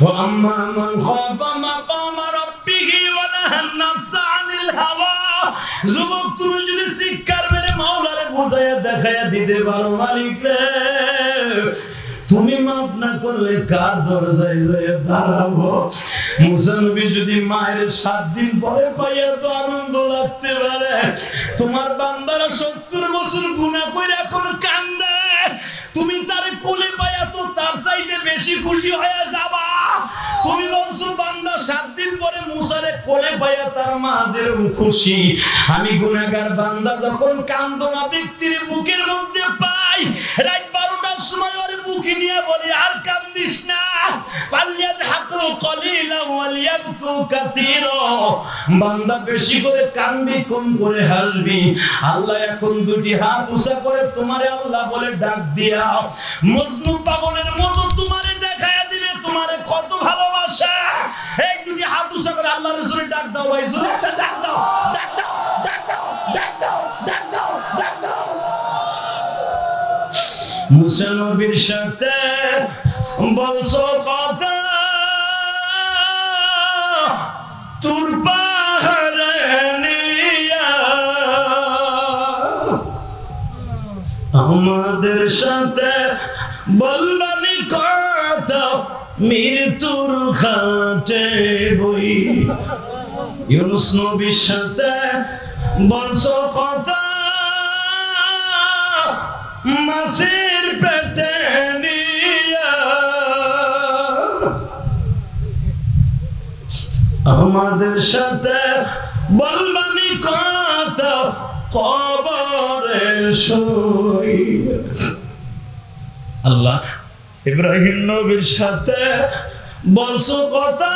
ওয়া আম্মা মান খাফা মাকামা রাব্বিহি ওয়া নাহান নাফসা আনিল হাওয়া। যুবক তুমি যদি শিক্ষার মেরে মাওলারে বুঝাইয়া দেখাইয়া দিতে পারো, মালিক রে তুমি মাফ না করলে কার দরজায় যায় দাঁড়াবো। মুসা নবী যদি মায়ের 7 দিন পরে পাইয়া তো আনন্দ লাগতে পারে, তোমার বান্দারা 70 বছর গুনাহ করে এখন কান্দে, তুমি তারে কোলে পাইয়া তো তার চাইতে বেশি খুশি হয়ে যাবা। তুমি বলছো বান্দা 7 দিন পরে মুসারে কোলে পাইয়া তার মা যেরকম খুশি, আমি গুনাহগার বান্দা যখন কান্দনা ব্যক্তির বুকের মধ্যে পাই, রাত 12টার সময় ওর বুকে নিয়ে বলি আর কান্দিস না, ফালইয়াযহাকু কলিলান ওয়ালিয়াবকু কাসীরা। বান্দা বেশি করে কাঁদবি, কম করে হাসবি। আল্লাহ এখন 2টি হাত উঁচা করে তোমারে আল্লাহ বলে ডাক দিয়া মজনু পাগলের মতো তোমারে দেখায়া দিবে তোমারে কত ভালোবাসে। এই 2টি হাত উঁচা করে আল্লাহর রাসূলে ডাক দাও ভাই, জোরে একটা ডাক দাও, ডাক দাও, ডাক দাও, ডাক দাও, ডাক দাও, ডাক দাও। মুসা নবীর সাথে বলছো কথা, তোর পাহাড়ে নিয়া আমাদের সাথে বলবানি কথা, মৃত্যুর খাটে বই। ইউনূস নবীর সাথে বলছো কথা, মাছের পেটে নিয়া আমাদের সাথে বলবানি কথা, কবরে শুই। আল্লাহ ইব্রাহিম নবীর সাথে বলছো কথা,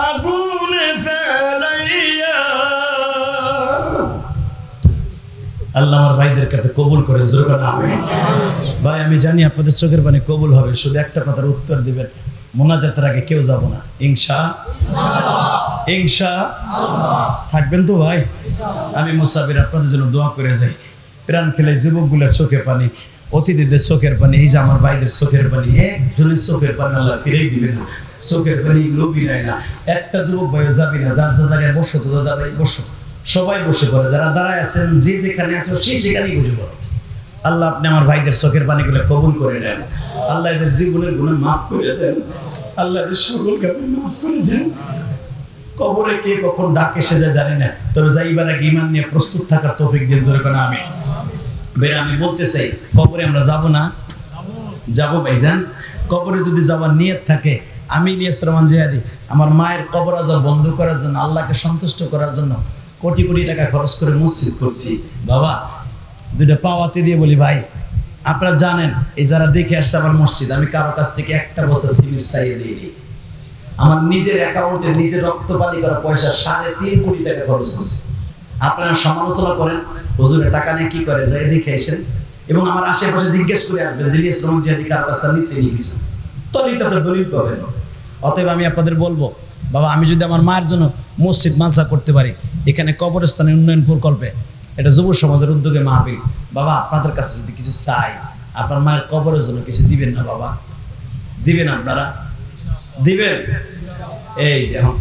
আগুনে ফেলাইয়া। আল্লাহ আমার ভাইদের কাছে কবুল করেন, জোরে বলেন আমিন। ভাই আমি জানি আপনাদের চোখের পানি কবুল হবে, শুধু একটা কথার উত্তর দিবেন, মোনাজাতের আগে কেউ যাব না, ইনশাআল্লাহ থাকবেন তো ভাই। আমি মুসাফির আপনাদের জন্য দোয়া করে যাই, প্রাণ ফেলে যুবকগুলোর চোখে পানি, অতিথিদের চোখের পানি, এই যে আমার ভাইদের চোখের পানি, একজনের চোখের পানি আল্লাহ ফিরেই দিবে না। চোখের পানি লোভী নেয় না। একটা যুবক ভাই যাবি না, যার যা দাঁড়িয়ে বসো তো দাঁড়াই বসো, সবাই বসে পড়ে, যারা দাঁড়ায় আছেন যে যেখানে আছো সেই সেখানেই বসে পড়ো। আল্লাহ আপনি আমার ভাইদের চোখের পানিগুলো কবুল করে নেন, আল্লাহ এদের জীবনের গুনাহ মাফ করে দেন, আল্লাহ এদের সকলকে আপনি মাফ করে দেন। কবরে কে কখন ডাকে সে যায় জানি না, তবে যাইবার আগে ঈমান নিয়ে প্রস্তুত থাকার তৌফিক দিন, জোরে করে আমিন। ভাই আমি বলতে চাই, কবরে আমরা যাব না? যাবো ভাইজান। কবরে যদি যাওয়ার নিয়ত থাকে আমি ইলিয়াস রহমান জিহাদি আমার মায়ের কবর আযাব বন্ধ করার জন্য, আল্লাহকে সন্তুষ্ট করার জন্য কোটি কোটি টাকা খরচ করে মসজিদ করছি। বাবা দুইটা পাওয়াতে দিয়ে বলি, ভাই আপনারা জানেন এই যারা দেখে আসছে আমার মসজিদ, আমি কারো কাছ থেকে একটা বস্তা সিমেন্ট চাইয়ে দিইনি। আমার নিজের অ্যাকাউন্টে নিজের রক্তপানি করা পয়সা 3.5 কোটি টাকা খরচ করছে। আপনারা সমালোচনা করেন হুজুরের টাকা নিয়ে কি করে, যাই দেখে আসেন এবং আমার আশেপাশে জিজ্ঞেস করে আসবেন ইলিয়াস রহমান জিহাদি কারো কাছ থেকে নিচে নিয়ে গেছে, তবেই তো আপনার দলিল পাবেন। অতএব আমি আপনাদের বলবো, বাবা আমি যদি আমার মায়ের জন্য মসজিদ মাদ্রাসা করতে পারি, এখানে কবরস্থানের উন্নয়ন প্রকল্পে এটা যুব সমাজের উদ্যোগে মাহফিল, বাবা আপনাদের কাছে যদি কিছু চাই, আপনার মায়ের কবরের জন্য কিছু দিবেন না বাবা? দিবেন আপনারা? দিবেন? এই এখন